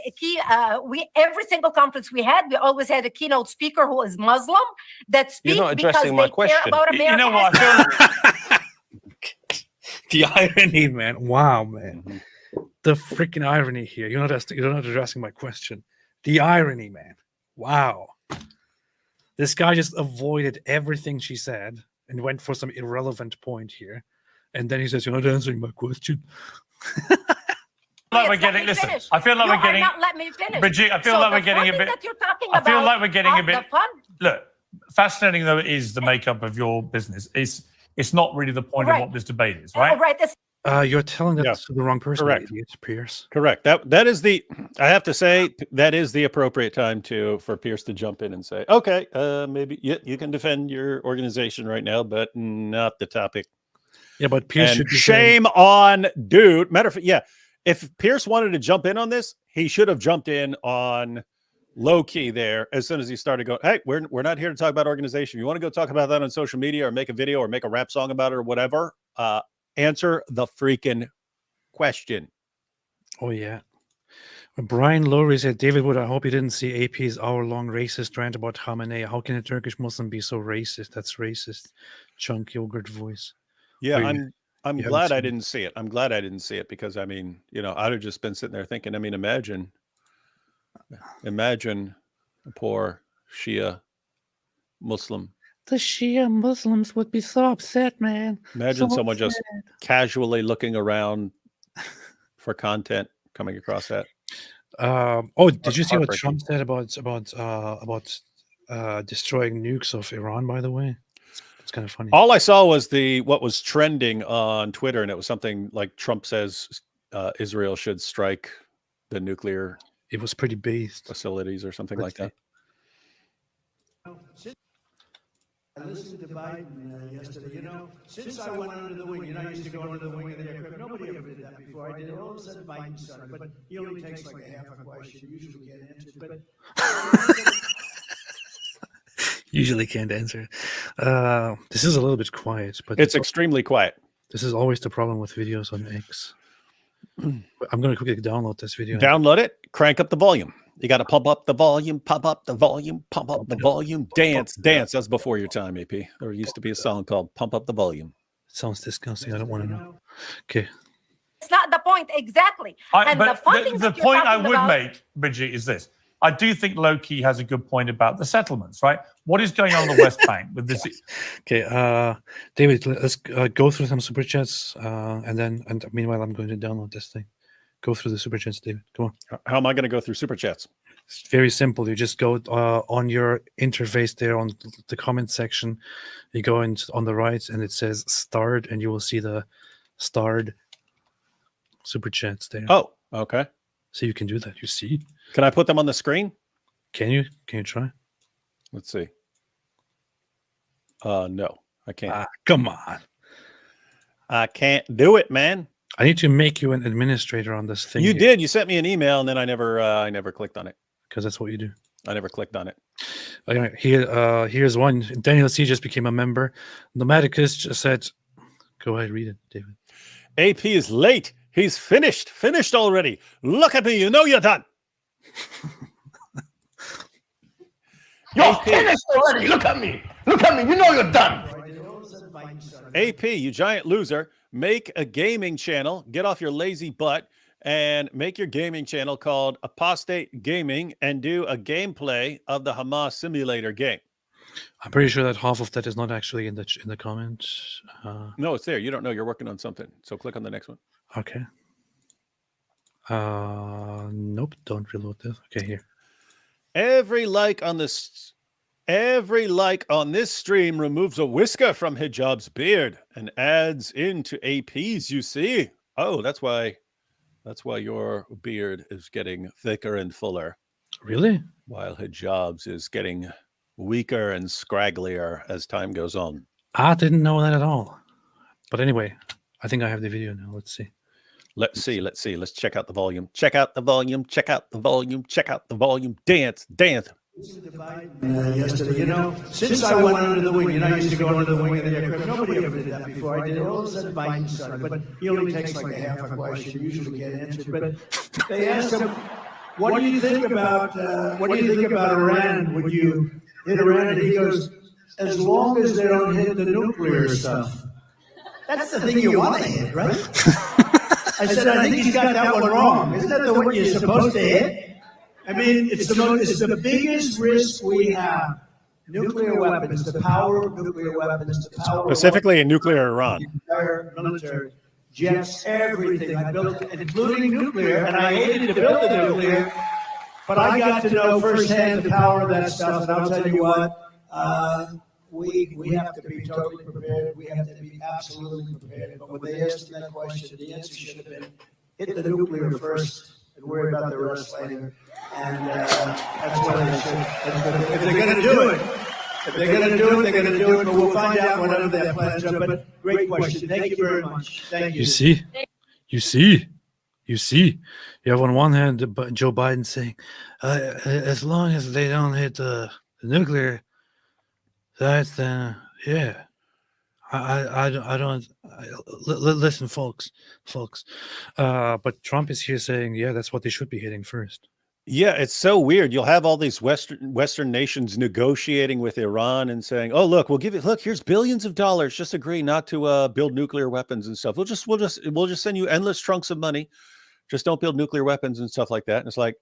every single conference we had, we always had a keynote speaker who is Muslim that speaks not because addressing my they care question. about America. You know what? I feel The irony, man. Wow, man. The freaking irony here. You're not addressing my question. The irony, man. Wow. This guy just avoided everything she said and went for some irrelevant point here. And then he says, "You're not answering my question." like we're getting. Listen, I feel like we're getting. Not let me finish. Brigitte, I feel So like the we're getting a funding bit. that you're talking I feel about, like we're getting a the bit. fund- Look, fascinating though it is, the makeup of your business. It's not really the point of Right. what this debate is, right? Right. It's You're telling that Yeah. to the wrong person, Correct. idiot, Piers. Correct. That is the. I have to say that is the appropriate time for Piers to jump in and say, "Okay, maybe you can defend your organization right now, but not the topic." Yeah, but Piers And should be saying, shame on dude. Matter of fact, yeah. If Pierce wanted to jump in on this, he should have jumped in on low key there as soon as he started going, "Hey, we're not here to talk about organization. You want to go talk about that on social media or make a video or make a rap song about it or whatever? Answer the freaking question." "Oh yeah." Brian Lowry said, "David Wood, I hope you didn't see AP's hour-long racist rant about Khamenei. How can a Turkish Muslim be so racist? That's racist." Chunk yogurt voice. Yeah, Wait, I'm you haven't glad I seen it? didn't see it. I'm glad I didn't see it because I mean, I'd have just been sitting there thinking, I mean, imagine a poor Shia Muslim. The Shia Muslims would be so upset, man. Imagine So someone just upset. casually looking around for content coming across that. Did you see what Heartbreaking. Trump said about destroying nukes of Iran? By the way, it's kind of funny. All I saw was what was trending on Twitter, and it was something like Trump says Israel should strike the nuclear It was pretty based. facilities or something like that. I listened to Biden yesterday. Since I went under the wing, I used to go under the wing of the aircraft. Nobody ever did that before. I did it. All of a sudden, Biden started, but he only takes like a half a question. Usually can't answer. But Usually can't answer. This is a little bit quiet, but It's extremely quiet. this is always the problem with videos on X. I'm gonna quickly download this video. Download it, crank up the volume. You got to pump up the volume, pump up the volume, pump up the volume. Dance. That's before your time, AP. There used to be a song called "Pump Up the Volume." It sounds disgusting. I don't want to know. Okay. it's not the point exactly. And the But funding the that you're point I talking would about- make, Bridget, is this. I do think Loki has a good point about the settlements, right? What is going on the West Bank with this? Okay, David, let's go through some super chats, and meanwhile, I'm going to download this thing. Go through the super chats, David. Come on. How am I going to go through super chats? It's very simple. You just go on your interface there on the comment section. You go on the right, and it says "Start," and you will see the starred super chats there. Oh, okay. So you can do that. You see? Can I put them on the screen? Can you? Can you try? Let's see. No, I can't. Come on. I can't do it, man. I need to make you an administrator on this thing. You did. You sent me an email, and then I never clicked on it. Because that's what you do. I never clicked on it. Anyway, here's one. Daniel C just became a member. Nomadicus just said, "Go ahead, read it, David." AP is late. He's finished. Finished already. Look at me. You know you're done. you're finished already. Look at me. Look at me. You know you're done. AP, you giant loser. Make a gaming channel. Get off your lazy butt and make your gaming channel called Apostate Gaming and do a gameplay of the Hamas simulator game. I'm pretty sure that half of that is not actually in the comments. No, it's there. You don't know. You're working on something. So click on the next one. Okay. Nope. Don't reload this. Okay, here. Every like on this stream removes a whisker from Hijab's beard and adds into AP's, you see. Oh, that's why your beard is getting thicker and fuller. Really? While Hijab's is getting weaker and scragglier as time goes on. I didn't know that at all. But anyway, I think I have the video now. Let's see. Let's see. Let's check out the volume. Check out the volume. Check out the volume. Check out the volume. Dance. Yesterday, since I went under the wing, I used to go under the wing of the aircraft. Nobody ever did that before. I did it. All of a sudden, Biden started, but he only takes like a half a question. Usually get answered. But they asked him, "What do you think about Iran? Would you hit Iran?" And he goes, "As long as they don't hit the nuclear stuff." That's the thing you want to hit, right? I said, I think he's got that one wrong. Isn't that the one you're supposed to hit? I mean, it's the biggest risk we have. Nuclear weapons, the power of nuclear weapons, the power Specifically in nuclear Iran. Entire military, jets, everything. I built it, including nuclear, and I hated to build the nuclear, but I got to know firsthand the power of that stuff, and I'll tell you what, we have to be totally prepared. We have to be absolutely prepared. But when they asked me that question, the answer should have been, hit the nuclear first and worry about the rest later. And that's what they should. If they're going to do it, they're going to do it. But we'll find out whatever their plans are. But great question. Thank you very much. Thank you. You see. You have on one hand Joe Biden saying, as long as they don't hit the nuclear, that's yeah. I don't listen, folks. But Trump is here saying, yeah, that's what they should be hitting first. Yeah, it's so weird. You'll have all these Western nations negotiating with Iran and saying, "Oh, look, we'll give you. Look, here's billions of dollars. Just agree not to build nuclear weapons and stuff. We'll just send you endless trunks of money. Just don't build nuclear weapons and stuff like that." And it's like,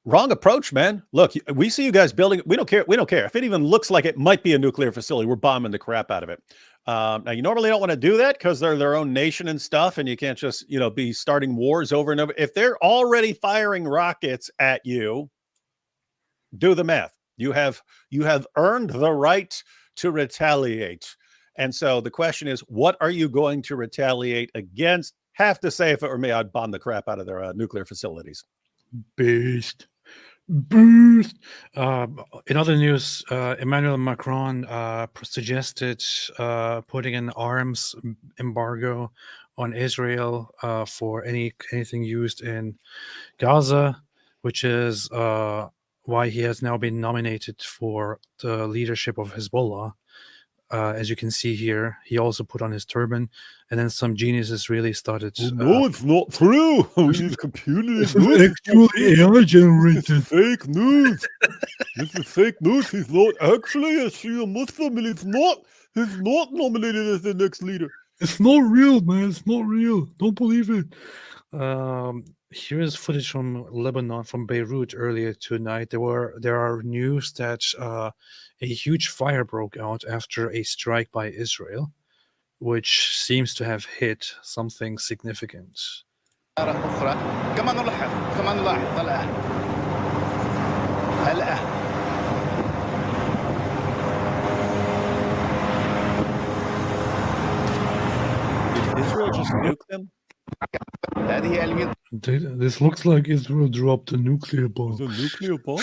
wrong approach, man. Look, we see you guys building. We don't care. If it even looks like it might be a nuclear facility, we're bombing the crap out of it. Now, you normally don't want to do that because they're their own nation and stuff, and you can't just, be starting wars over and over. If they're already firing rockets at you, do the math. You have earned the right to retaliate. And so the question is, what are you going to retaliate against? Have to say, if it were me, I'd bomb the crap out of their nuclear facilities. Beast. In other news, Emmanuel Macron suggested putting an arms embargo on Israel for anything used in Gaza, which is why he has now been nominated for the leadership of Hezbollah. As you can see here, he also put on his turban, and then some geniuses really started. No, it's not true. We use computers. Actually, AI generated. Fake news. This is fake news. He's not actually a Shia Muslim, and he's not nominated as the next leader. It's not real, man. It's not real. Don't believe it. Here is footage from Lebanon, from Beirut earlier tonight. There are news that a huge fire broke out after a strike by Israel, which seems to have hit something significant. Did Israel just nuke them? This looks like Israel dropped a nuclear bomb. A nuclear bomb?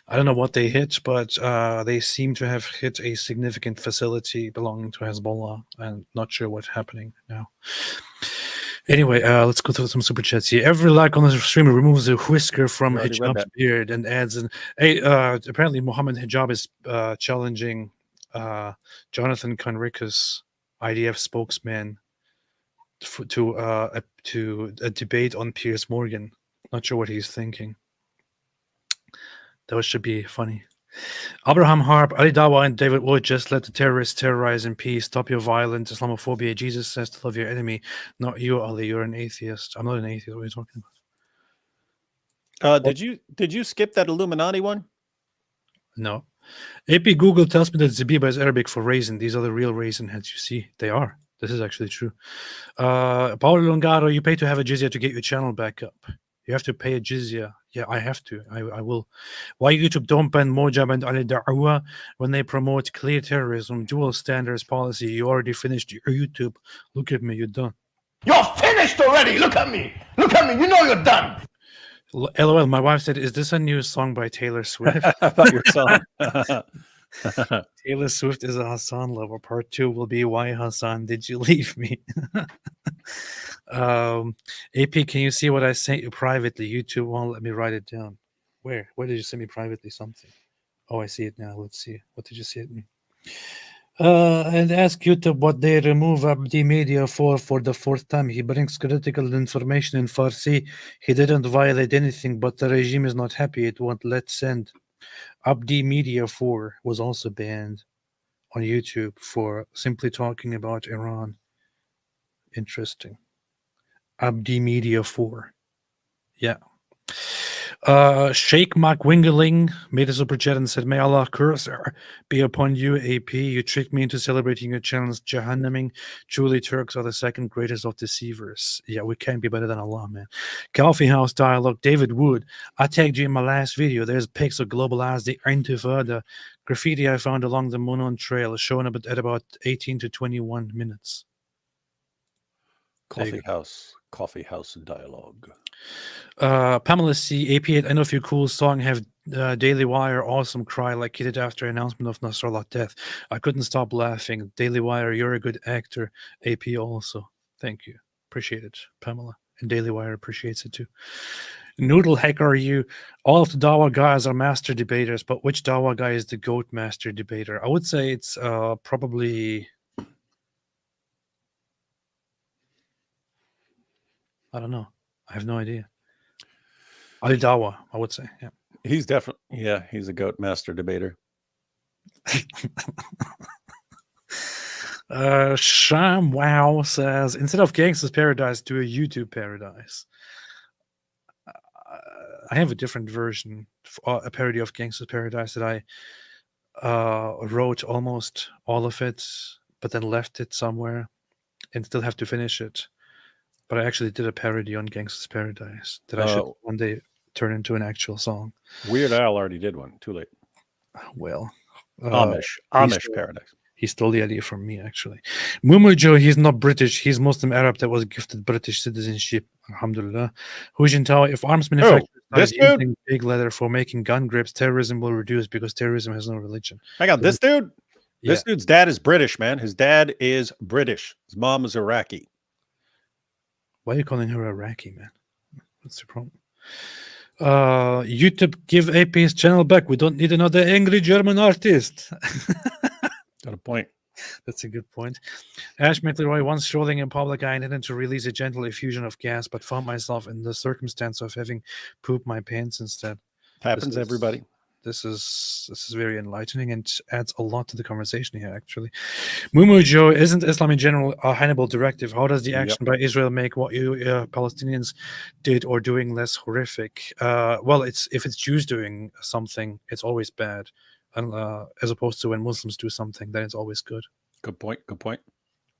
I don't know what they hit, but they seem to have hit a significant facility belonging to Hezbollah, and not sure what's happening now. Anyway, let's go through some super chats here. Every like on the stream removes a whisker from Hijab's beard and adds an. Hey, apparently Mohammed Hijab is challenging Jonathan Conricus, IDF spokesman, to a debate on Piers Morgan. Not sure what he's thinking. That should be funny. Abraham Harp, Ali Dawa, and David Wood, just let the terrorists terrorize in peace. Stop your violent Islamophobia. Jesus says to love your enemy, not you, Ali. You're an atheist. I'm not an atheist. What are you talking about? Did you skip that Illuminati one? No. AP Google tells me that Zabiba is Arabic for raisin. These are the real raisin heads you see. They are. This is actually true. Paulo Longaro, you pay to have a jizya to get your channel back up. You have to pay a jizya. Yeah, I have to. I will. Why YouTube don't ban Mojab and Ali Da'wa when they promote clear terrorism, dual standards policy? You already finished your YouTube. Look at me, you're done. You're finished already. Look at me. Look at me. You know you're done. LOL. My wife said, "Is this a new song by Taylor Swift?" About your song. Taylor Swift is a Hassan lover. Part 2 will be why Hassan did you leave me? AP, can you see what I sent you privately? YouTube won't let me write it down. Where did you send me privately something? Oh, I see it now. Let's see. What did you send me? And ask YouTube what they remove Abdi Media for the fourth time. He brings critical information in Farsi. He didn't violate anything, but the regime is not happy. It won't let send. Abdi Media 4 was also banned on YouTube for simply talking about Iran. Interesting. Abdi Media 4. Yeah. Sheikh McWingeling made a super chat and said, may Allah curse be upon you, AP. You tricked me into celebrating your channel's Jahannaming. Truly, Turks are the second greatest of deceivers. Yeah, we can't be better than Allah, man. Coffee House Dialogue, David Wood. I tagged you in my last video. There's pics of globalize the Intifada graffiti I found along the Monon Trail, showing up at about 18 to 21 minutes. Coffee House Dialogue. Pamela C. AP8, I know if your cool song have Daily Wire awesome cry like he did after announcement of Nasrallah death. I couldn't stop laughing. Daily Wire, you're a good actor. AP also. Thank you. Appreciate it, Pamela. And Daily Wire appreciates it too. Noodle Heck are you? All of the Dawa guys are master debaters, but which Dawa guy is the GOAT master debater? I would say it's probably... I don't know. I have no idea. Ali Dawa, I would say. Yeah. He's definitely, he's a GOAT master debater. Sham Wow says, instead of Gangsta's Paradise, do a YouTube Paradise. I have a different version, a parody of Gangsta's Paradise that I wrote almost all of it, but then left it somewhere and still have to finish it. But I actually did a parody on Gangsta's Paradise that I should one day turn into an actual song. Weird Al already did one. Too late. Well, Amish Paradise. He stole the idea from me, actually. Mumu Joe, he's not British. He's Muslim Arab that was gifted British citizenship. Alhamdulillah. Hu Jintao, if arms manufacturers start using big leather for making gun grips, terrorism will reduce because terrorism has no religion. Hang on, this dude? Yeah. This dude's dad is British, man. His dad is British. His mom is Iraqi. Why are you calling her Iraqi, man? What's the problem? YouTube, give AP his channel back. We don't need another angry German artist. Got a point. That's a good point. Ash McLeroy, once strolling in public, I intended to release a gentle effusion of gas, but found myself in the circumstance of having pooped my pants instead. Happens, everybody. This is very enlightening and adds a lot to the conversation here, actually. Mumu Joe, isn't Islam in general a Hannibal directive? How does the action by Israel make what you Palestinians did or doing less horrific? Well, if it's Jews doing something, it's always bad. And, as opposed to when Muslims do something, then it's always good. Good point.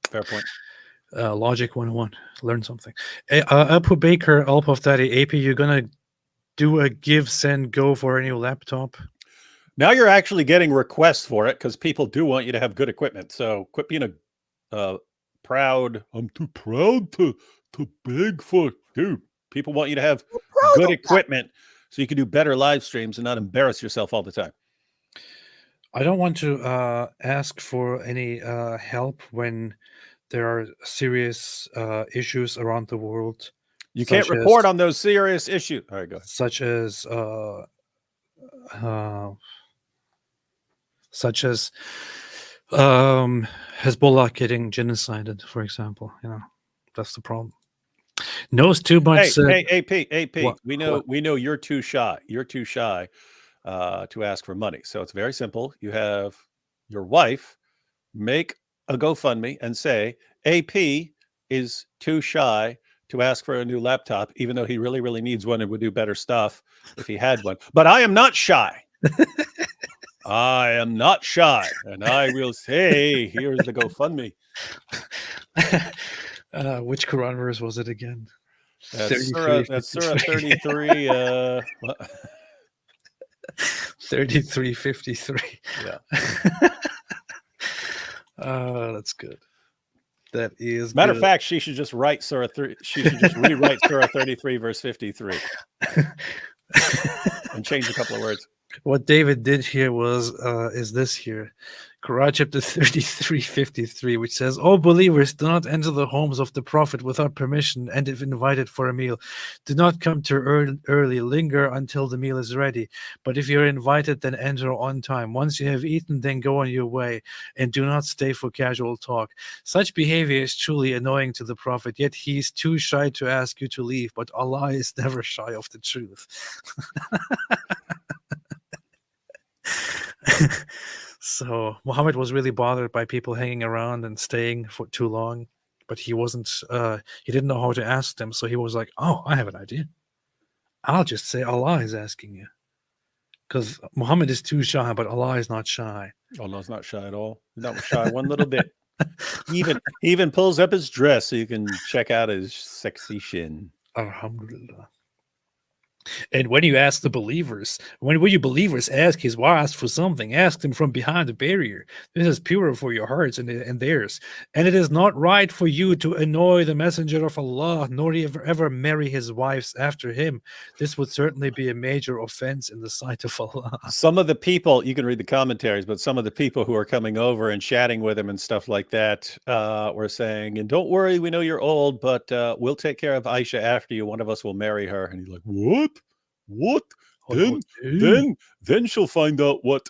Fair point. Logic 101. Learn something. Apu Baker, Alpha of Daddy, AP, you're going to do a give, send, go for a new laptop? Now you're actually getting requests for it because people do want you to have good equipment. So quit being a proud. I'm too proud to beg for, dude. People want you to have good equipment so you can do better live streams and not embarrass yourself all the time. I don't want to ask for any help when there are serious issues around the world. You can't report on those serious issues. All right, go ahead. Such as Hezbollah getting genocided, for example. You know, that's the problem. Knows too much. Hey, AP. What? We know you're too shy. You're too shy to ask for money. So it's very simple. You have your wife make a GoFundMe and say AP is too shy to ask for a new laptop, even though he really, really needs one and would do better stuff if he had one. But I am not shy. I am not shy. And I will say, here's the GoFundMe. Which Quran verse was it again? That's Surah 33. 3353. Yeah. That's good. That is matter of fact, she should just write Surah 3. She should just rewrite Surah 33 verse 53 and change a couple of words. What David did here was is this here. Quran chapter 33:53, which says, "O believers, do not enter the homes of the Prophet without permission, and if invited for a meal, do not come too early. Linger until the meal is ready. But if you're invited, then enter on time. Once you have eaten, then go on your way, and do not stay for casual talk. Such behavior is truly annoying to the Prophet, yet he's too shy to ask you to leave, but Allah is never shy of the truth." So Muhammad was really bothered by people hanging around and staying for too long, but he wasn't. He didn't know how to ask them, so he was like, "Oh, I have an idea. I'll just say Allah is asking you," because Muhammad is too shy, but Allah is not shy. Allah's not shy at all. Not shy one little bit. He even pulls up his dress so you can check out his sexy shin. Alhamdulillah. And when you ask the believers, when you believers ask his wives for something, ask them from behind the barrier. This is pure for your hearts and theirs. And it is not right for you to annoy the messenger of Allah, nor ever marry his wives after him. This would certainly be a major offense in the sight of Allah. Some of the people, you can read the commentaries, but some of the people who are coming over and chatting with him and stuff like that were saying, and don't worry, we know you're old, but we'll take care of Aisha after you. One of us will marry her. And he's like, what? Then she'll find out what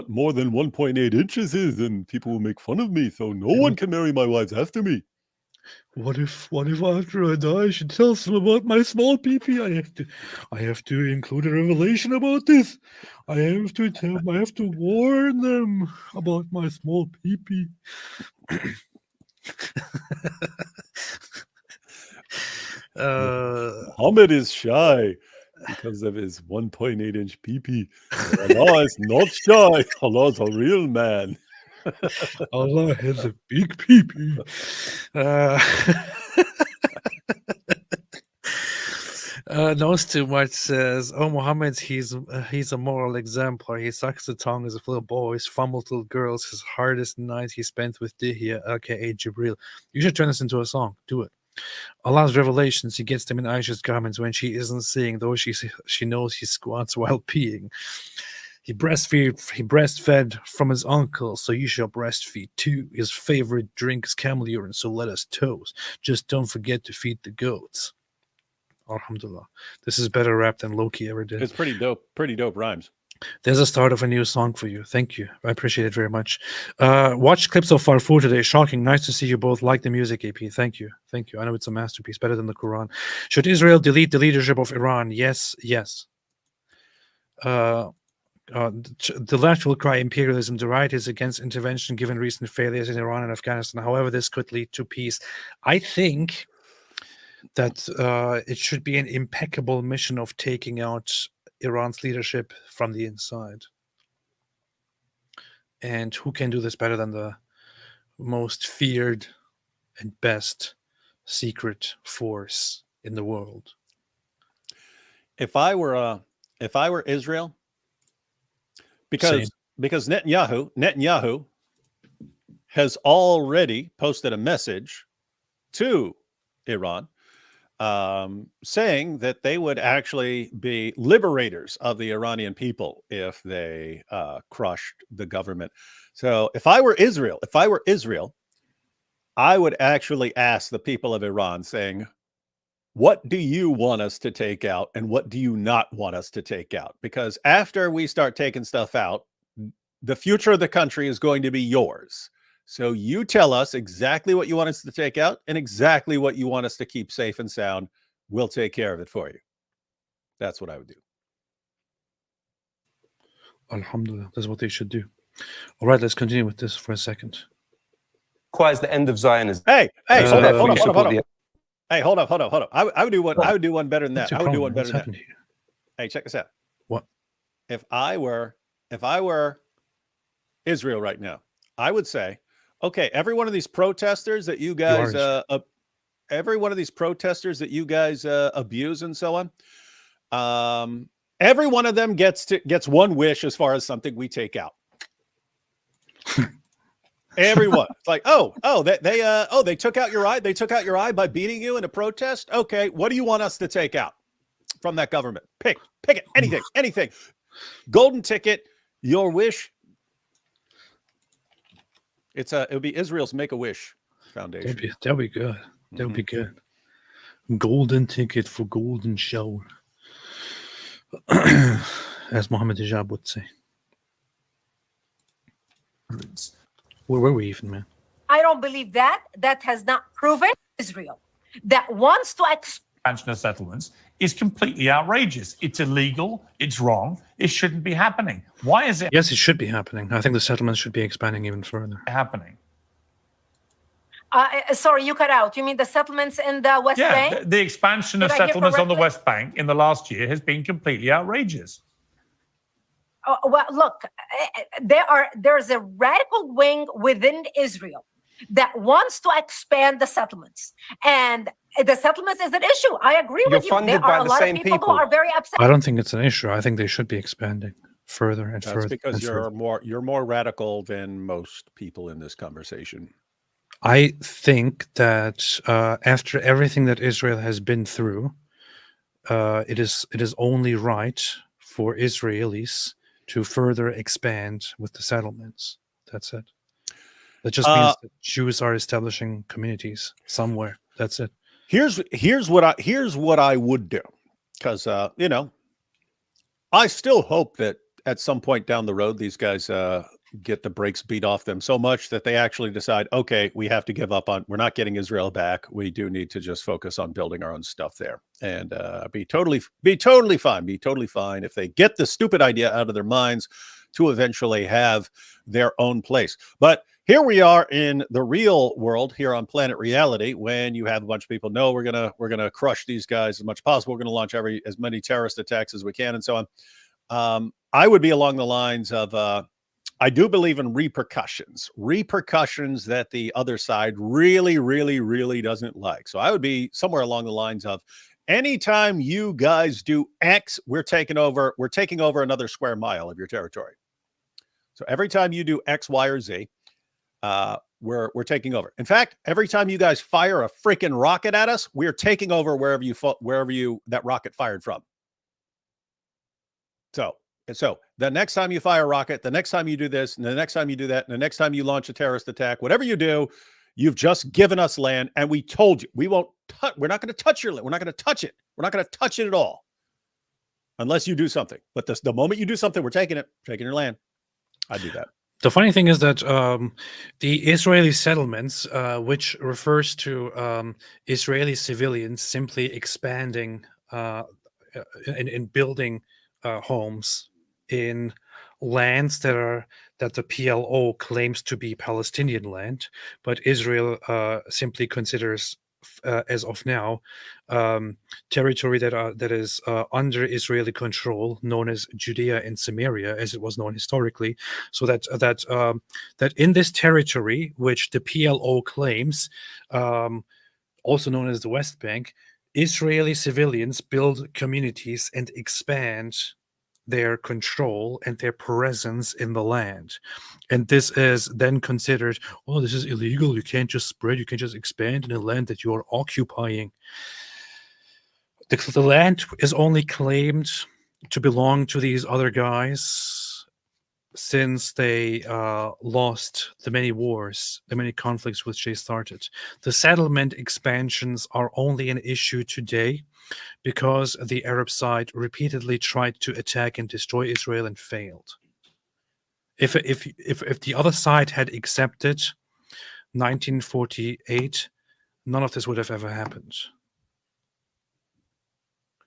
more than 1.8 inches is, and people will make fun of me. So no one can marry my wives after me. What if after I die, she tells them about my small pee-pee? I have to include a revelation about this. I have to warn them about my small pee-pee. Muhammad is shy because of his 1.8 inch pee-pee. Allah is not shy. Allah's a real man. Allah has a big pee-pee. Knows too much says, "Oh, Muhammad, he's a moral exemplar. He sucks the tongue as little boys, fumbles little girls. His hardest night he spent with Dihya, aka Jibril." You should turn this into a song. Do it. Allah's revelations, he gets them in Aisha's garments when she isn't seeing, though she knows he squats while peeing. He breastfed from his uncle, so you shall breastfeed too. His favorite drink is camel urine, so let us toast. Just don't forget to feed the goats. Alhamdulillah. This is better rap than Loki ever did. It's pretty dope rhymes. There's a start of a new song for you. Thank you. I appreciate it very much. Watch clips of Farfur today. Shocking. Nice to see you both like the music, AP. Thank you. I know it's a masterpiece, better than the Quran. Should Israel delete the leadership of Iran? Yes. The left will cry imperialism. The right is against intervention given recent failures in Iran and Afghanistan. However, this could lead to peace. I think that it should be an impeccable mission of taking out Iran's leadership from the inside. And who can do this better than the most feared and best secret force in the world? If I were Israel, because Netanyahu has already posted a message to Iran saying that they would actually be liberators of the Iranian people if they crushed the government. So if I were Israel, I would actually ask the people of Iran saying, what do you want us to take out and what do you not want us to take out? Because after we start taking stuff out, the future of the country is going to be yours. So you tell us exactly what you want us to take out and exactly what you want us to keep safe and sound. We'll take care of it for you. That's what I would do. Alhamdulillah. That's what they should do. All right, let's continue with this for a second. Requires the end of Zionism. Hey, hold on. Hey, hold up. I would do one. I would do one better than that. I would do one better than that. Here? Hey, check this out. What? If I were Israel right now, I would say, okay, every one of these protesters that you guys, abuse and so on, every one of them gets one wish as far as something we take out. Everyone. It's like, they took out your eye. They took out your eye by beating you in a protest. Okay, what do you want us to take out from that government? Pick it. Anything. Golden ticket, your wish. It'll be Israel's Make-A-Wish Foundation. That'll be good. That'll be good. Golden ticket for golden shower. As Mohammed Hijab would say. Where were we even, man? I don't believe that. That has not proven Israel that wants to Expansion of settlements is completely outrageous. It's illegal. It's wrong. It shouldn't be happening. Why is it Yes, it should be happening. I think the settlements should be expanding even further. happening? Sorry, you cut out. You mean the settlements in the West Yeah, Bank? the expansion of Did I hear settlements on the correctly? West Bank in the last year has been completely outrageous. Well, look, there's a radical wing within Israel that wants to expand the settlements, and the settlements is an issue. I agree You're with you. funded There by are a the lot same of people people. who are very upset. I don't think it's an issue. I think they should be expanding further and That's further. because and further. you're more radical than most people in this conversation. I think that after everything that Israel has been through, it is only right for Israelis to further expand with the settlements. That's it. That just means that Jews are establishing communities somewhere. That's it. Here's what I would do, because I still hope that at some point down the road these guys get the brakes beat off them so much that they actually decide, okay, we have to give up on. We're not getting Israel back. We do need to just focus on building our own stuff there, and be totally fine. Be totally fine if they get the stupid idea out of their minds to eventually have their own place. But here we are in the real world, here on Planet Reality, when you have a bunch of people, no, we're gonna crush these guys as much as possible. We're gonna launch as many terrorist attacks as we can, and so on. I would be along the lines of I do believe in repercussions that the other side really, really, really doesn't like. So I would be somewhere along the lines of, anytime you guys do X, we're taking over another square mile of your territory. So every time you do X, Y, or Z, we're taking over. In fact, every time you guys fire a freaking rocket at us, we're taking over wherever that rocket fired from. So the next time you fire a rocket, the next time you do this, and the next time you do that, and the next time you launch a terrorist attack, whatever you do, you've just given us land, and we told you we're not going to touch your land. We're not going to touch it. We're not going to touch it at all unless you do something. But the moment you do something, we're taking your land. I do that. The funny thing is that the Israeli settlements, which refers to Israeli civilians simply expanding in building homes in lands that the PLO claims to be Palestinian land, but Israel simply considers, as of now, territory that is under Israeli control, known as Judea and Samaria, as it was known historically. So that in this territory, which the PLO claims, also known as the West Bank, Israeli civilians build communities and expand their control and their presence in the land. And this is then considered, oh, this is illegal. You can't just spread, you can just expand in a land that you are occupying. The land is only claimed to belong to these other guys since they lost the many wars, the many conflicts which they started. The settlement expansions are only an issue today because the Arab side repeatedly tried to attack and destroy Israel and failed. If the other side had accepted 1948, none of this would have ever happened.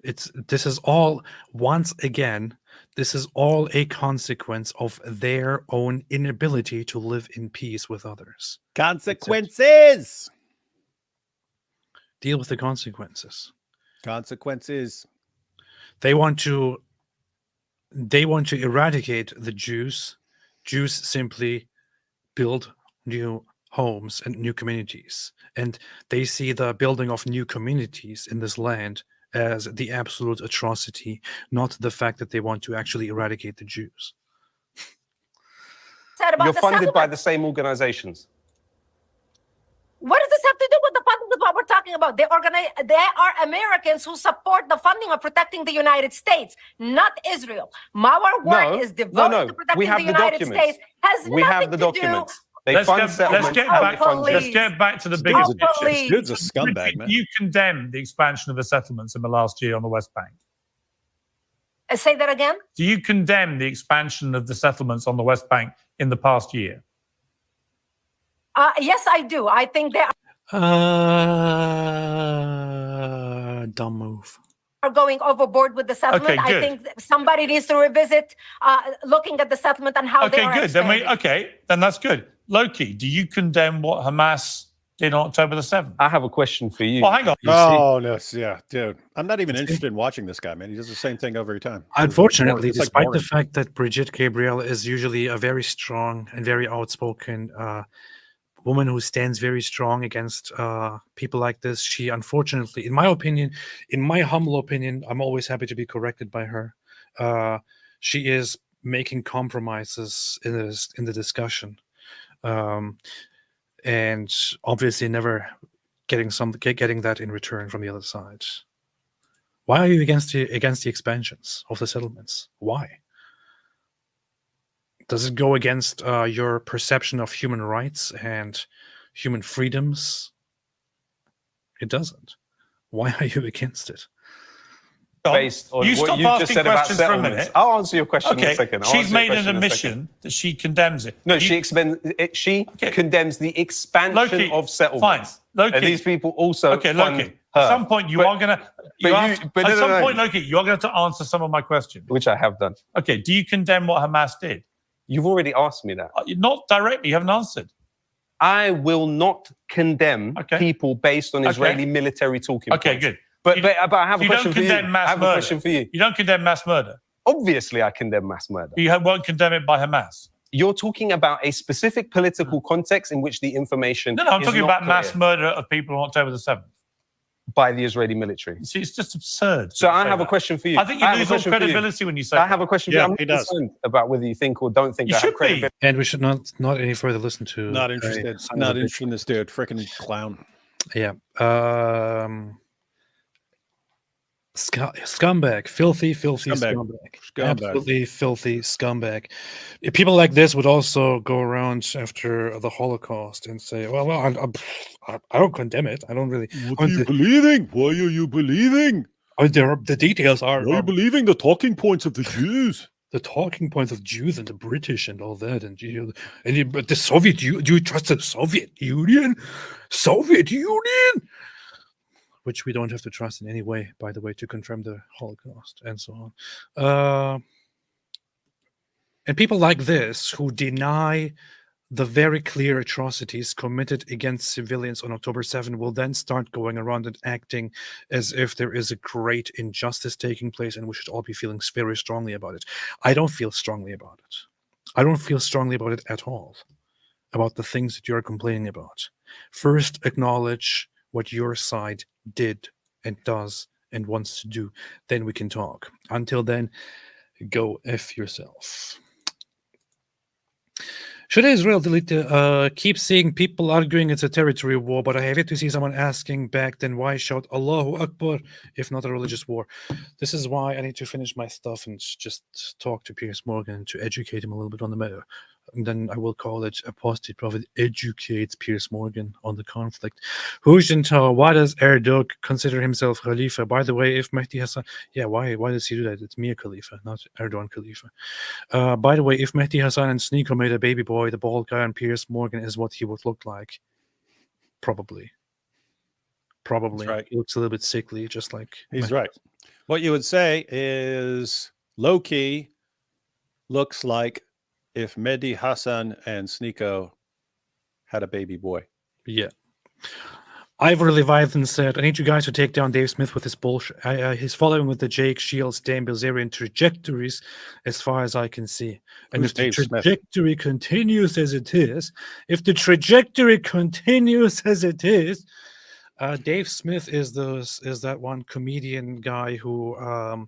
This is all a consequence of their own inability to live in peace with others. Consequences. Deal with the consequences. Consequences. They want to eradicate the Jews. Jews simply build new homes and new communities, and they see the building of new communities in this land as the absolute atrocity, not the fact that they want to actually eradicate the Jews. You're funded by the same organizations. What does this have to do with the funding with what we're talking about? They are Americans who support the funding of protecting the United States, not Israel. Our work is devoted to protecting We have the United States. Has We have the nothing to documents. do. They fund settlements. Let's get back to the bigger picture. This dude's a scumbag, man. Do you condemn the expansion of the settlements in the last year on the West Bank? Say that again? Do you condemn the expansion of the settlements on the West Bank in the past year? Yes, I do. I think they Dumb move. are going overboard with the settlement. Okay, good. I think somebody needs to revisit looking at the settlement and how they are expanding. Then that's good. Loki, do you condemn what Hamas did on October the 7th? I have a question for you. Well, hang on. Oh, no. Yeah, dude. I'm not even interested in watching this guy, man. He does the same thing every time. Unfortunately, It's like despite the boring. fact that Brigitte Gabriel is usually a very strong and very outspoken woman who stands very strong against people like this, she unfortunately, in my opinion, in my humble opinion, I'm always happy to be corrected by her. She is making compromises in the discussion, and obviously never getting that in return from the other side. Why are you against the expansions of the settlements? Why? Does it go against your perception of human rights and human freedoms? It doesn't. Why are you against it? Based on You what stop you just asking said about questions for a settlements. minute. I'll answer your question in Okay, a second. she's made an admission that she condemns it. No, she condemns the expansion of settlements. Fine. Loki. And these people also fund Loki. her. At some point, you are going to... Loki, you're going to answer some of my questions. Which I have done. Okay, do you condemn what Hamas did? You've already asked me that. Not directly, you haven't answered. I will not condemn people based on Israeli military talking points. Okay, good. But I have a question for you. I have a question for you. You don't condemn mass murder? Obviously, I condemn mass murder. You won't condemn it by Hamas? You're talking about a specific political context in which the information No, I'm is talking not about clear mass murder of people on October the 7th. by the Israeli military. See, it's just absurd. So I have a question for you. I think you lose all credibility when you say I have a question for you. I'm not he does. concerned about whether you think or don't think You I have should be. credibility. And we should not any further listen to. Not interested. Not interested in this dude. Freaking clown. Yeah. Scumbag, filthy scumbag. Absolutely filthy scumbag. People like this would also go around after the Holocaust and say, "Well, I don't condemn it. I don't really." What are you believing? Why are you believing? The details are. Why are you believing the talking points of the Jews? The talking points of Jews and the British and all that, but the Soviet. Do you trust the Soviet Union? Soviet Union. Which we don't have to trust in any way, by the way, to confirm the Holocaust and so on. And people like this who deny the very clear atrocities committed against civilians on October 7 will then start going around and acting as if there is a great injustice taking place and we should all be feeling very strongly about it. I don't feel strongly about it. I don't feel strongly about it at all, about the things that you're complaining about. First, acknowledge what your side did and does and wants to do, then we can talk. Until then, go F yourself. Should Israel delete keep seeing people arguing it's a territory war, but I have yet to see someone asking back, then why shout Allahu Akbar if not a religious war? This is why I need to finish my stuff and just talk to Piers Morgan to educate him a little bit on the matter. And then I will call it Apostate Prophet educates Piers Morgan on the conflict. Hujintar, why does Erdogan consider himself Khalifa? By the way, if Mehdi Hassan, why does he do that? It's Mir Khalifa, not Erdogan Khalifa. By the way, if Mehdi Hassan and Sneeko made a baby boy, the bald guy on Piers Morgan is what he would look like. Probably. Right. He looks a little bit sickly, just like he's right. What you would say is low-key looks like if Mehdi Hassan and Sneeko had a baby boy. Yeah. Ivor Leviathan said, I need you guys to take down Dave Smith with his bullshit. He's following with the Jake Shields, Dan Bilzerian trajectories as far as I can see. And Who's if the Dave Smith? trajectory continues as it is, Dave Smith is that one comedian guy who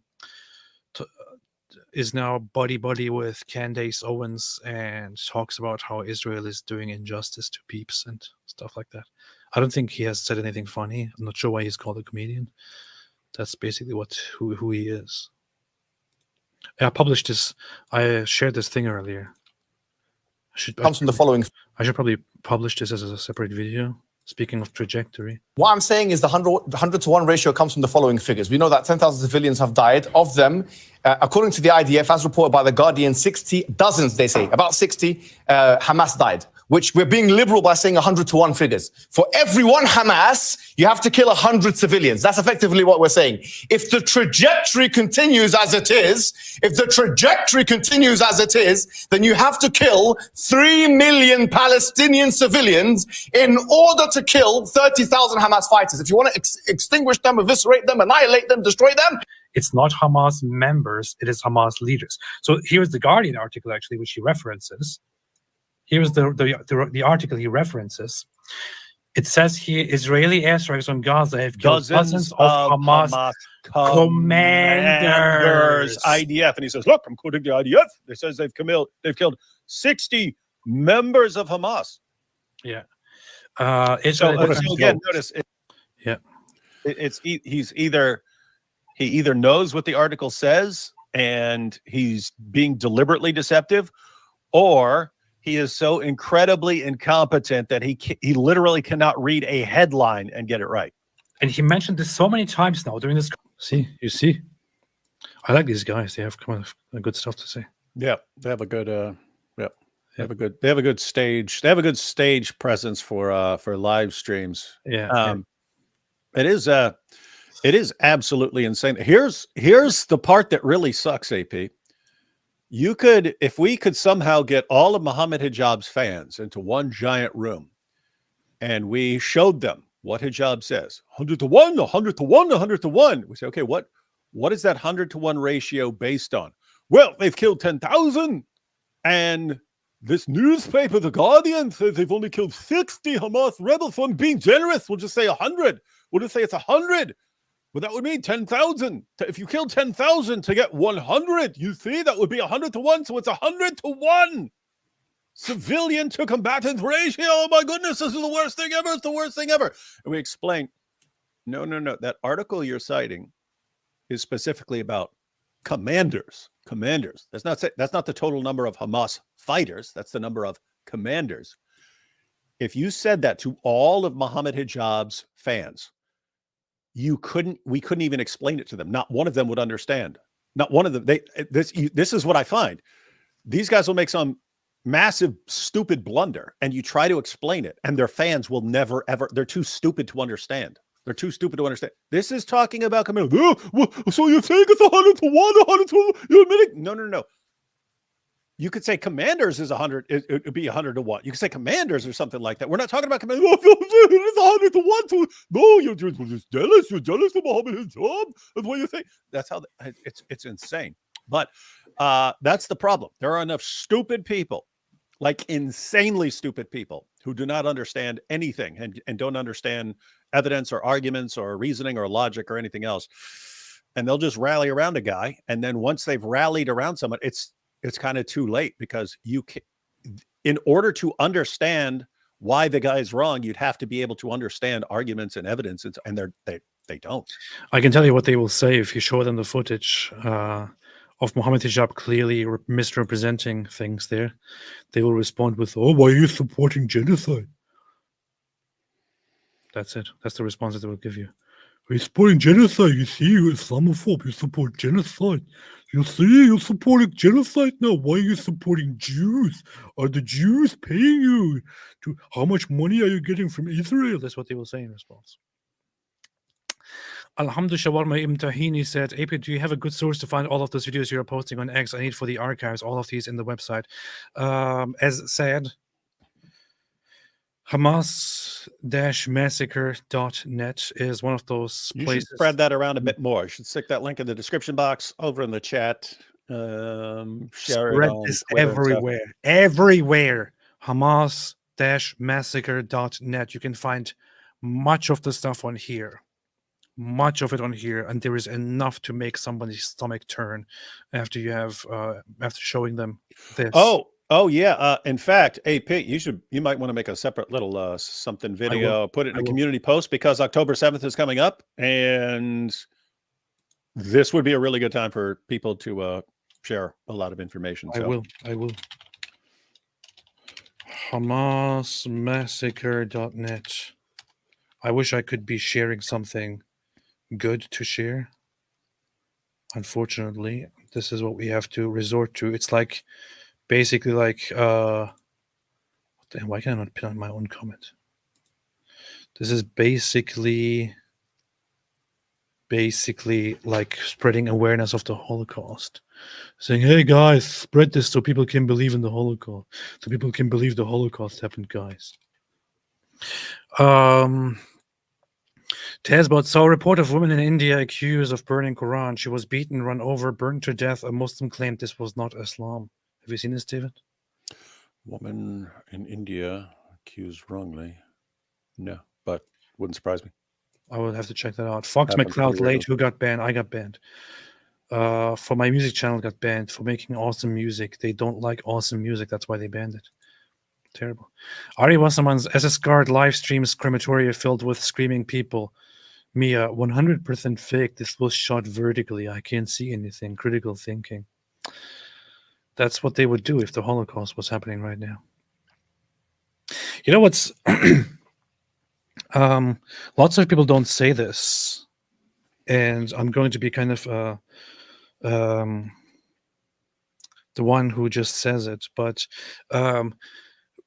is now buddy with Candace Owens and talks about how Israel is doing injustice to peeps and stuff like that. I don't think he has said anything funny. I'm not sure why he's called a comedian. That's basically who he is. I published this. I shared this thing earlier. Comes from the following. I should probably publish this as a separate video. Speaking of trajectory. What I'm saying is the 100 to 1 ratio comes from the following figures. We know that 10,000 civilians have died. Of them, according to the IDF, as reported by The Guardian, 60 dozens, they say, about 60 Hamas died, which we're being liberal by saying 100 to 1 figures. For every one Hamas, you have to kill 100 civilians. That's effectively what we're saying. If the trajectory continues as it is, then you have to kill 3 million Palestinian civilians in order to kill 30,000 Hamas fighters. If you want to extinguish them, eviscerate them, annihilate them, destroy them. It's not Hamas members, it is Hamas leaders. So here's the Guardian article, actually, which he references. Here's the article he references. It says here, Israeli airstrikes on Gaza have killed dozens of Hamas commanders. IDF. And he says, look, I'm quoting the IDF. It says they've killed 60 members of Hamas. Yeah. So again, notice. He either knows what the article says and he's being deliberately deceptive, or he is so incredibly incompetent that he literally cannot read a headline and get it right. And he mentioned this so many times now during this. You see, I like these guys. They have good stuff to say. Yeah, they have a good. They have a good stage. They have a good stage presence for live streams. Yeah. It is absolutely insane. Here's the part that really sucks, AP. If we could somehow get all of Muhammad Hijab's fans into one giant room and we showed them what Hijab says, 100 to 1, 100 to 1, 100 to 1. We say, okay, what is that 100 to 1 ratio based on? Well, they've killed 10,000 and this newspaper, The Guardian, says they've only killed 60 Hamas rebels. So I'm being generous. We'll just say 100. We'll just say it's 100. But that would mean 10,000. If you kill 10,000 to get 100, you see, that would be 100 to 1. So it's 100 to 1. Civilian to combatant ratio. Oh my goodness, this is the worst thing ever. It's the worst thing ever. And we explain, no. That article you're citing is specifically about commanders. That's not the total number of Hamas fighters. That's the number of commanders. If you said that to all of Muhammad Hijab's fans, we couldn't even explain it to them. Not one of them would understand. Not one of them. This is what I find. These guys will make some massive, stupid blunder, and you try to explain it, and their fans will never, ever. They're too stupid to understand. This is talking about command. Oh, well, so you think it's 100 to 1, 100 to 1? You're admitting? No. You could say commanders is 100. It would be 100 to 1. You could say commanders or something like that. We're not talking about commanders. Oh, it's 100 to 1. No, you're just jealous. You're jealous of Muhammad Hijab. That's what you think. That's how it's insane. But that's the problem. There are enough stupid people, like insanely stupid people, who do not understand anything and don't understand evidence or arguments or reasoning or logic or anything else. And they'll just rally around a guy. And then once they've rallied around someone, it's kind of too late, because in order to understand why the guy is wrong, you'd have to be able to understand arguments and evidence. And they don't. I can tell you what they will say if you show them the footage of Muhammad Hijab clearly misrepresenting things there. They will respond with, "Oh, why are you supporting genocide?" That's it. That's the response that they will give you. You're supporting genocide. You see, you're Islamophobe. You support genocide. You see, you're supporting genocide now. Why are you supporting Jews? Are the Jews paying you? How much money are you getting from Israel? That's what they will say in response. Alhamdulillah Shawarma Ibn Tahini said, AP, do you have a good source to find all of those videos you're posting on X? I need for the archives, all of these in the website. As said, Hamas-massacre.net is one of those places. You should spread that around a bit more. You should stick that link in the description box, over in the chat. Spread this everywhere. Hamas-massacre.net. You can find much of the stuff on here. Much of it on here, and there is enough to make somebody's stomach turn after you have after showing them this. Oh, Oh yeah. In fact, hey Pete, you might want to make a separate little something video, put it in a community post, because October 7th is coming up, and this would be a really good time for people to share a lot of information. I will. HamasMassacre.net. I wish I could be sharing something good to share. Unfortunately, this is what we have to resort to. It's like basically like what the hell, why can I not pin on my own comment? This is basically like spreading awareness of the Holocaust, saying, hey guys, spread this so people can believe in the Holocaust, so people can believe the Holocaust happened, guys. Tazbot saw a report of women in India accused of burning Quran. She was beaten, run over, burned to death. A Muslim claimed this was not Islam. Have you seen this, David? Woman in India accused wrongly. No, but wouldn't surprise me. I will have to check that out. Fox Happens McCloud pretty late, who got banned? I got banned. For my music channel got banned for making awesome music. They don't like awesome music. That's why they banned it. Terrible. Ari Wasserman's SS Guard live streams crematoria filled with screaming people. Mia, 100% fake. This was shot vertically. I can't see anything. Critical thinking. That's what they would do if the Holocaust was happening right now. You know what's... lots of people don't say this, and I'm going to be kind of the one who just says it, but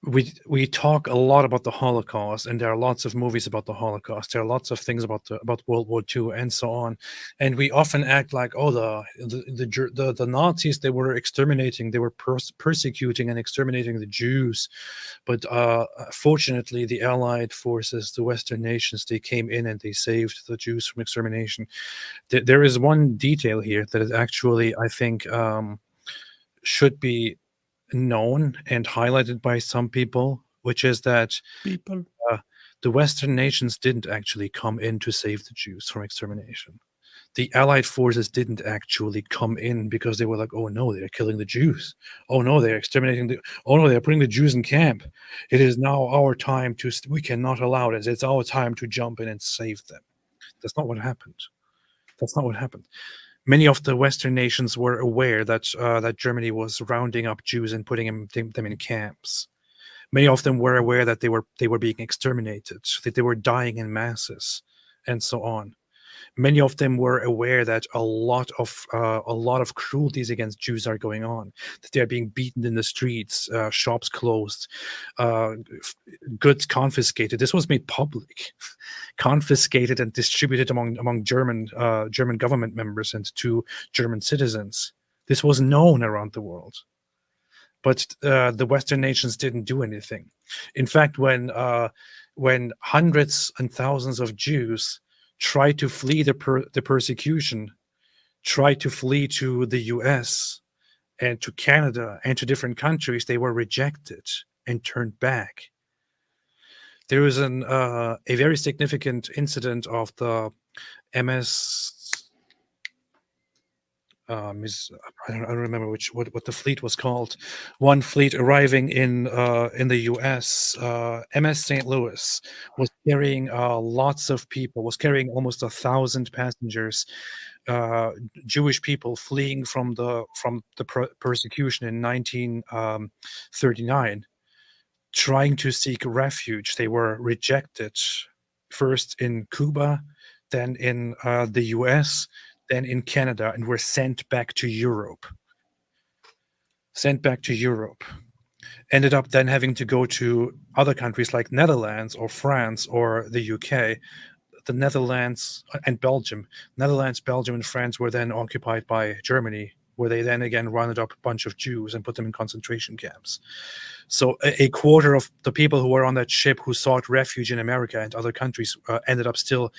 we talk a lot about the Holocaust, and there are lots of movies about the Holocaust. There are lots of things about World War II and so on, and we often act like, oh, the Nazis, they were exterminating, they were persecuting and exterminating the Jews, but fortunately, the Allied forces, the Western nations, they came in and they saved the Jews from extermination. There is one detail here that is actually, I think, should be known and highlighted by some people, which is that the Western nations didn't actually come in to save the Jews from extermination. The Allied forces didn't actually come in because they were like, oh no, they're killing the Jews. Oh no, they're exterminating oh no, they're putting the Jews in camp. It is now our time we cannot allow this. It's our time to jump in and save them. That's not what happened. That's not what happened. Many of the Western nations were aware that that Germany was rounding up Jews and putting them in camps. Many of them were aware that they were being exterminated, that they were dying in masses, and so on. Many of them were aware that a lot of cruelties against Jews are going on, that they are being beaten in the streets, shops closed, goods confiscated. This was made public, confiscated and distributed among German government members and to German citizens. This was known around the world, but the Western nations didn't do anything. In fact, when hundreds and thousands of Jews tried to flee the persecution, tried to flee to the US and to Canada and to different countries, they were rejected and turned back. There was a very significant incident of the MS. I don't remember what the fleet was called. One fleet arriving in the U.S. MS St. Louis was carrying lots of people. Was carrying almost 1,000 passengers, Jewish people fleeing from the persecution in 1939, trying to seek refuge. They were rejected first in Cuba, then in the U.S., then in Canada, and were sent back to Europe. Ended up then having to go to other countries like Netherlands or France or the UK. The Netherlands and Belgium. Netherlands, Belgium, and France were then occupied by Germany, where they then again rounded up a bunch of Jews and put them in concentration camps. So a quarter of the people who were on that ship who sought refuge in America and other countries ended up still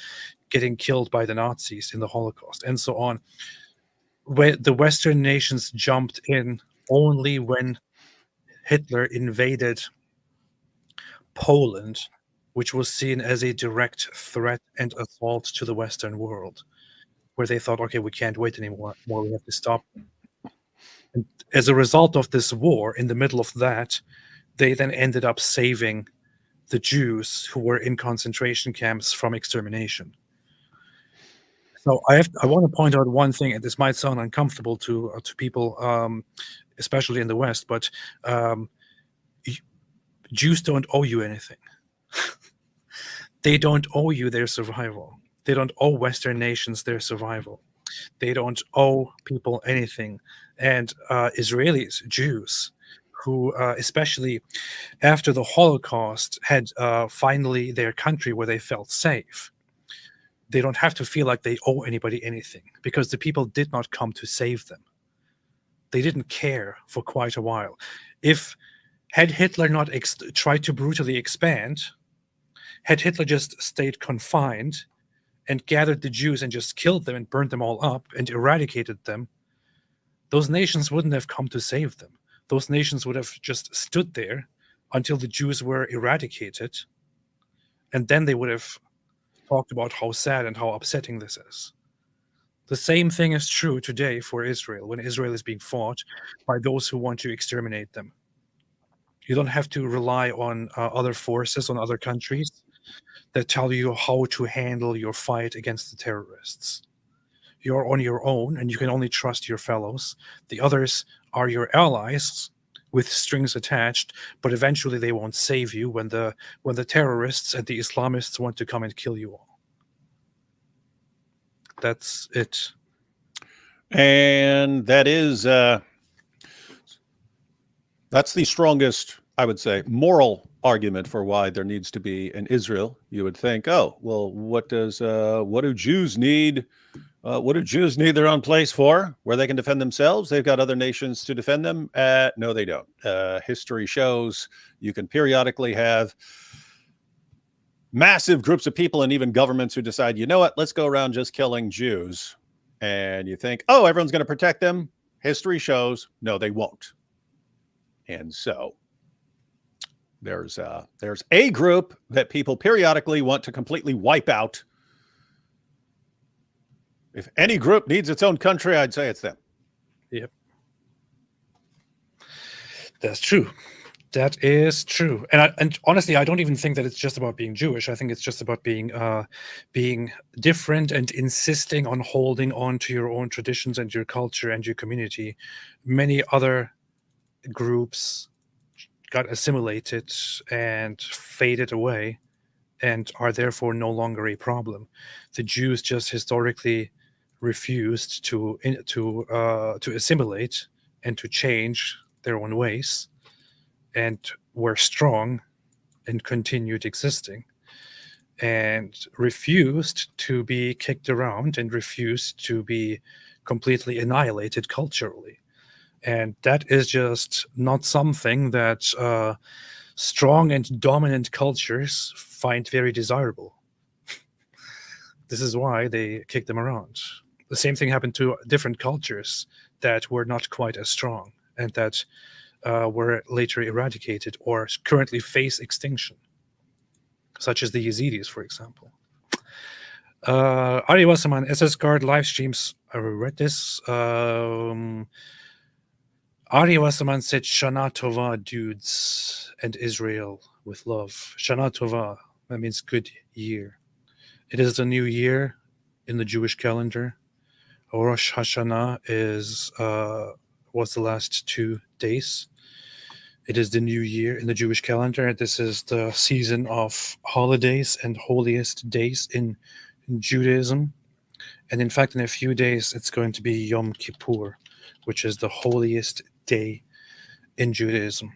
getting killed by the Nazis in the Holocaust, and so on. Where the Western nations jumped in only when Hitler invaded Poland, which was seen as a direct threat and assault to the Western world, where they thought, okay, we can't wait anymore, we have to stop them. And as a result of this war, in the middle of that, they then ended up saving the Jews who were in concentration camps from extermination. So I want to point out one thing, and this might sound uncomfortable to people, especially in the West, but Jews don't owe you anything. They don't owe you their survival. They don't owe Western nations their survival. They don't owe people anything. And Israelis, Jews, who especially after the Holocaust had finally their country where they felt safe, they don't have to feel like they owe anybody anything, because the people did not come to save them. They didn't care for quite a while. Had Hitler not tried to brutally expand, had Hitler just stayed confined and gathered the Jews and just killed them and burned them all up and eradicated them, those nations wouldn't have come to save them. Those nations would have just stood there until the Jews were eradicated, and then they would have talked about how sad and how upsetting this is. The same thing is true today for Israel, when Israel is being fought by those who want to exterminate them. You don't have to rely on other forces, on other countries that tell you how to handle your fight against the terrorists. You're on your own, and you can only trust your fellows. The others are your allies with strings attached, but eventually they won't save you when the terrorists and the Islamists want to come and kill you all. That's it. And that is that's the strongest, I would say, moral argument for why there needs to be an Israel. You would think, oh, well, what do Jews need? What do Jews need their own place for, where they can defend themselves? They've got other nations to defend them. No, they don't. History shows you can periodically have massive groups of people and even governments who decide, you know what, let's go around just killing Jews. And you think, oh, everyone's going to protect them. History shows, no, they won't. And so there's a group that people periodically want to completely wipe out. If any group needs its own country, I'd say it's them. Yep. That's true. That is true. And honestly, I don't even think that it's just about being Jewish. I think it's just about being different and insisting on holding on to your own traditions and your culture and your community. Many other groups got assimilated and faded away and are therefore no longer a problem. The Jews just historically refused to assimilate and to change their own ways, and were strong and continued existing, and refused to be kicked around and refused to be completely annihilated culturally. And that is just not something that strong and dominant cultures find very desirable. This is why they kick them around. The same thing happened to different cultures that were not quite as strong and that were later eradicated or currently face extinction, such as the Yazidis, for example. Ari Wasserman, SS Guard live streams. I read this. Ari Wasserman said, Shana Tova, dudes, and Israel with love. Shana Tova, that means good year. It is the new year in the Jewish calendar. Rosh Hashanah was the last 2 days. It is the new year in the Jewish calendar. This is the season of holidays and holiest days in Judaism. And in fact, in a few days, it's going to be Yom Kippur, which is the holiest day in Judaism.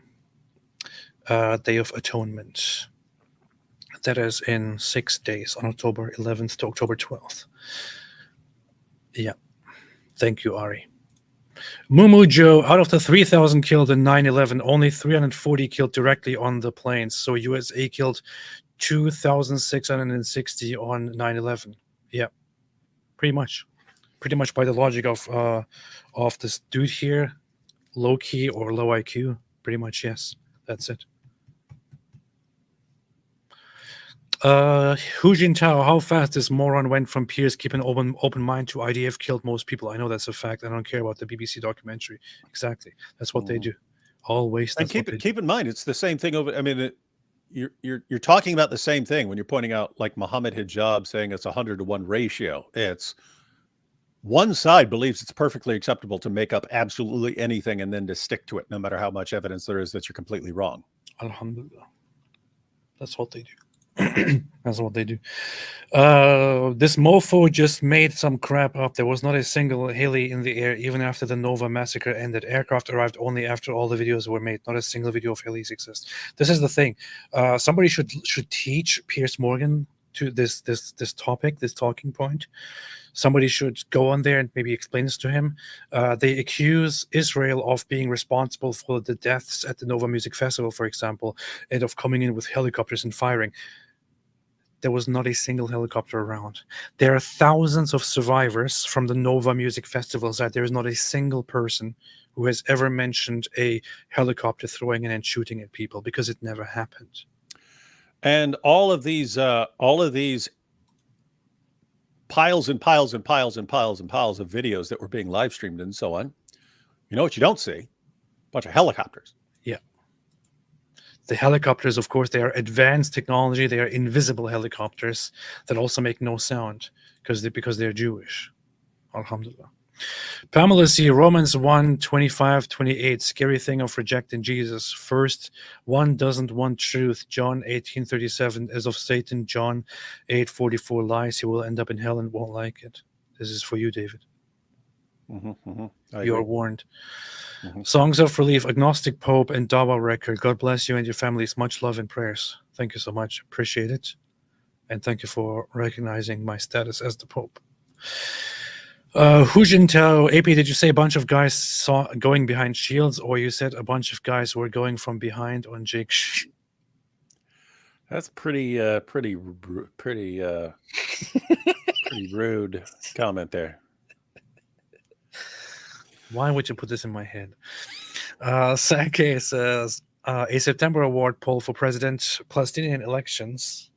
Day of Atonement. That is in 6 days, on October 11th to October 12th. Yeah. Thank you, Ari. Mumu Joe, out of the 3,000 killed in 9/11, only 340 killed directly on the planes. So USA killed 2,660 on 9/11. Yeah, pretty much. Pretty much by the logic of this dude here, low key or low IQ. Pretty much, yes. That's it. Hu Jintao, how fast this moron went from Piers keep an open mind to IDF killed most people. I know that's a fact. I don't care about the BBC documentary. Exactly. That's what they do. Always. And keep in mind, it's the same thing over. I mean, you're talking about the same thing when you're pointing out like Muhammad Hijab saying it's 100-to-1 ratio. It's one side believes it's perfectly acceptable to make up absolutely anything and then to stick to it, no matter how much evidence there is that you're completely wrong. Alhamdulillah. That's what they do. That's what they do. This mofo just made some crap up. There was not a single heli in the air, even after the Nova massacre ended. Aircraft arrived only after all the videos were made. Not a single video of helis exists. This is the thing. Somebody should teach Piers Morgan to this topic, this talking point. Somebody should go on there and maybe explain this to him. They accuse Israel of being responsible for the deaths at the Nova Music Festival, for example, and of coming in with helicopters and firing. There was not a single helicopter around. There are thousands of survivors from the Nova Music Festivals that there is not a single person who has ever mentioned a helicopter throwing in and shooting at people, because it never happened. And all of these piles and piles and piles and piles and piles of videos that were being live streamed and so on. You know what you don't see? A bunch of helicopters. Yeah. The helicopters, of course, they are advanced technology. They are invisible helicopters that also make no sound because they're Jewish. Alhamdulillah. Pamela C. Romans 1:25-28. Scary thing of rejecting Jesus. First, one doesn't want truth. John 18:37. As of Satan. John 8:44. Lies. He will end up in hell and won't like it. This is for you, David. You are warned. Songs of Relief, Agnostic Pope, and Dawa Record. God bless you and your families. Much love and prayers. Thank you so much. Appreciate it. And thank you for recognizing my status as the Pope. Hu Jintao, AP, did you say a bunch of guys saw going behind shields, or you said a bunch of guys were going from behind on Jake? That's pretty rude comment there. Why would you put this in my head? Sake says, a September award poll for president Palestinian elections,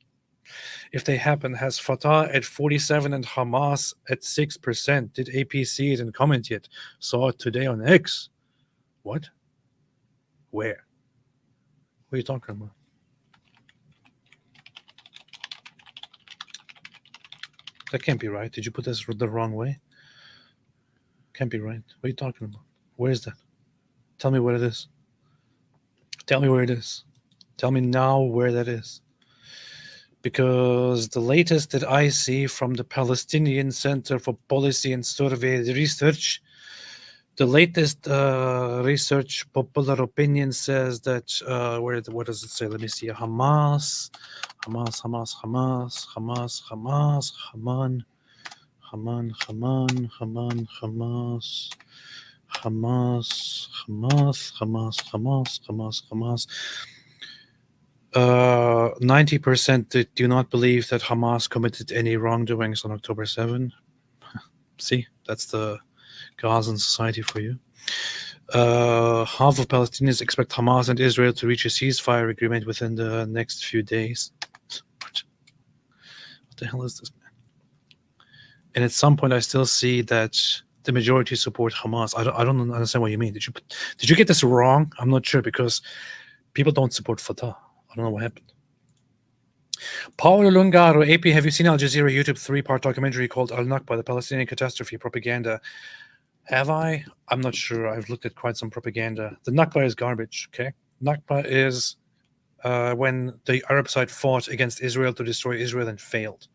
if they happen, has Fatah at 47 and Hamas at 6%. Did AP see it and comment yet? Saw it today on X. What? Where? What are you talking about? That can't be right. Did you put this the wrong way? Can't be right. What are you talking about? Where is that? Tell me where it is. Tell me where it is. Tell me now where that is. Because the latest that I see from the Palestinian Center for Policy and Survey Research, the latest research, popular opinion says that, what does it say? Let me see. Hamas, Hamas. 90% do not believe that Hamas committed any wrongdoings on October 7. See, that's the Gazan society for you. Half of Palestinians expect Hamas and Israel to reach a ceasefire agreement within the next few days. What the hell is this, man? And at some point, I still see that the majority support Hamas. I don't understand what you mean. Did you get this wrong? I'm not sure, because people don't support Fatah. I don't know what happened. Paolo Lungaro, AP, have you seen Al Jazeera YouTube 3-part documentary called Al-Nakba, the Palestinian Catastrophe Propaganda? Have I? I'm not sure. I've looked at quite some propaganda. The Nakba is garbage, okay? Nakba is when the Arab side fought against Israel to destroy Israel and failed.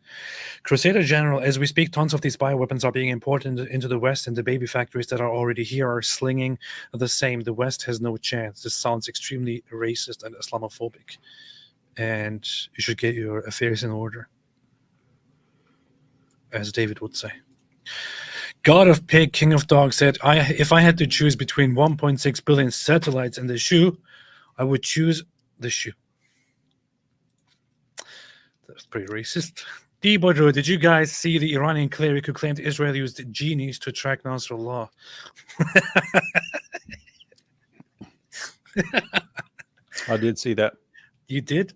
Crusader General, as we speak, tons of these bioweapons are being imported into the West, and the baby factories that are already here are slinging the same. The West has no chance. This sounds extremely racist and Islamophobic, and you should get your affairs in order, as David would say. God of Pig, King of Dogs said, if I had to choose between 1.6 billion satellites and the shoe, I would choose the shoe. That's pretty racist. Dibodro, did you guys see the Iranian cleric who claimed Israel used genies to track Nasrallah? I did see that. You did?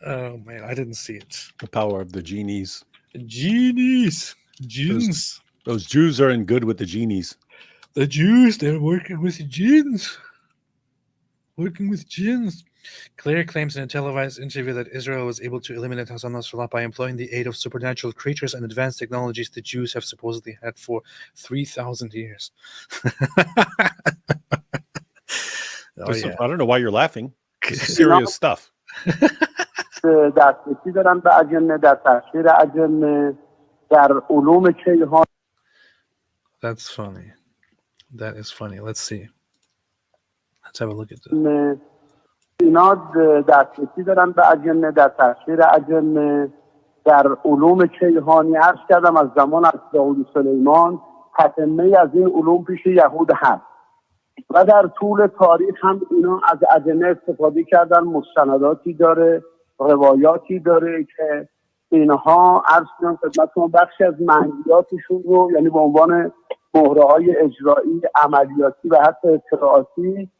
Oh man, I didn't see it. The power of the genies. Genies, jinns. Those Jews are in good with the genies. The Jews, they're working with jinns. Working with jinns. Claire claims in a televised interview that Israel was able to eliminate Hassan Nasrallah by employing the aid of supernatural creatures and advanced technologies the Jews have supposedly had for 3,000 years. Oh, yeah. I don't know why you're laughing. This is serious stuff. دسترسی دارن به اجنه در تفسیر اجنه در علوم کیهان. That's funny. That is funny. Let's see. Let's have a look at this. اینا دسترسی دارن به اجنه در تفسیر اجنه در علوم کیهانی. عرض کردم از زمان از داوود سلیمان تتمه از این علوم پیش یهود هست و در طول تاریخ هم اینا از اجنه استفاده کردن. مستنداتی داره، روایاتی داره که اینها عرض کنم خدمتتون بخشی از منهیاتشون رو یعنی به عنوان مهره‌های اجرایی، عملیاتی و حتی اطلاعاتی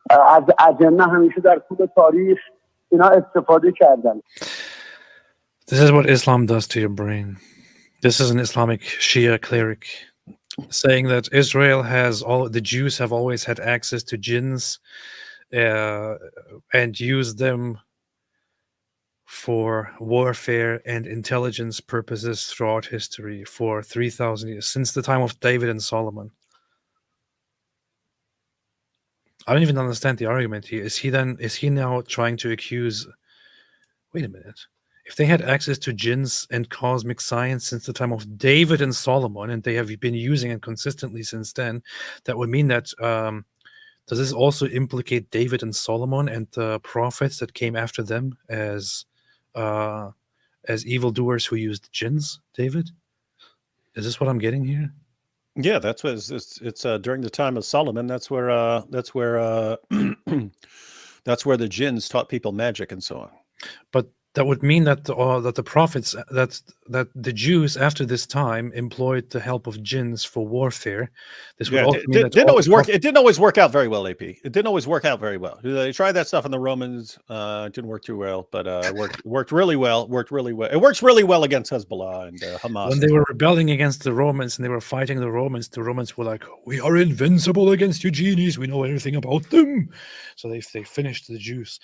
از اجنه همیشه در طول تاریخ اینا استفاده کردن. This is what Islam does to your brain. This is an Islamic Shia cleric saying that Israel the Jews have always had access to jinns and used them for warfare and intelligence purposes throughout history for 3,000 years, since the time of David and Solomon. I don't even understand the argument here. Is he now trying to accuse... Wait a minute. If they had access to jinns and cosmic science since the time of David and Solomon, and they have been using it consistently since then, that would mean that... does this also implicate David and Solomon and the prophets that came after them as evildoers who used jinns, David? Is this what I'm getting here? Yeah, that's what it's during the time of Solomon. That's where that's where the jinns taught people magic and so on. But that would mean that the prophets, that the Jews after this time employed the help of jinns for warfare. This would also mean that didn't always work. It didn't always work out very well, AP. It didn't always work out very well. They tried that stuff on the Romans. It didn't work too well, but worked really well. Worked really well. It works really well against Hezbollah and Hamas. When they were rebelling against the Romans and they were fighting the Romans were like, "We are invincible against you genies. We know everything about them." So they finished the Jews.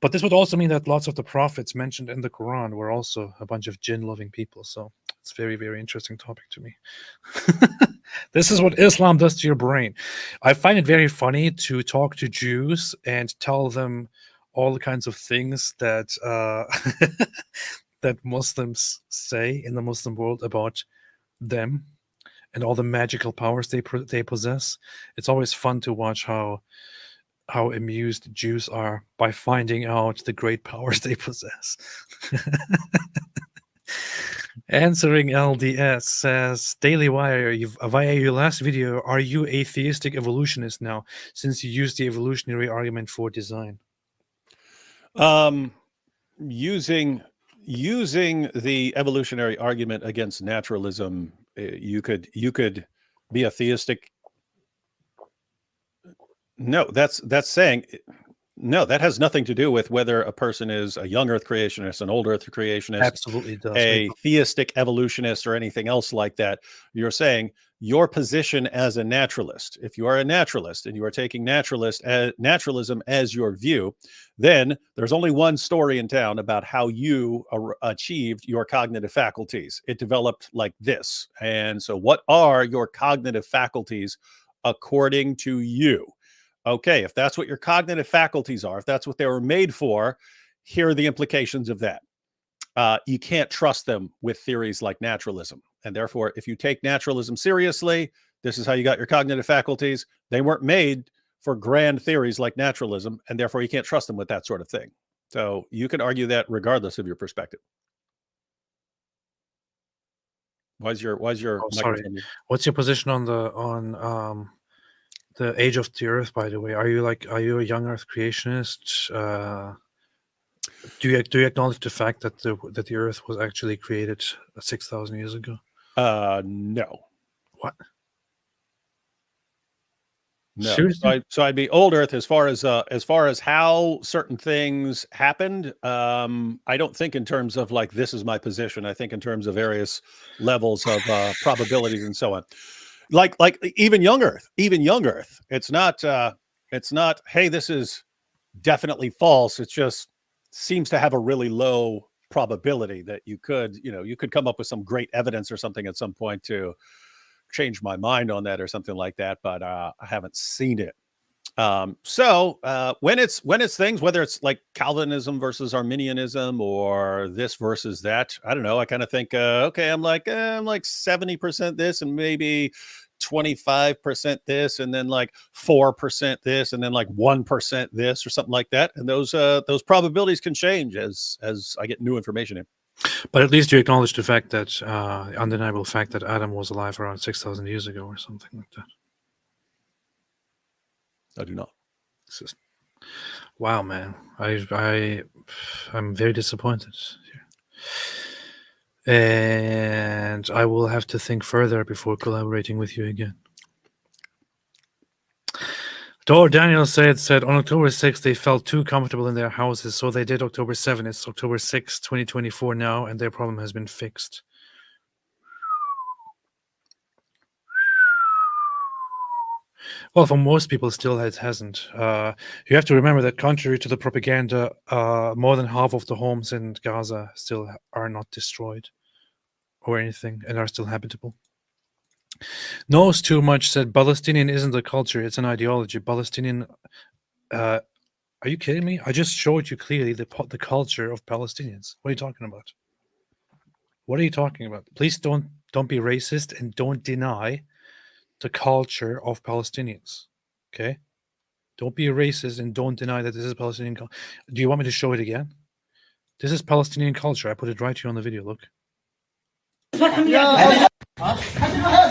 But this would also mean that lots of the prophets mentioned in the Quran were also a bunch of jinn-loving people. So it's a very, very interesting topic to me. This is what Islam does to your brain. I find it very funny to talk to Jews and tell them all kinds of things that that Muslims say in the Muslim world about them and all the magical powers they possess. It's always fun to watch how amused Jews are by finding out the great powers they possess. Answering LDS says, Daily Wire, via your last video, are you atheistic evolutionist now, since you used the evolutionary argument for design? Using the evolutionary argument against naturalism, you could be a theistic. No, that's saying no. That has nothing to do with whether a person is a young Earth creationist, an old Earth creationist, Absolutely does. a theistic evolutionist, or anything else like that. You're saying your position as a naturalist. If you are a naturalist and you are taking naturalism as your view, then there's only one story in town about how you achieved your cognitive faculties. It developed like this. And so, what are your cognitive faculties according to you? Okay, if that's what your cognitive faculties are, if that's what they were made for, here are the implications of that. You can't trust them with theories like naturalism. And therefore, if you take naturalism seriously, this is how you got your cognitive faculties. They weren't made for grand theories like naturalism, and therefore you can't trust them with that sort of thing. So you can argue that regardless of your perspective. Why's your sorry. What's your position on the age of the Earth, by the way? Are you a young Earth creationist? Do you acknowledge the fact that the Earth was actually created 6,000 years ago? No. What? No. Seriously? So I'd be old Earth as far as how certain things happened. I don't think in terms of like this is my position. I think in terms of various levels of probabilities and so on. Like even young Earth. It's not hey, this is definitely false. It just seems to have a really low probability that you could come up with some great evidence or something at some point to change my mind on that or something like that, but I haven't seen it. So when it's things, whether it's like Calvinism versus Arminianism or this versus that, I don't know. I kind of think, okay, I'm like 70% this and maybe 25% this, and then like 4% this, and then like 1% this or something like that. And those probabilities can change as I get new information in. But at least you acknowledge the fact that undeniable fact that Adam was alive around 6,000 years ago or something like that. I do not. It's just, wow, man. I'm very disappointed here. And I will have to think further before collaborating with you again. Dor Daniel said on October 6th, they felt too comfortable in their houses, so they did October 7th. It's October 6th, 2024 now, and their problem has been fixed. Well, for most people, still it hasn't. You have to remember that contrary to the propaganda, more than half of the homes in Gaza still are not destroyed or anything and are still habitable. Knows too much said Palestinian isn't a culture, it's an ideology. Palestinian, are you kidding me? I just showed you clearly the culture of Palestinians. What are you talking about? What are you talking about? Please don't be racist and don't deny the culture of Palestinians. Okay? Don't be a racist and don't deny that this is Palestinian culture. Do you want me to show it again? This is Palestinian culture. I put it right here on the video. Look.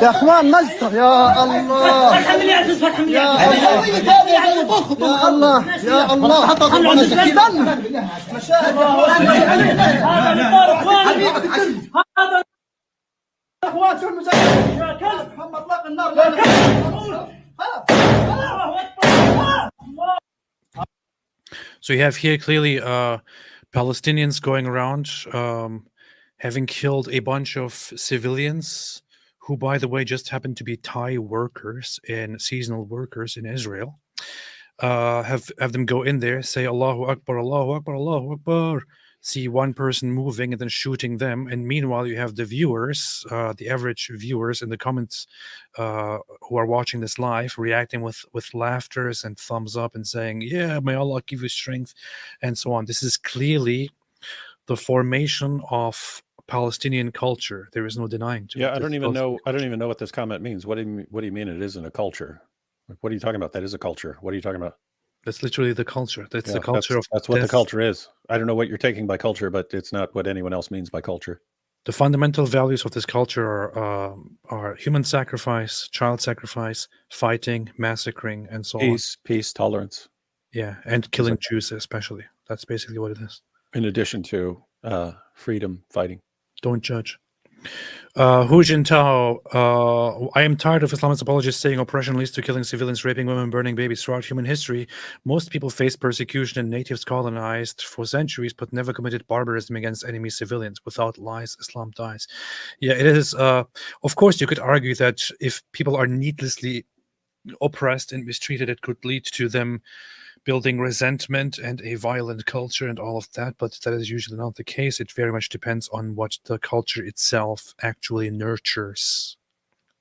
يا اخوان نجسر يا الله يا الله So you have here clearly Palestinians going around having killed a bunch of civilians who, by the way, just happened to be Thai workers and seasonal workers in Israel. Have them go in there, say Allahu Akbar, Allahu Akbar, Allahu Akbar, see one person moving and then shooting them. And meanwhile, you have the viewers, the average viewers in the comments who are watching this live, reacting with laughters and thumbs up and saying, yeah, may Allah give you strength, and so on. This is clearly the formation of Palestinian culture. There is no denying to it. I don't even know what this comment means. What do you mean it isn't a culture? Like, what are you talking about? That is a culture. What are you talking about? That's literally the culture. That's the culture that's what the culture is. I don't know what you're taking by culture, but it's not what anyone else means by culture. The fundamental values of this culture are human sacrifice, child sacrifice, fighting, massacring, and so on. Peace, tolerance. Yeah, and killing Jews especially. That's basically what it is. In addition to freedom, fighting. Don't judge. Hu Jintao, I am tired of Islamist apologists saying oppression leads to killing civilians, raping women, burning babies. Throughout human history, most people faced persecution and natives colonized for centuries, but never committed barbarism against enemy civilians. Without lies, Islam dies. Yeah, it is. Of course, you could argue that if people are needlessly oppressed and mistreated, it could lead to them building resentment and a violent culture and all of that, but that is usually not the case. It very much depends on what the culture itself actually nurtures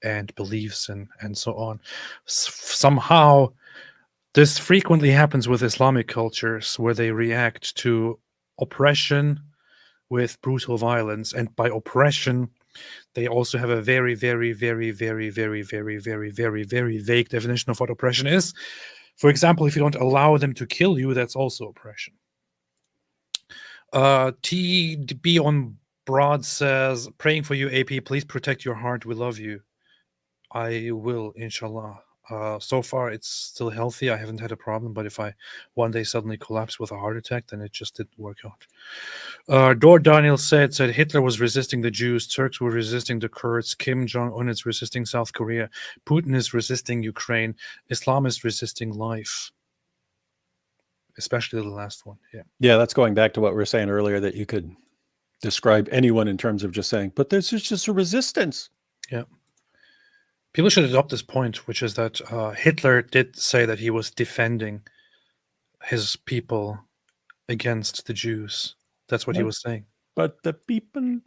and believes and so on. Somehow, this frequently happens with Islamic cultures where they react to oppression with brutal violence, and by oppression, they also have a very, very, very, very, very, very, very, very, very vague definition of what oppression is. For example, if you don't allow them to kill you, that's also oppression. TB on Broad says, praying for you, AP, please protect your heart. We love you. I will, inshallah. So far, it's still healthy. I haven't had a problem, but if I one day suddenly collapse with a heart attack, then it just didn't work out. Daniel said Hitler was resisting the Jews, Turks were resisting the Kurds, Kim Jong-un is resisting South Korea, Putin is resisting Ukraine, Islam is resisting life. Especially the last one. Yeah. Yeah, that's going back to what we were saying earlier, that you could describe anyone in terms of just saying, but there's just a resistance. Yeah. People should adopt this point, which is that Hitler did say that he was defending his people against the Jews. That's what he was saying. But the people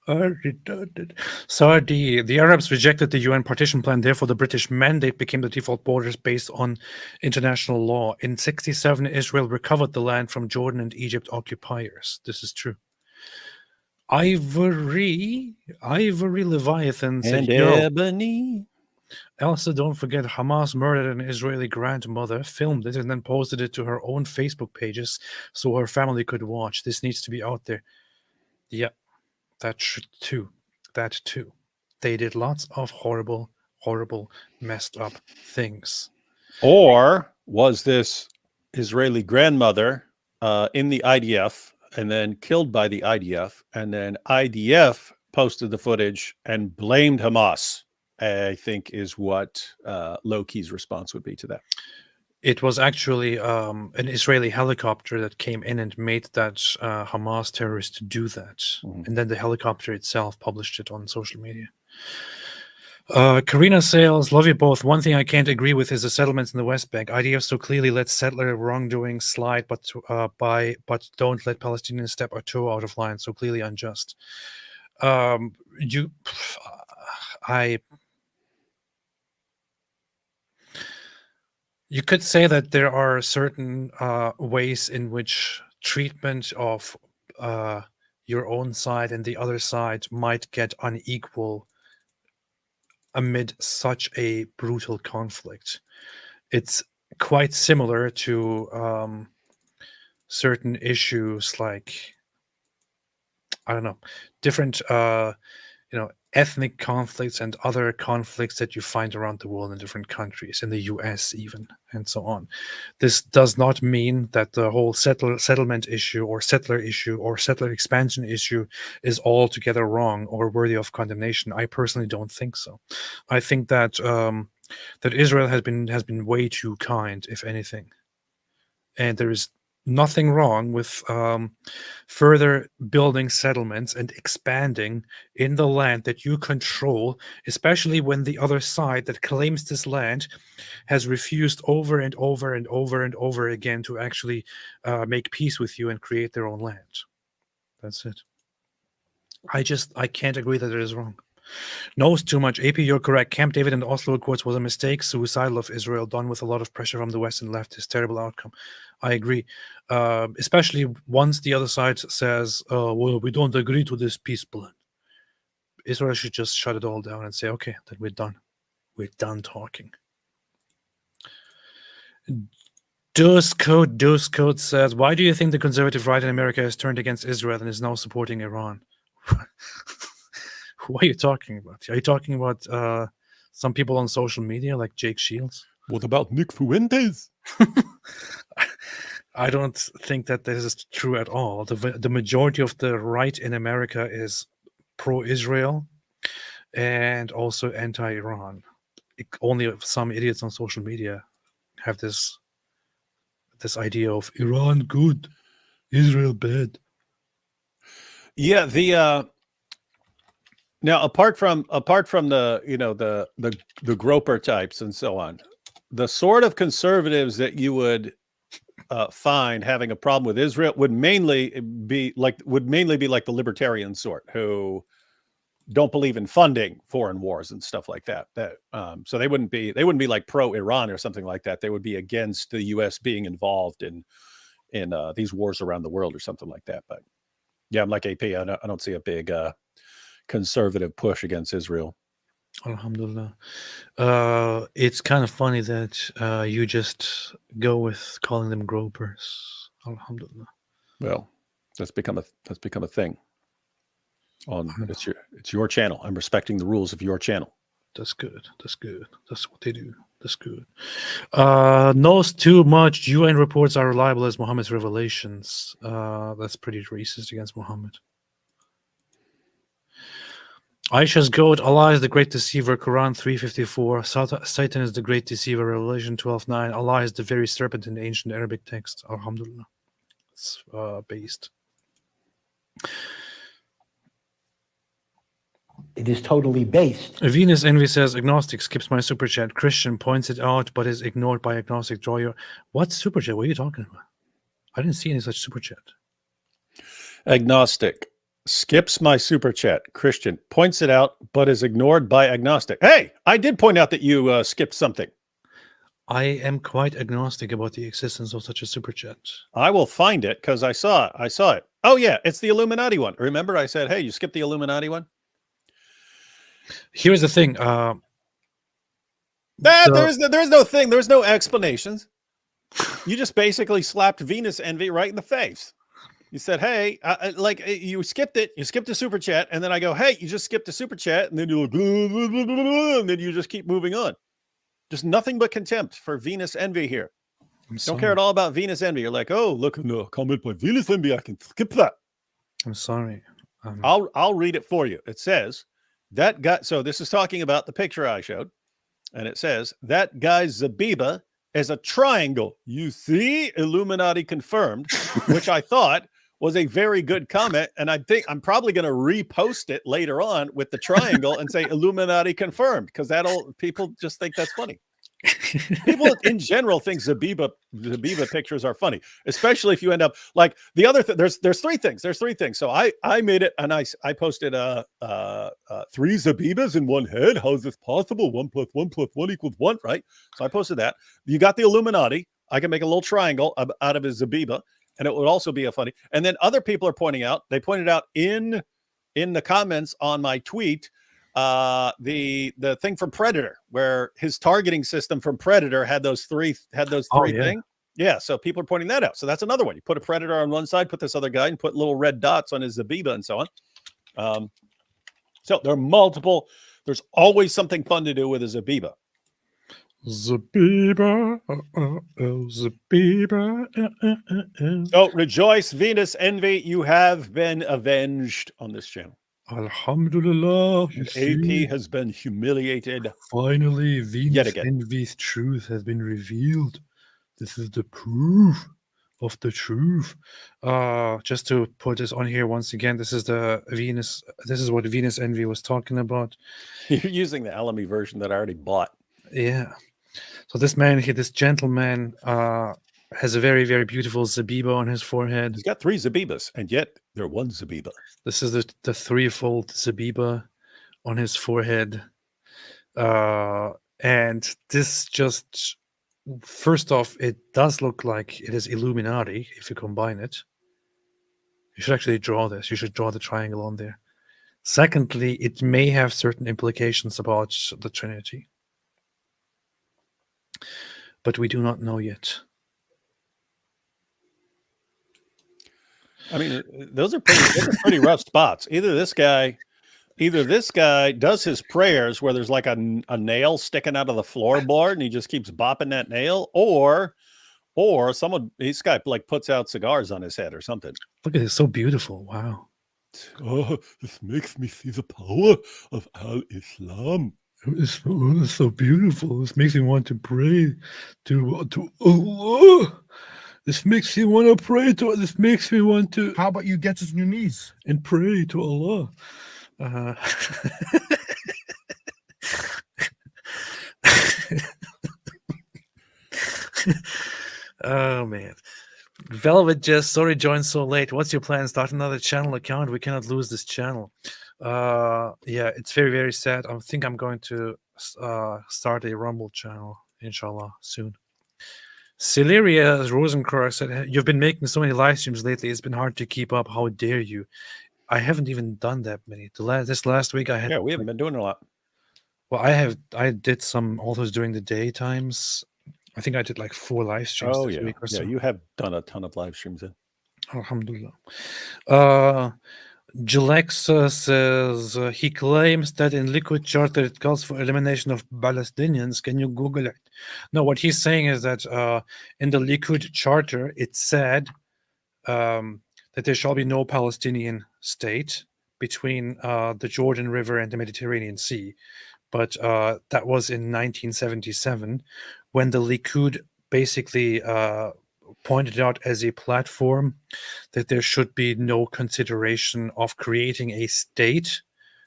are retarded. Saudi, the Arabs rejected the UN partition plan, therefore the British mandate became the default borders based on international law. In 1967, Israel recovered the land from Jordan and Egypt occupiers. This is true. Ivory Leviathan said, and ebony. Also, don't forget Hamas murdered an Israeli grandmother, filmed it, and then posted it to her own Facebook pages so her family could watch. This needs to be out there. Yeah, that too. That too. They did lots of horrible, messed up things. Or was this Israeli grandmother in the IDF and then killed by the IDF, and then IDF posted the footage and blamed Hamas? I think is what Loki's response would be to that. It was actually an Israeli helicopter that came in and made that Hamas terrorist do that. And then the helicopter itself published it on social media. Karina Sales, love you both. One thing I can't agree with is the settlements in the West Bank. IDF so clearly let settler wrongdoing slide, but don't let Palestinians step a toe out of line. So clearly unjust. You could say that there are certain ways in which treatment of your own side and the other side might get unequal amid such a brutal conflict. It's quite similar to certain issues like, I don't know, different ethnic conflicts and other conflicts that you find around the world in different countries, in the US even, and so on. This does not mean that the whole settlement issue or settler expansion issue is altogether wrong or worthy of condemnation. I personally don't think so. I think that that Israel has been way too kind, if anything. And there is nothing wrong with further building settlements and expanding in the land that you control, especially when the other side that claims this land has refused over and over and over and over again to actually make peace with you and create their own land. That's it. I can't agree that it is wrong. Knows too much. AP, you're correct. Camp David and the Oslo Accords was a mistake, suicidal of Israel, done with a lot of pressure from the West and left. Is terrible outcome. I agree. Especially once the other side says, well, we don't agree to this peace plan. Israel should just shut it all down and say, okay, then we're done. We're done talking. Dose Code says, why do you think the conservative right in America has turned against Israel and is now supporting Iran? What are you talking about? Are you talking about some people on social media like Jake Shields? What about Nick Fuentes? I don't think that this is true at all. The majority of the right in America is pro-Israel and also anti-Iran. Only some idiots on social media have this idea of Iran good, Israel bad. Yeah, now apart from the the groper types and so on, the sort of conservatives that you would find having a problem with Israel would mainly be like the libertarian sort who don't believe in funding foreign wars and stuff like that. So they wouldn't be like pro-Iran or something like that. They would be against the U.S. being involved in these wars around the world or something like that. But yeah, I'm like AP. I don't see a big conservative push against Israel. Alhamdulillah. It's kind of funny that you just go with calling them gropers. Alhamdulillah. Well, that's become a thing. It's your channel. I'm respecting the rules of your channel. That's good. That's good. That's what they do. That's good. Knows too much. UN reports are reliable as Muhammad's revelations. That's pretty racist against Muhammad. Aisha's goat. Allah is the great deceiver. Quran 354. Satan is the great deceiver. Revelation 12:9. Allah is the very serpent in the ancient Arabic text. Alhamdulillah. It's based. It is totally based. Venus Envy says agnostic skips my super chat. Christian points it out but is ignored by agnostic. Draw your what super chat? What are you talking about? I didn't see any such super chat. Agnostic skips my super chat. Christian points it out but is ignored by agnostic. Hey, I did point out that you skipped something. I am quite agnostic about the existence of such a super chat. I will find it because I saw it. Oh yeah, it's the Illuminati one. Remember I said, hey, you skipped the Illuminati one? Here's the thing. There's no thing. There's no explanations. You just basically slapped Venus Envy right in the face. You said, hey, you skipped it. You skipped the super chat. And then I go, hey, you just skipped the super chat. And then you look, and then you just keep moving on. Just nothing but contempt for Venus Envy here. Don't care at all about Venus Envy. You're like, oh, look, no, comment by Venus Envy. I can skip that. I'm sorry. I'll read it for you. It says, that guy, so this is talking about the picture I showed, and it says, that guy Zabiba is a triangle. You see, Illuminati confirmed, which I thought was a very good comment, and I think I'm probably going to repost it later on with the triangle and say Illuminati confirmed, because people just think that's funny. People in general think Zabiba pictures are funny, especially if you end up like the other thing. There's three things. So I made it and I posted 3 Zabibas in one head. How is this possible? 1 + 1 + 1 = 1, right? So I posted that. You got the Illuminati. I can make a little triangle out of a Zabiba, and it would also be a funny. And then other people are pointing out. They pointed out in the comments on my tweet. The thing from Predator, where his targeting system from Predator had those three things. Yeah, so people are pointing that out. So that's another one. You put a Predator on one side, put this other guy, and put little red dots on his Zabiba and so on. So there are multiple. There's always something fun to do with a Zabiba. Zabiba, Zabiba. So rejoice, Venus Envy. You have been avenged on this channel. Alhamdulillah. AP has been humiliated. Finally, Venus Envy's truth has been revealed. This is the proof of the truth. Just to put this on here once again, this is what Venus Envy was talking about. You're using the Alamy version that I already bought. Yeah. So this gentleman, has a very, very beautiful Zabiba on his forehead. He's got 3 Zabibas, and yet they're one Zabiba. This is the threefold Zabiba on his forehead. And this just, first off, it does look like it is Illuminati if you combine it. You should actually draw this. You should draw the triangle on there. Secondly, it may have certain implications about the Trinity. But we do not know yet. I mean, those are pretty rough spots. Either this guy does his prayers where there's like a nail sticking out of the floorboard and he just keeps bopping that nail, or this guy like puts out cigars on his head or something. Look at it, so beautiful. Wow. Oh, this makes me see the power of Al-Islam. It's so beautiful. This makes me want to pray to Allah. This makes me want to pray to. This makes me want to. How about you get on your knees and pray to Allah? Oh man, Velvet just sorry joined so late. What's your plan? Start another channel account. We cannot lose this channel. Yeah, it's very, very sad. I think I'm going to start a Rumble channel, inshallah, soon. Celeria Rosenkreuz said, you've been making so many live streams lately. It's been hard to keep up. How dare you? I haven't even done that many. This last week I had. Yeah, we haven't been doing a lot. Well, I did some authors during the daytimes. I think I did like 4 live streams this week or so. Yeah, you have done a ton of live streams. Alhamdulillah. Jalexa says he claims that in Liquid Charter it calls for elimination of Palestinians. Can you Google it? No, what he's saying is that in the Liquid Charter it said that there shall be no Palestinian state between the Jordan River and the Mediterranean Sea. But that was in 1977 when the Likud basically pointed out as a platform that there should be no consideration of creating a state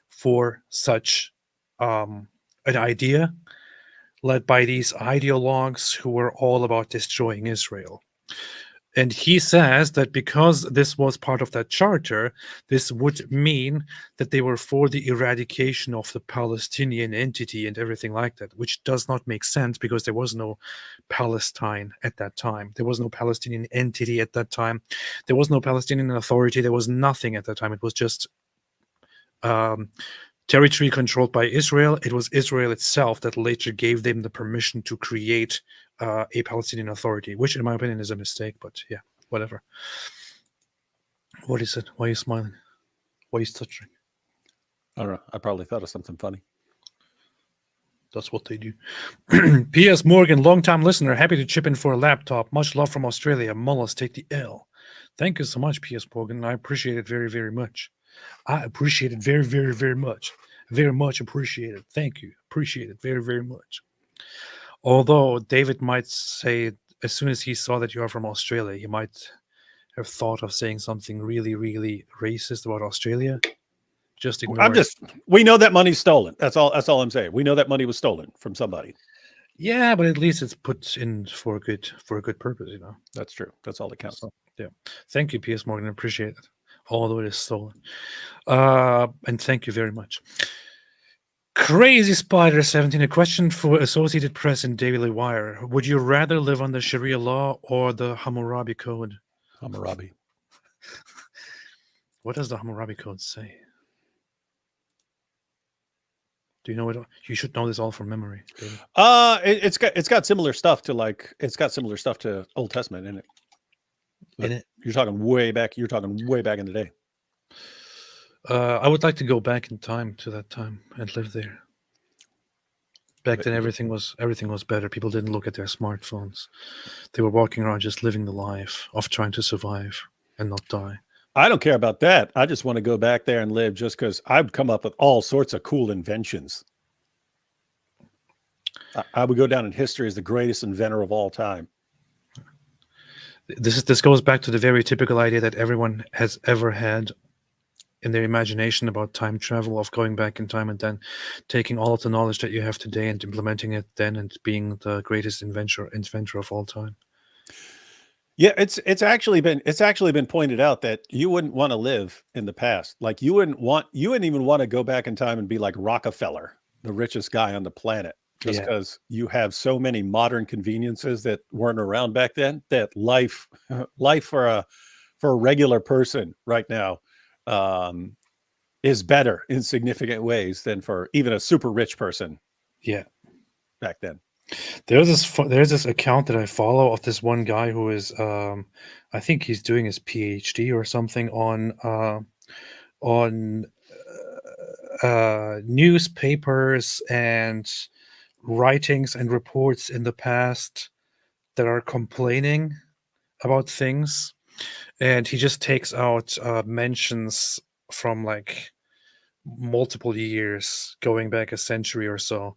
for such an idea led by these ideologues who were all about destroying Israel. And he says that because this was part of that charter, this would mean that they were for the eradication of the Palestinian entity and everything like that, which does not make sense because there was no Palestine at that time. There was no Palestinian entity at that time. There was no Palestinian authority. There was nothing at that time. It was just territory controlled by Israel. It was Israel itself that later gave them the permission to create a Palestinian authority, which in my opinion is a mistake, but yeah, whatever. What is it? Why are you smiling? Why are you stuttering? I don't know. I probably thought of something funny. That's what they do. P.S. Morgan, long-time listener, happy to chip in for a laptop. Much love from Australia. Mullahs take the L. Thank you so much, P.S. Morgan. I appreciate it very, very much. I appreciate it very, very, very much. Very much appreciated. Thank you. Appreciate it very, very much. Although David might say, as soon as he saw that you are from Australia, he might have thought of saying something really, really racist about Australia. Just ignore it. We know that money's stolen. That's all I'm saying. We know that money was stolen from somebody. Yeah, but at least it's put in for a good purpose, you know. That's true. That's all that counts. So, yeah. Thank you, Piers Morgan. I appreciate it. Although it is stolen. And thank you very much. Crazy Spider 17, a question for Associated Press and Daily Wire. Would you rather live under Sharia law or the Hammurabi Code? Hammurabi. What does the Hammurabi Code say? Do you know it? You should know this all from memory. David. It's got similar stuff to Old Testament in it. In it? You're talking way back in the day. I would like to go back in time to that time and live there. Back then, everything was better. People didn't look at their smartphones. They were walking around just living the life of trying to survive and not die. I don't care about that. I just want to go back there and live just because I'd come up with all sorts of cool inventions. I would go down in history as the greatest inventor of all time. This goes back to the very typical idea that everyone has ever had in their imagination about time travel, of going back in time and then taking all of the knowledge that you have today and implementing it then and being the greatest inventor of all time. Yeah, it's actually been pointed out that you wouldn't want to live in the past. Like you wouldn't even want to go back in time and be like Rockefeller, the richest guy on the planet, just because you have so many modern conveniences that weren't around back then. That life for a regular person right now is better in significant ways than for even a super rich person. Yeah, back then. There's this account that I follow of this one guy who is I think he's doing his PhD or something on newspapers and writings and reports in the past that are complaining about things, and he just takes out mentions from like multiple years going back a century or so.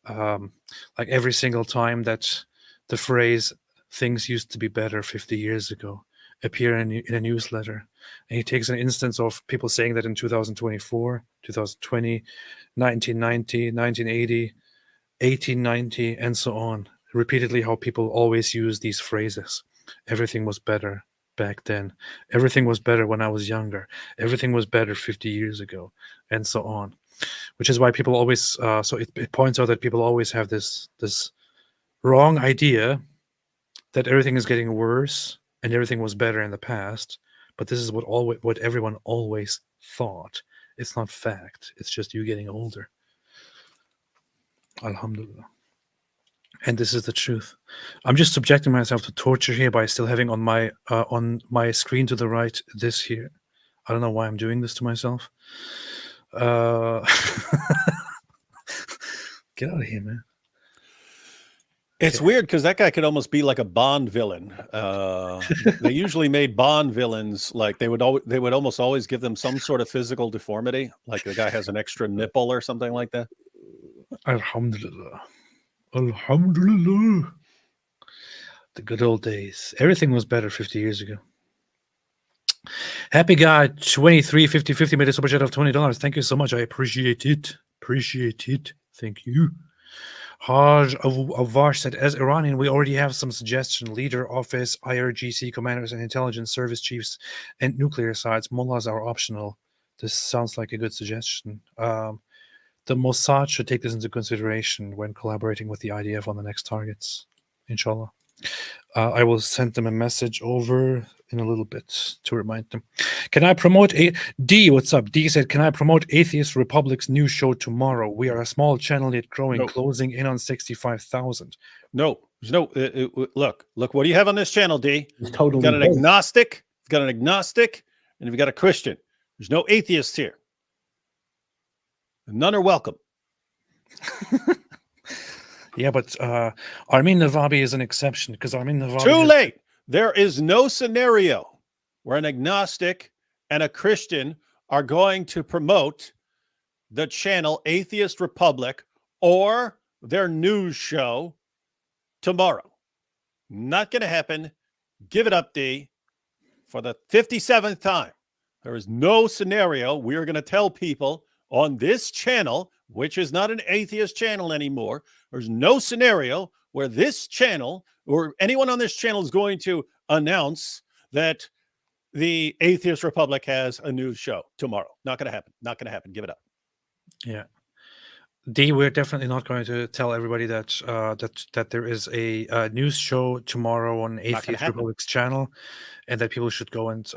Like every single time that the phrase "things used to be better 50 years ago" appear in a newsletter, and he takes an instance of people saying that in 2024, 2020, 1990, 1980, 1890, and so on, repeatedly, how people always use these phrases. Everything was better back then. Everything was better when I was younger. Everything was better 50 years ago, and so on. Which is why people always, so it points out that people always have this wrong idea that everything is getting worse and everything was better in the past. But this is what everyone always thought. It's not fact. It's just you getting older. Alhamdulillah. And this is the truth. I'm just subjecting myself to torture here by still having on my screen to the right this here. I don't know why I'm doing this to myself. Get out of here, man. It's weird because that guy could almost be like a Bond villain. They usually made Bond villains like they would almost always give them some sort of physical deformity, like the guy has an extra nipple or something like that. Alhamdulillah. Alhamdulillah. The good old days. Everything was better 50 years ago. Happy guy 235050 made a super chat of $20. Thank you so much. I appreciate it. Appreciate it. Thank you. Haj Avash said, as Iranian, we already have some suggestion. Leader, office, IRGC commanders, and intelligence service chiefs, and nuclear sites. Mullahs are optional. This sounds like a good suggestion. The Mossad should take this into consideration when collaborating with the IDF on the next targets. Inshallah. I will send them a message over in a little bit to remind them. Can I promote D? What's up? D said, can I promote Atheist Republic's new show tomorrow? We are a small channel yet growing, No. closing in on 65,000. No, there's no. Look. What do you have on this channel, D? It's totally You've got an both. agnostic. You've got an agnostic, and you've got a Christian. There's no atheists here. None are welcome. Yeah, but Armin Navabi is an exception because Armin Navabi. Too late. There is no scenario where an agnostic and a Christian are going to promote the channel Atheist Republic or their news show tomorrow. Not going to happen. Give it up, D. For the 57th time, there is no scenario we are going to tell people on this channel, which is not an atheist channel anymore. There's no scenario where this channel or anyone on this channel is going to announce that the Atheist Republic has a news show tomorrow. Not going to happen. Not going to happen. Give it up. Yeah. D, we're definitely not going to tell everybody that that there is a news show tomorrow on Atheist Republic's channel, and that people should go and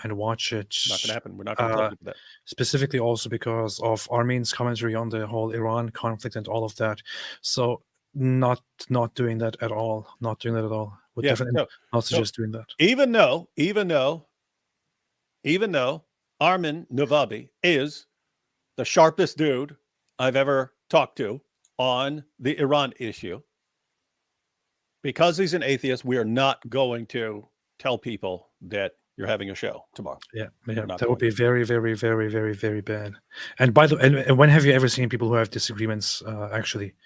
watch it. Not going to happen. We're not going to tell people that. Specifically, also because of Armin's commentary on the whole Iran conflict and all of that. So, not doing that at all. Not doing that at all. Would definitely not suggest doing that. Even though Armin Navabi is the sharpest dude I've ever talked to on the Iran issue, because he's an atheist, we are not going to tell people that you're having a show tomorrow. Yeah, that would be very, very, very, very, very bad. And by the and when have you ever seen people who have disagreements actually,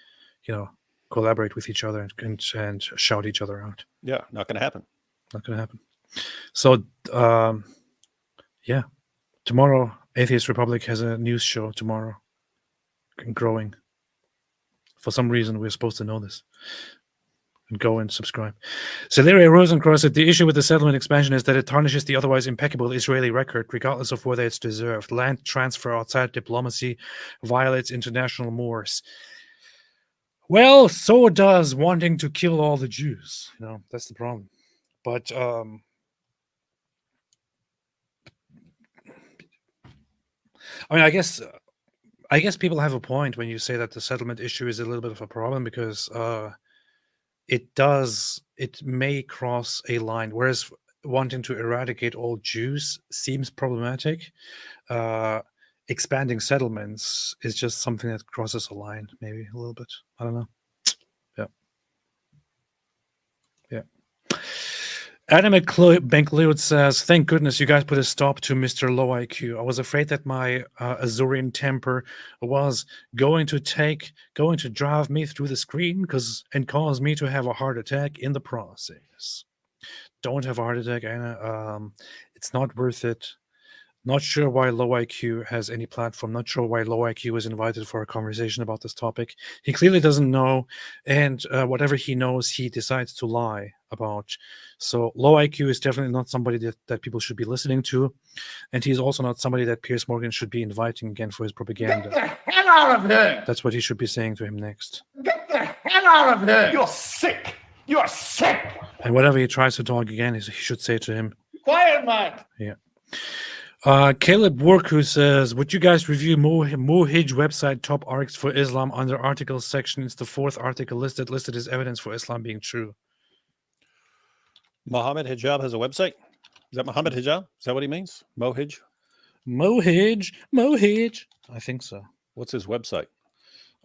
collaborate with each other and shout each other out? Yeah, not going to happen. Not going to happen. So, tomorrow, Atheist Republic has a news show tomorrow. Growing. For some reason, we're supposed to know this. And go and subscribe. Celeria Rosencross said the issue with the settlement expansion is that it tarnishes the otherwise impeccable Israeli record, regardless of whether it's deserved. Land transfer outside diplomacy violates international mores. Well, so does wanting to kill all the Jews. That's the problem. But I guess people have a point when you say that the settlement issue is a little bit of a problem, because it may cross a line, whereas wanting to eradicate all Jews seems problematic. Expanding settlements is just something that crosses a line, maybe a little bit. I don't know. Yeah. Adam Benkleud says, thank goodness you guys put a stop to Mr. Low IQ. I was afraid that my Azurian temper was going to drive me through the screen and cause me to have a heart attack in the process. Don't have a heart attack, Anna. It's not worth it. Not sure why Low IQ has any platform. Not sure why Low IQ was invited for a conversation about this topic. He clearly doesn't know, and whatever he knows, he decides to lie about. So Low IQ is definitely not somebody that people should be listening to, and he's also not somebody that Piers Morgan should be inviting again for his propaganda. Get the hell out of here! That's what he should be saying to him next. Get the hell out of here! You're sick. You are sick. And whatever he tries to talk again, he should say to him, Quiet, man! yeah. Caleb Work, who says, would you guys review Mohij website top arcs for Islam under articles section? It's the fourth article listed as evidence for Islam being true. Mohammed Hijab has a website. Is that Mohammed Hijab? Is that what he means? Mohij? Mohij. I think so. What's his website?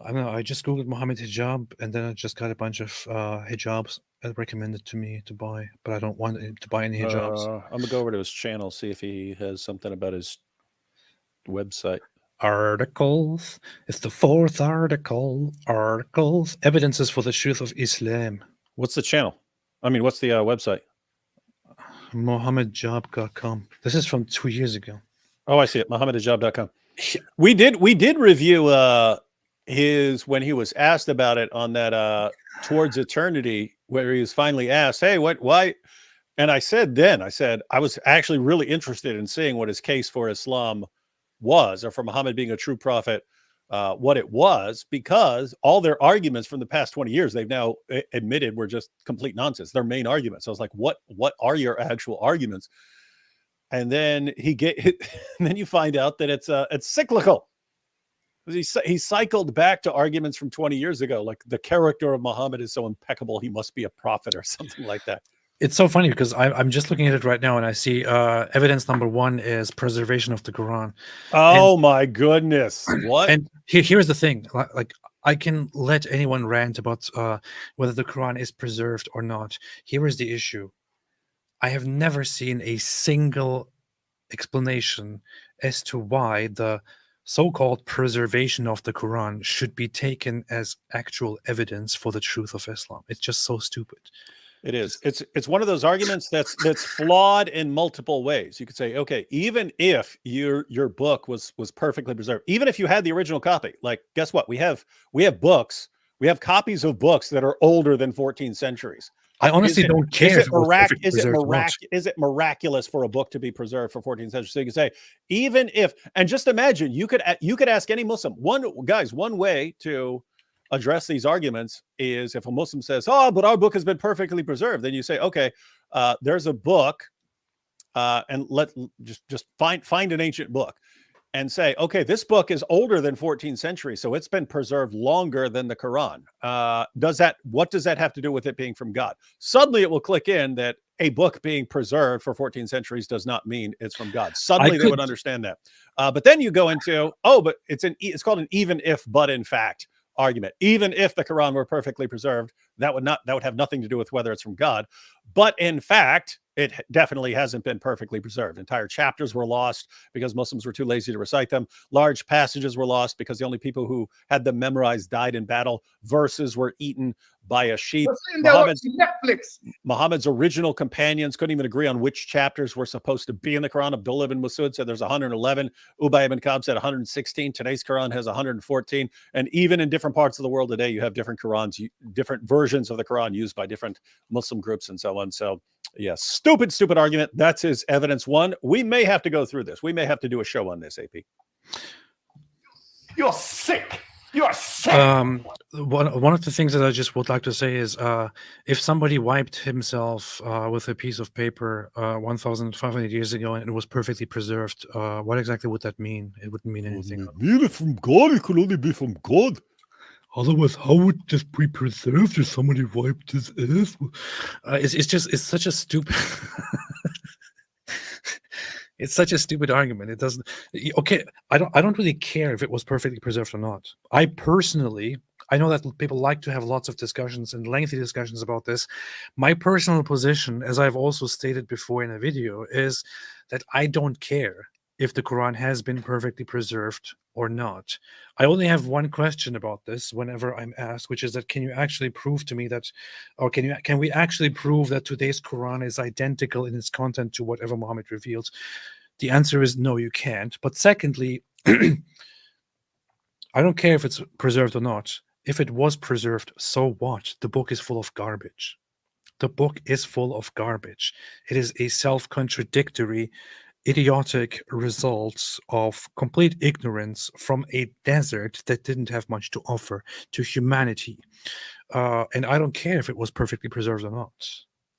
I don't know. I just googled Muhammad hijab, and then I just got a bunch of hijabs recommended to me to buy, but I don't want to buy any hijabs. I'm gonna go over to his channel, see if he has something about his website. Articles. It's the fourth article. Articles. Evidences for the truth of Islam. What's the channel? I mean, what's the website? MohammedJob.com. This is from 2 years ago. Oh, I see it. MohammedJob.com. We did review his when he was asked about it on that Towards Eternity, where he was finally asked, "Hey, why?" And I said I was actually really interested in seeing what his case for Islam was, or for Muhammad being a true prophet, what it was, because all their arguments from the past 20 years they've now admitted were just complete nonsense. Their main arguments. I was like, what are your actual arguments? And then then you find out that it's cyclical. He cycled back to arguments from 20 years ago, like the character of Muhammad is so impeccable, he must be a prophet or something like that. It's so funny because I'm just looking at it right now, and I see evidence number 1 is preservation of the Quran. Oh my goodness! What? And here's the thing: like I can let anyone rant about whether the Quran is preserved or not. Here is the issue: I have never seen a single explanation as to why the so-called preservation of the Quran should be taken as actual evidence for the truth of Islam. It's just so stupid. It is. It's one of those arguments that's flawed in multiple ways. You could say, okay, even if your book was perfectly preserved, even if you had the original copy, like guess what? We have books, we have copies of books that are older than 14 centuries. I honestly don't care. Is it miraculous for a book to be preserved for 14 centuries? So you can say, even if, and just imagine, you could ask any Muslim. One way to address these arguments is if a Muslim says, "Oh, but our book has been perfectly preserved," then you say, "Okay, there's a book, and just find an ancient book." And say, okay, this book is older than 14th century, so it's been preserved longer than the Quran. What does that have to do with it being from God? Suddenly it will click in that a book being preserved for 14 centuries does not mean it's from God. Suddenly they would understand that. But then you go into, but it's called an even if, but in fact argument. Even if the Quran were perfectly preserved, that would have nothing to do with whether it's from God. But in fact, it definitely hasn't been perfectly preserved. Entire chapters were lost because Muslims were too lazy to recite them. Large passages were lost because the only people who had them memorized died in battle. Verses were eaten by a sheep. Muhammad's original companions couldn't even agree on which chapters were supposed to be in the Quran. Abdullah ibn Masud said there's 111. Ubay ibn Ka'b said 116. Today's Quran has 114. And even in different parts of the world today, you have different Qurans, different versions of the Quran used by different Muslim groups and so on. So yes, stupid argument. That's his evidence 1. We may have to go through this. We may have to do a show on this, AP. You're sick. You're sick. One of the things that I just would like to say is if somebody wiped himself with a piece of paper 1,500 years ago and it was perfectly preserved, what exactly would that mean? It wouldn't mean anything. Mean it from God. It could only be from God. Otherwise, how would this be preserved if somebody wiped his ass? It's such a stupid. It's such a stupid argument. It doesn't. Okay, I don't really care if it was perfectly preserved or not. I know that people like to have lots of discussions and lengthy discussions about this. My personal position, as I've also stated before in a video, is that I don't care if the Quran has been perfectly preserved or not. I only have one question about this whenever I'm asked, which is that can you actually prove to me that, or can we actually prove that today's Quran is identical in its content to whatever Muhammad revealed? The answer is no, you can't. But secondly, I don't care if it's preserved or not. If it was preserved, so what? The book is full of garbage. The book is full of garbage. It is a self-contradictory, idiotic results of complete ignorance from a desert that didn't have much to offer to humanity. And I don't care if it was perfectly preserved or not.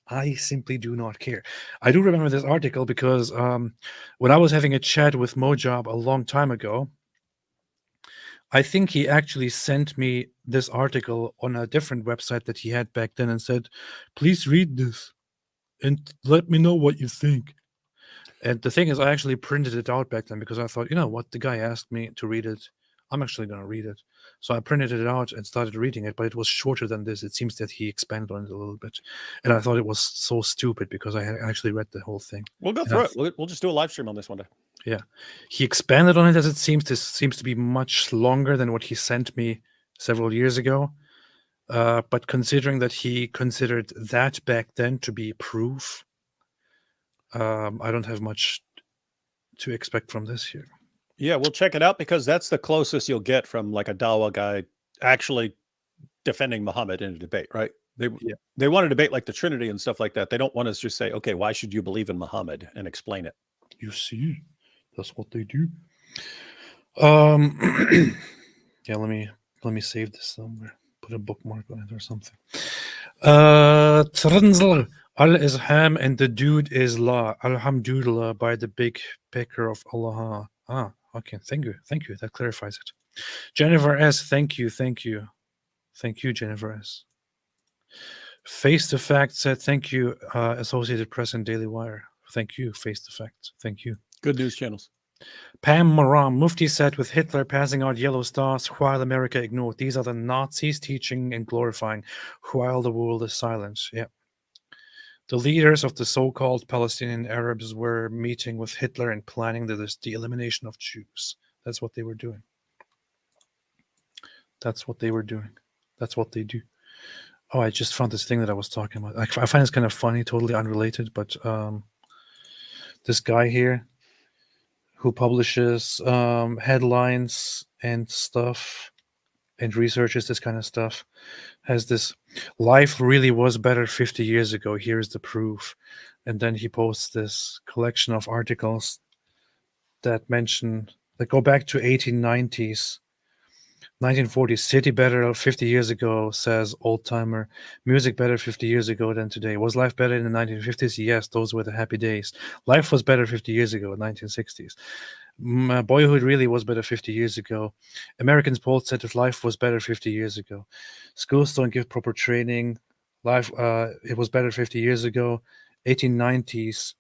I simply do not care. I do remember this article because when I was having a chat with Mojab a long time ago, I think he actually sent me this article on a different website that he had back then and said, please read this and let me know what you think. And the thing is, I actually printed it out back then because I thought, you know what, the guy asked me to read it. I'm actually going to read it. So I printed it out and started reading it, but it was shorter than this. It seems that he expanded on it a little bit. And I thought it was so stupid because I had actually read the whole thing. We'll go through it. We'll just do a live stream on this one day. Yeah. He expanded on it as it seems. This seems to be much longer than what he sent me several years ago. But considering that he considered that back then to be proof, I don't have much to expect from this here. Yeah, we'll check it out because that's the closest you'll get from like a Dawa guy actually defending Muhammad in a debate, right? They want to debate like the Trinity and stuff like that. They don't want us to just say, okay, why should you believe in Muhammad and explain it? You see, that's what they do. Yeah, let me save this somewhere. Put a bookmark on it or something. Tranzl al-Izham and the dude is La. Alhamdulillah by the big picker of Allah. Okay, thank you. That clarifies it. Jennifer S, thank you. Thank you, Jennifer S. Face the Fact said, thank you, Associated Press and Daily Wire. Thank you, Face the Fact. Thank you. Good news channels. Pam Maram, Mufti said, with Hitler passing out yellow stars while America ignored. These are the Nazis teaching and glorifying while the world is silent. Yeah. The leaders of the so-called Palestinian Arabs were meeting with Hitler and planning the elimination of Jews. That's what they were doing. That's what they do. Oh, I just found this thing that I was talking about. I find it's kind of funny, totally unrelated, but this guy here who publishes headlines and stuff and researches this kind of stuff has this, life really was better 50 years ago. Here's the proof. And then he posts this collection of articles that go back to 1890s, 1940s. City better 50 years ago, says old timer. Music better 50 years ago than today. Was life better in the 1950s? Yes, those were the happy days. Life was better 50 years ago, 1960s. Boyhood really was better 50 years ago. Americans polled said that life was better 50 years ago. Schools don't give proper training. Life, it was better 50 years ago. 1890s.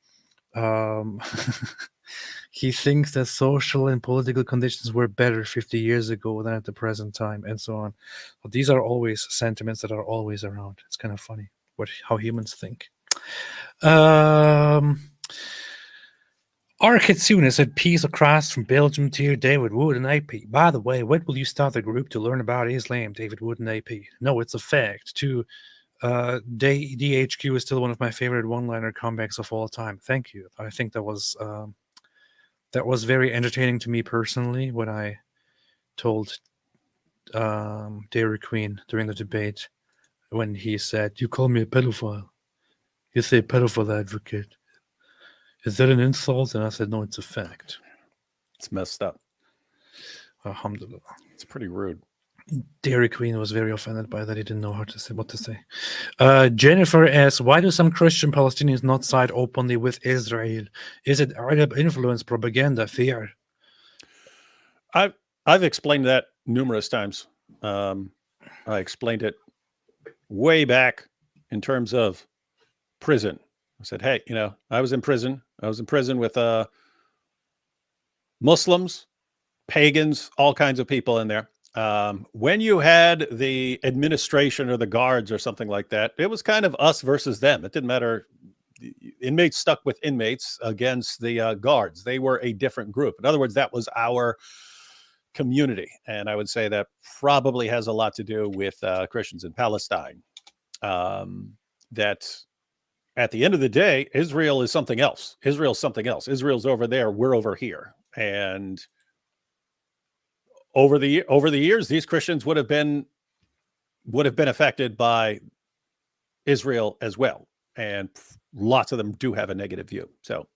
He thinks that social and political conditions were better 50 years ago than at the present time, and so on. But these are always sentiments that are always around. It's kind of funny how humans think. R. Kitsune said, peace across from Belgium to you, David Wood and AP. By the way, when will you start the group to learn about Islam, David Wood and AP? No, it's a fact. DHQ is still one of my favorite one-liner comebacks of all time. Thank you. I think that was very entertaining to me personally when I told Dairy Queen during the debate when he said, you call me a pedophile. You say pedophile advocate. Is that an insult? And I said, no, it's a fact. It's messed up. Alhamdulillah. It's pretty rude. Dairy Queen was very offended by that. He didn't know what to say. Jennifer asks, why do some Christian Palestinians not side openly with Israel? Is it Arab influence, propaganda, fear? I've explained that numerous times. I explained it way back in terms of prison. I said, hey, I was in prison. I was in prison with Muslims, pagans, all kinds of people in there. When you had the administration or the guards or something like that, it was kind of us versus them. It didn't matter. Inmates stuck with inmates against the guards. They were a different group. In other words, that was our community. And I would say that probably has a lot to do with Christians in Palestine. That at the end of the day, Israel is something else. Israel's something else. Israel's over there. We're over here. And over the years, these Christians would have been affected by Israel as well, and lots of them do have a negative view. So,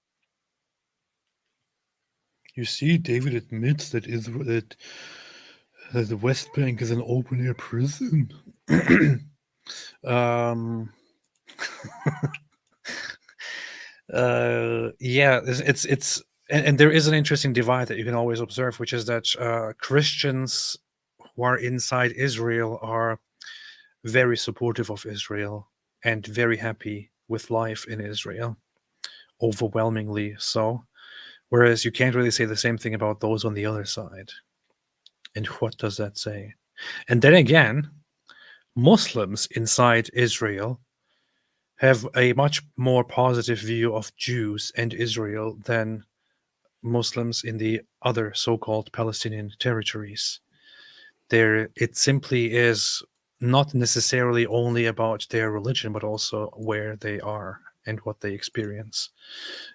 you see, David admits that the West Bank is an open air prison. Yeah, it's. And there is an interesting divide that you can always observe, which is that Christians who are inside Israel are very supportive of Israel and very happy with life in Israel. overwhelmingly so. Whereas you can't really say the same thing about those on the other side. And what does that say? And then again, Muslims inside Israel have a much more positive view of Jews and Israel than Muslims in the other so-called Palestinian territories. It simply is not necessarily only about their religion, but also where they are and what they experience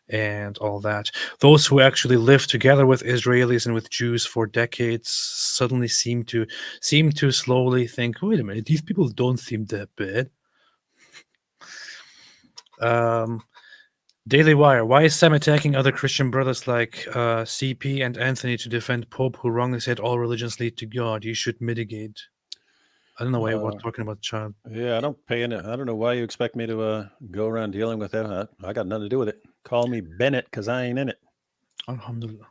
and all that. Those who actually live together with Israelis and with Jews for decades suddenly seem to slowly think, wait a minute, these people don't seem that bad. Daily Wire, why is Sam attacking other Christian brothers like CP and Anthony to defend Pope who wrongly said all religions lead to God? You should mitigate. I don't know why we're talking about the child. Yeah, I don't know why you expect me to go around dealing with that. I got nothing to do with it. Call me Bennett because I ain't in it. Alhamdulillah.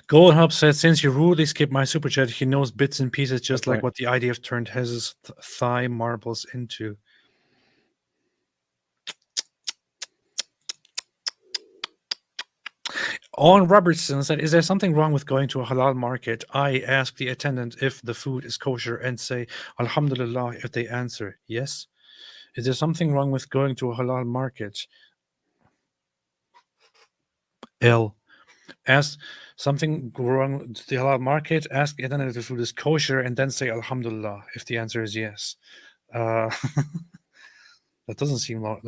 Golden Hub said, since you rudely skipped my super chat, he knows bits and pieces just like what the IDF turned Hez's thigh marbles into. Owen Robertson said, is there something wrong with going to a halal market? I ask the attendant if the food is kosher and say, Alhamdulillah, if they answer yes. Is there something wrong with going to a halal market? L. Ask something wrong to the halal market, ask the attendant if the food is kosher, and then say Alhamdulillah if the answer is yes. That doesn't seem wrong.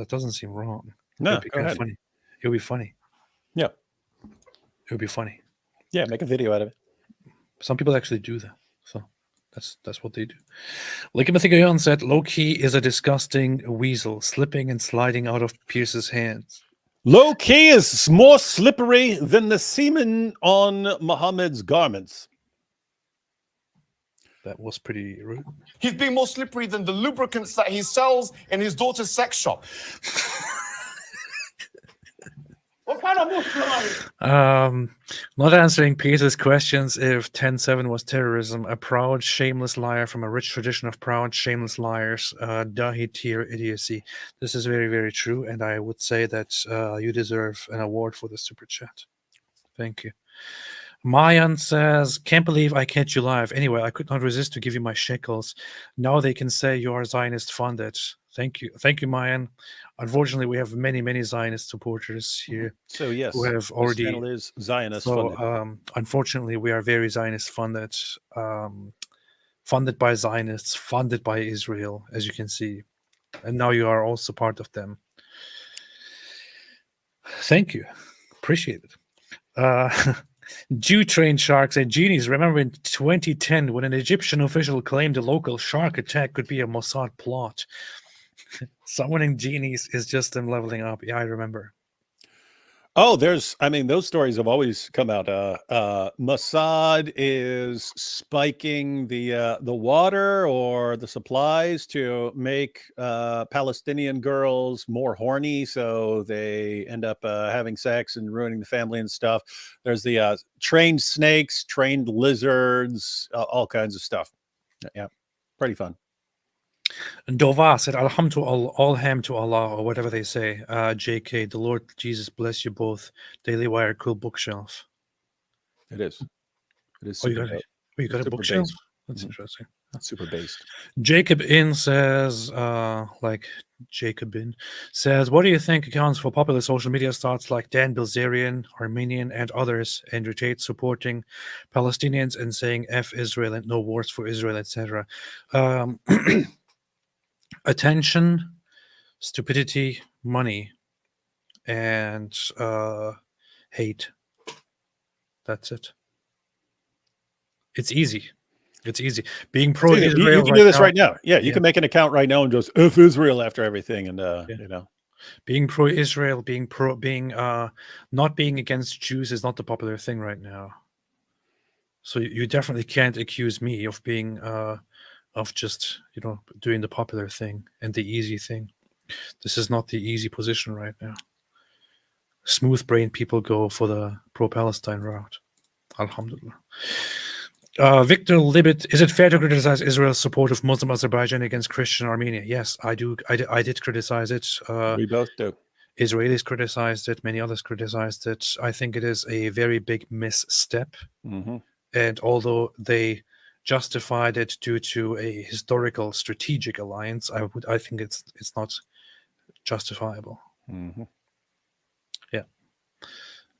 No, It'd be go ahead. funny. It would be funny. Yeah. It would be funny. Yeah, make a video out of it. Some people actually do that. So that's what they do. Like Mathigayon said, Loki is a disgusting weasel, slipping and sliding out of Pierce's hands. Low-key is more slippery than the semen on Muhammad's garments. That was pretty rude. He's being more slippery than the lubricants that he sells in his daughter's sex shop. What kind of Muslim are you? Not answering Peter's questions if 10-7 was terrorism. A proud, shameless liar from a rich tradition of proud, shameless liars. Dahi tier idiocy. This is very, very true, and I would say that you deserve an award for the super chat. Thank you. Mayan says, can't believe I catch you live. Anyway, I could not resist to give you my shekels. Now they can say you are Zionist funded. Thank you. Thank you, Mayan. Unfortunately, we have many, many Zionist supporters here. So yes, who have already this channel is Zionist funded. Unfortunately, we are very Zionist funded, funded by Zionists, funded by Israel, as you can see, and now you are also part of them. Thank you, appreciate it. Jew trained sharks and genies. Remember in 2010 when an Egyptian official claimed a local shark attack could be a Mossad plot. Summoning genies is just them leveling up. Yeah, I remember. Oh, those stories have always come out. Mossad is spiking the water or the supplies to make Palestinian girls more horny, so they end up having sex and ruining the family and stuff. There's the trained snakes, trained lizards, all kinds of stuff. Yeah, pretty fun. Dova said, Alhamdulillah, all ham to Allah, or whatever they say. JK, the Lord Jesus bless you both. Daily Wire, cool bookshelf. It is. It is. Oh, you got a bookshelf? Based. That's interesting. Super based. Jacob In says, like Jacobin says, what do you think accounts for popular social media starts like Dan Bilzerian, Armenian, and others, Andrew Tate supporting Palestinians and saying F Israel and no wars for Israel, etc. Attention, stupidity, money, and hate. That's it. It's easy. It's easy. Being pro-Israel. You can do this right now. Yeah, you can make an account right now and just F Israel after everything, and you know. Being pro-Israel, not being against Jews is not the popular thing right now. So you definitely can't accuse me of being of just, doing the popular thing and the easy thing. This is not the easy position right now. Smooth-brained people go for the pro-Palestine route. Alhamdulillah. Victor Libet, is it fair to criticize Israel's support of Muslim Azerbaijan against Christian Armenia? Yes, I do. I did criticize it. We both do. Israelis criticized it. Many others criticized it. I think it is a very big misstep. Mm-hmm. And although they justified it due to a historical strategic alliance, I think it's not justifiable. Mm-hmm. Yeah.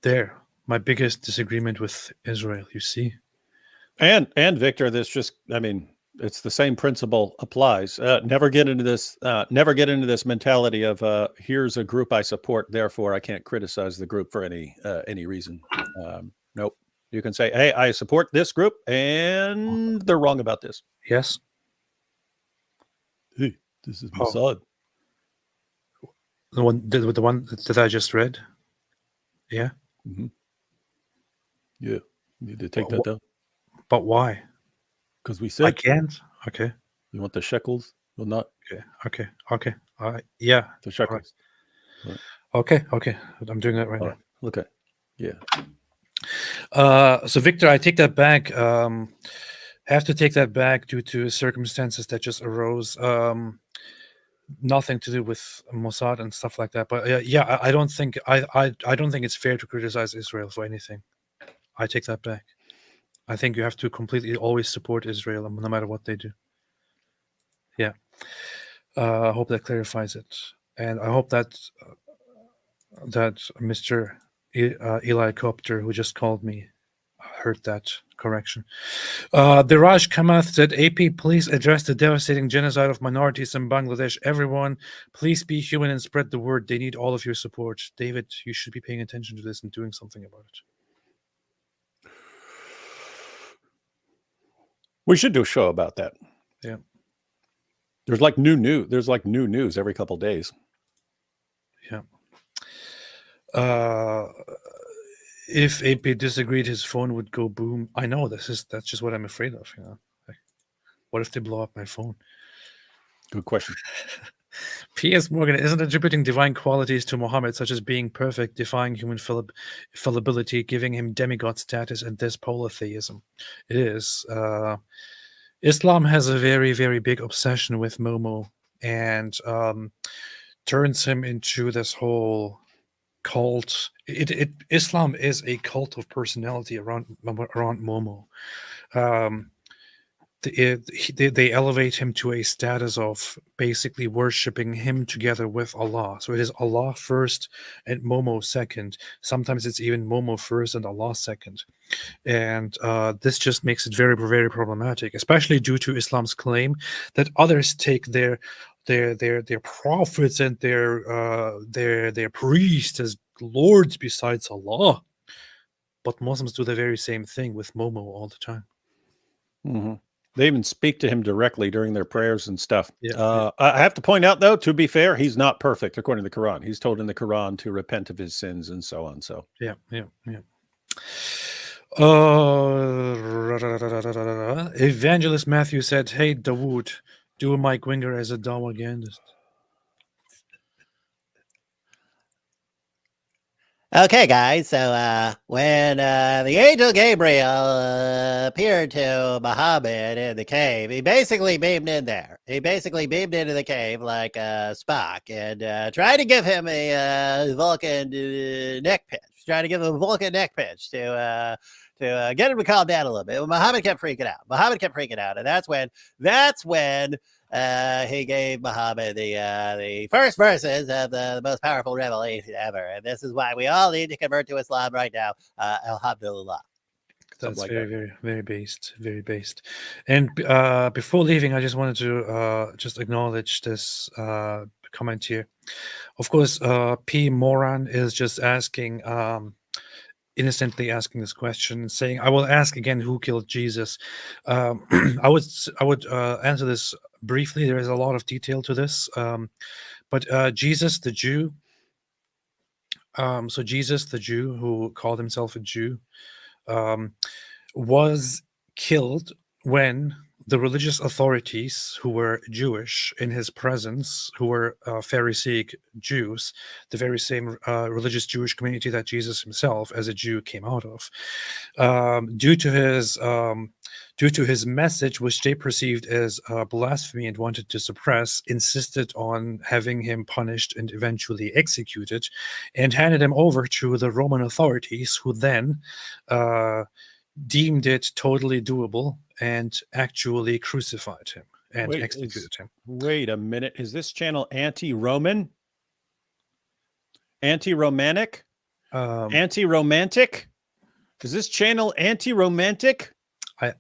There, my biggest disagreement with Israel, you see. And Victor, this just, I mean, it's the same principle applies. Never get into this mentality of here's a group I support, therefore I can't criticize the group for any reason. Nope. You can say, hey, I support this group and they're wrong about this. Yes. Hey, this is Mossad. The one that I just read. Yeah. Mm-hmm. Yeah. You need to take that down. But why? Because we said I can't. Okay. You want the shekels? Will not. Okay. Yeah. The shekels. Right. Okay. I'm doing that right now. Okay. Yeah. So Victor, I take that back. Have to take that back due to circumstances that just arose. Nothing to do with Mossad and stuff like that. But yeah, I don't think it's fair to criticize Israel for anything. I take that back. I think you have to completely always support Israel no matter what they do. Yeah. I hope that clarifies it. And I hope that Mr. Eli Copter, who just called me, heard that correction. Diraj Kamath said, AP, please address the devastating genocide of minorities in Bangladesh. Everyone, please be human and spread the word. They need all of your support. David, you should be paying attention to this and doing something about it. We should do a show about that. Yeah. There's like new news every couple of days. Yeah. If AP disagreed, his phone would go boom. I know that's just what I'm afraid of. Like, what if they blow up my phone? Good question. Piers Morgan isn't attributing divine qualities to Muhammad, such as being perfect, defying human fallibility, giving him demigod status, and this polytheism. It is. Islam has a very, very big obsession with Momo and turns him into this whole cult. Islam is a cult of personality around Momo. They elevate him to a status of basically worshiping him together with Allah. So it is Allah first and Momo second. Sometimes it's even Momo first and Allah second. And this just makes it very, very problematic, especially due to Islam's claim that others take their prophets and their priests as lords besides Allah. But Muslims do the very same thing with Momo all the time. Mm-hmm. They even speak to him directly during their prayers and stuff. Yeah. I have to point out, though, to be fair, he's not perfect according to the Quran. He's told in the Quran to repent of his sins and so on. So yeah. Evangelist Matthew said, "Hey, Dawood, do Mike Winger as a Dawagandist." Okay, guys. So when the angel Gabriel appeared to Muhammad in the cave, he basically beamed in there. He basically beamed into the cave like Spock and tried to give him a Vulcan neck pinch. Trying to give him a Vulcan neck pinch to get him to calm down a little bit. Well, Muhammad kept freaking out. And that's when he gave Muhammad the first verses of the most powerful revelation ever. And this is why we all need to convert to Islam right now. Alhamdulillah. That's very based. And before leaving, I just wanted to just acknowledge this comment here. Of course, P. Moran is just asking, innocently asking this question and saying, I will ask again, who killed Jesus? I would answer this briefly. There is a lot of detail to this. But Jesus, the Jew, so Jesus, the Jew, who called himself a Jew, was killed when the religious authorities who were Jewish in his presence, who were Pharisaic Jews, the very same religious Jewish community that Jesus himself, as a Jew, came out of, due to his message, which they perceived as blasphemy and wanted to suppress, insisted on having him punished and eventually executed, and handed him over to the Roman authorities, who then deemed it totally doable and actually crucified him and executed him. Wait a minute. Is this channel anti-Roman? Anti-Romantic? Anti-romantic? Is this channel anti-romantic? So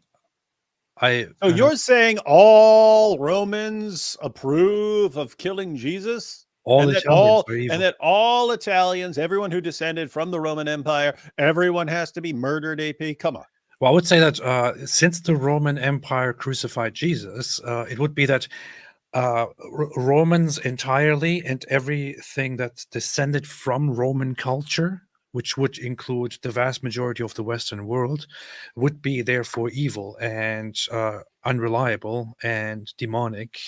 you're saying all Romans approve of killing Jesus? All Italians are evil. And that all Italians, everyone who descended from the Roman Empire, everyone has to be murdered, AP? Come on. Well, I would say that since the Roman Empire crucified Jesus, it would be that Romans entirely and everything that descended from Roman culture, which would include the vast majority of the Western world, would be therefore evil and unreliable and demonic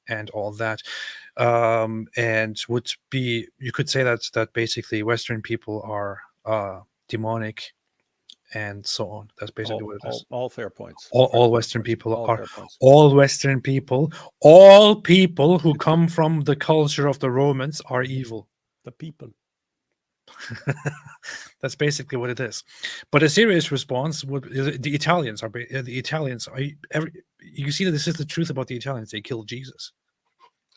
and all that, and would be, you could say that basically Western people are demonic and so on. That's basically what it is. All fair points. All Western people are all Western people. All people who come from the culture of the Romans are evil. The people. That's basically what it is. But a serious response would the Italians are you see that this is the truth about the Italians. They killed Jesus.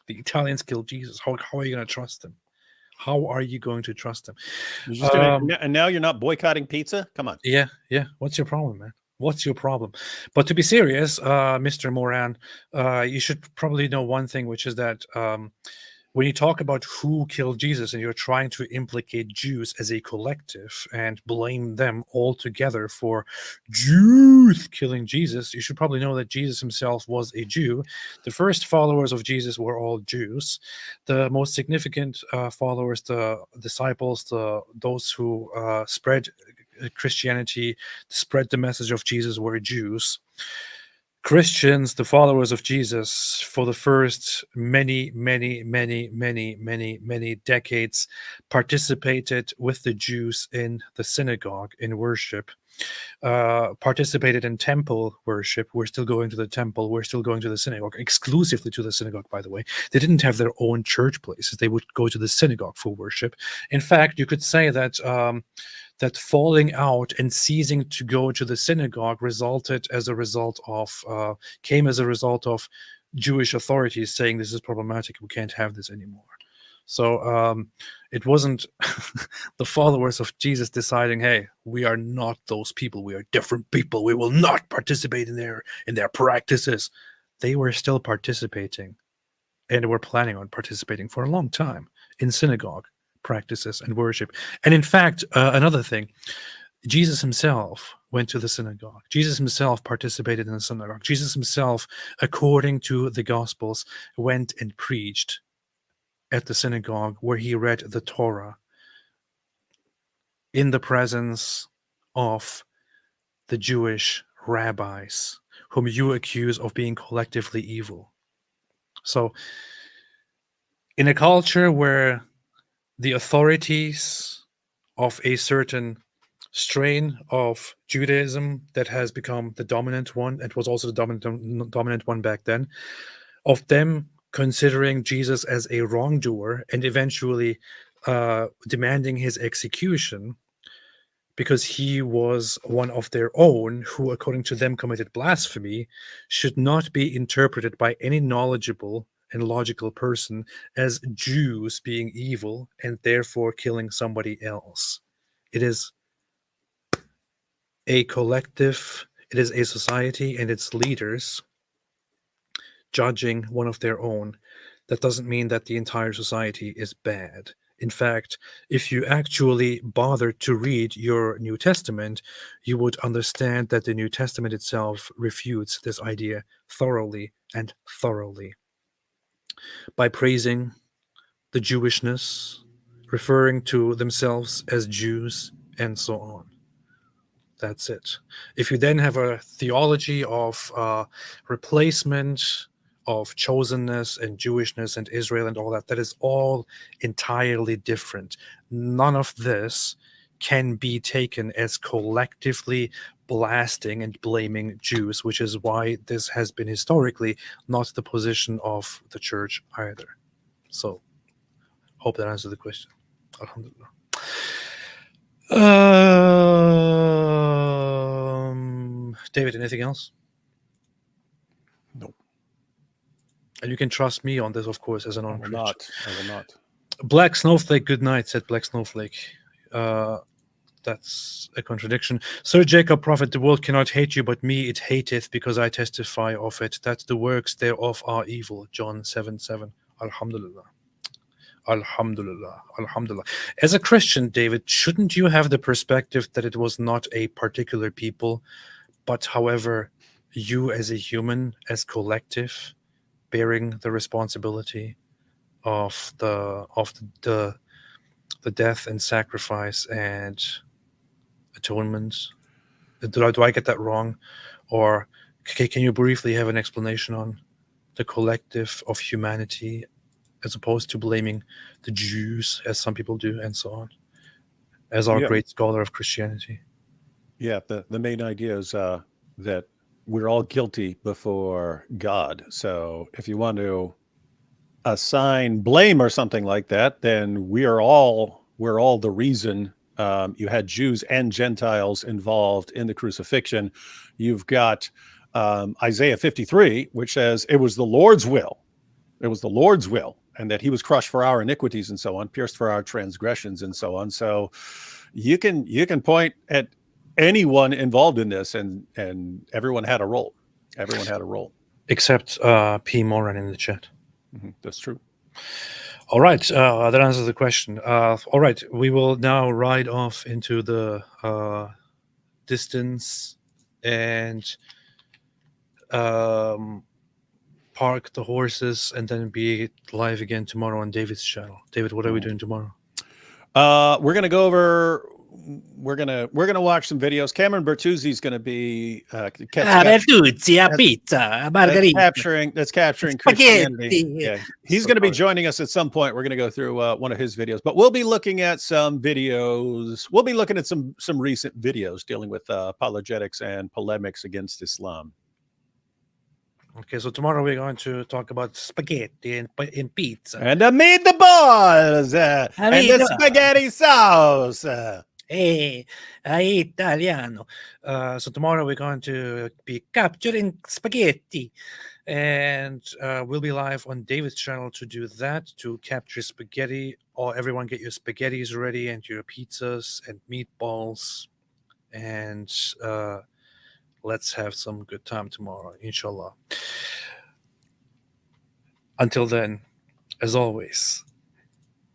The Italians killed Jesus. How are you going to trust them? How are you going to trust them? And now you're not boycotting pizza? Come on. Yeah. What's your problem, man? What's your problem? But to be serious, Mr. Moran, you should probably know one thing, which is that when you talk about who killed Jesus and you're trying to implicate Jews as a collective and blame them all together for Jews killing Jesus, you should probably know that Jesus himself was a Jew. The first followers of Jesus were all Jews. The most significant followers, the disciples, those who spread Christianity, spread the message of Jesus, were Jews. Christians, the followers of Jesus, for the first many decades, participated with the Jews in the synagogue in worship, participated in temple worship. We're still going to the temple. We're still going to the synagogue, exclusively to the synagogue, by the way. They didn't have their own church places. They would go to the synagogue for worship. In fact, you could say that that falling out and ceasing to go to the synagogue came as a result of Jewish authorities saying this is problematic. We can't have this anymore. So it wasn't the followers of Jesus deciding, hey, we are not those people. We are different people. We will not participate in their practices. They were still participating and were planning on participating for a long time in synagogue practices and worship. And in fact, another thing, Jesus himself went to the synagogue. Jesus himself participated in the synagogue. Jesus himself, according to the Gospels, went and preached at the synagogue where he read the Torah in the presence of the Jewish rabbis, whom you accuse of being collectively evil. So, in a culture where the authorities of a certain strain of Judaism that has become the dominant one, it was also the dominant one back then, of them considering Jesus as a wrongdoer and eventually demanding his execution because he was one of their own who, according to them, committed blasphemy, should not be interpreted by any knowledgeable and logical person as Jews being evil and therefore killing somebody else. It is a collective, it is a society and its leaders judging one of their own. That doesn't mean that the entire society is bad. In fact, if you actually bother to read your New Testament, you would understand that the New Testament itself refutes this idea thoroughly and thoroughly. By praising the Jewishness, referring to themselves as Jews, and so on. That's it. If you then have a theology of replacement, of chosenness and Jewishness and Israel and all that, that is all entirely different. None of this can be taken as collectively blasting and blaming Jews, which is why this has been historically not the position of the church either. So, hope that answers the question. Alhamdulillah. David, anything else? Nope. And you can trust me on this, of course, as an non-Christian. I will not. Black Snowflake, good night, said Black Snowflake. That's a contradiction. Sir Jacob Prophet, the world cannot hate you, but me it hateth, because I testify of it, that the works thereof are evil. John 7:7. Alhamdulillah. Alhamdulillah. Alhamdulillah. As a Christian, David, shouldn't you have the perspective that it was not a particular people, but however, you as a human, as collective, bearing the responsibility of the death and sacrifice and atonement? Do I get that wrong? Or can you briefly have an explanation on the collective of humanity, as opposed to blaming the Jews, as some people do, and so on, as our great scholar of Christianity? Yeah, the main idea is that we're all guilty before God. So if you want to assign blame or something like that, then we're all the reason. You had Jews and Gentiles involved in the crucifixion. You've got Isaiah 53, which says it was the Lord's will. It was the Lord's will, and that he was crushed for our iniquities and so on, pierced for our transgressions and so on. So you can point at anyone involved in this, and everyone had a role. Everyone had a role. Except P. Moran in the chat. That's true. All right, that answers the question. All right, we will now ride off into the distance and park the horses, and then be live again tomorrow on David's channel. David, what are we doing tomorrow? We're gonna go over. We're gonna watch some videos. Cameron Bertuzzi's gonna be Bertuzzi, a pizza, a margarita. That's capturing Christianity. Yeah, he's gonna be joining us at some point. We're gonna go through one of his videos, but we'll be looking at some videos. We'll be looking at some recent videos dealing with apologetics and polemics against Islam. Okay, so tomorrow we're going to talk about spaghetti and pizza. And the meatballs and the spaghetti sauce. Hey, Italiano. So tomorrow we're going to be capturing spaghetti. And we'll be live on David's channel to do that, to capture spaghetti. Or everyone get your spaghettis ready and your pizzas and meatballs. And let's have some good time tomorrow, inshallah. Until then, as always,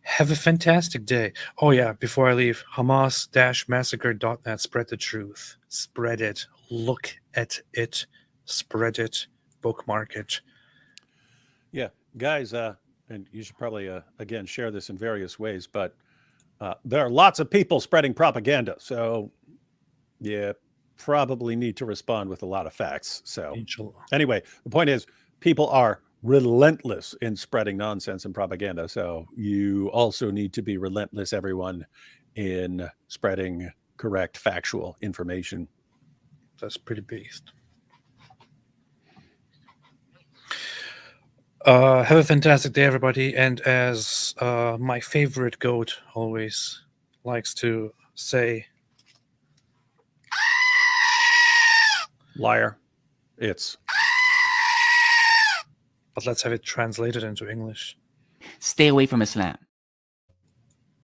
have a fantastic day. Oh yeah, before I leave, Hamas-massacre.net. Spread the truth. Spread it. Look at it. Spread it. Bookmark it. Yeah, guys, and you should probably, again, share this in various ways, but there are lots of people spreading propaganda. So, yeah, probably need to respond with a lot of facts. So anyway, the point is, people are relentless in spreading nonsense and propaganda. So you also need to be relentless, everyone, in spreading correct, factual information. That's pretty beast. Have a fantastic day, everybody. And as my favorite goat always likes to say, liar. It's. But let's have it translated into English. Stay away from Islam.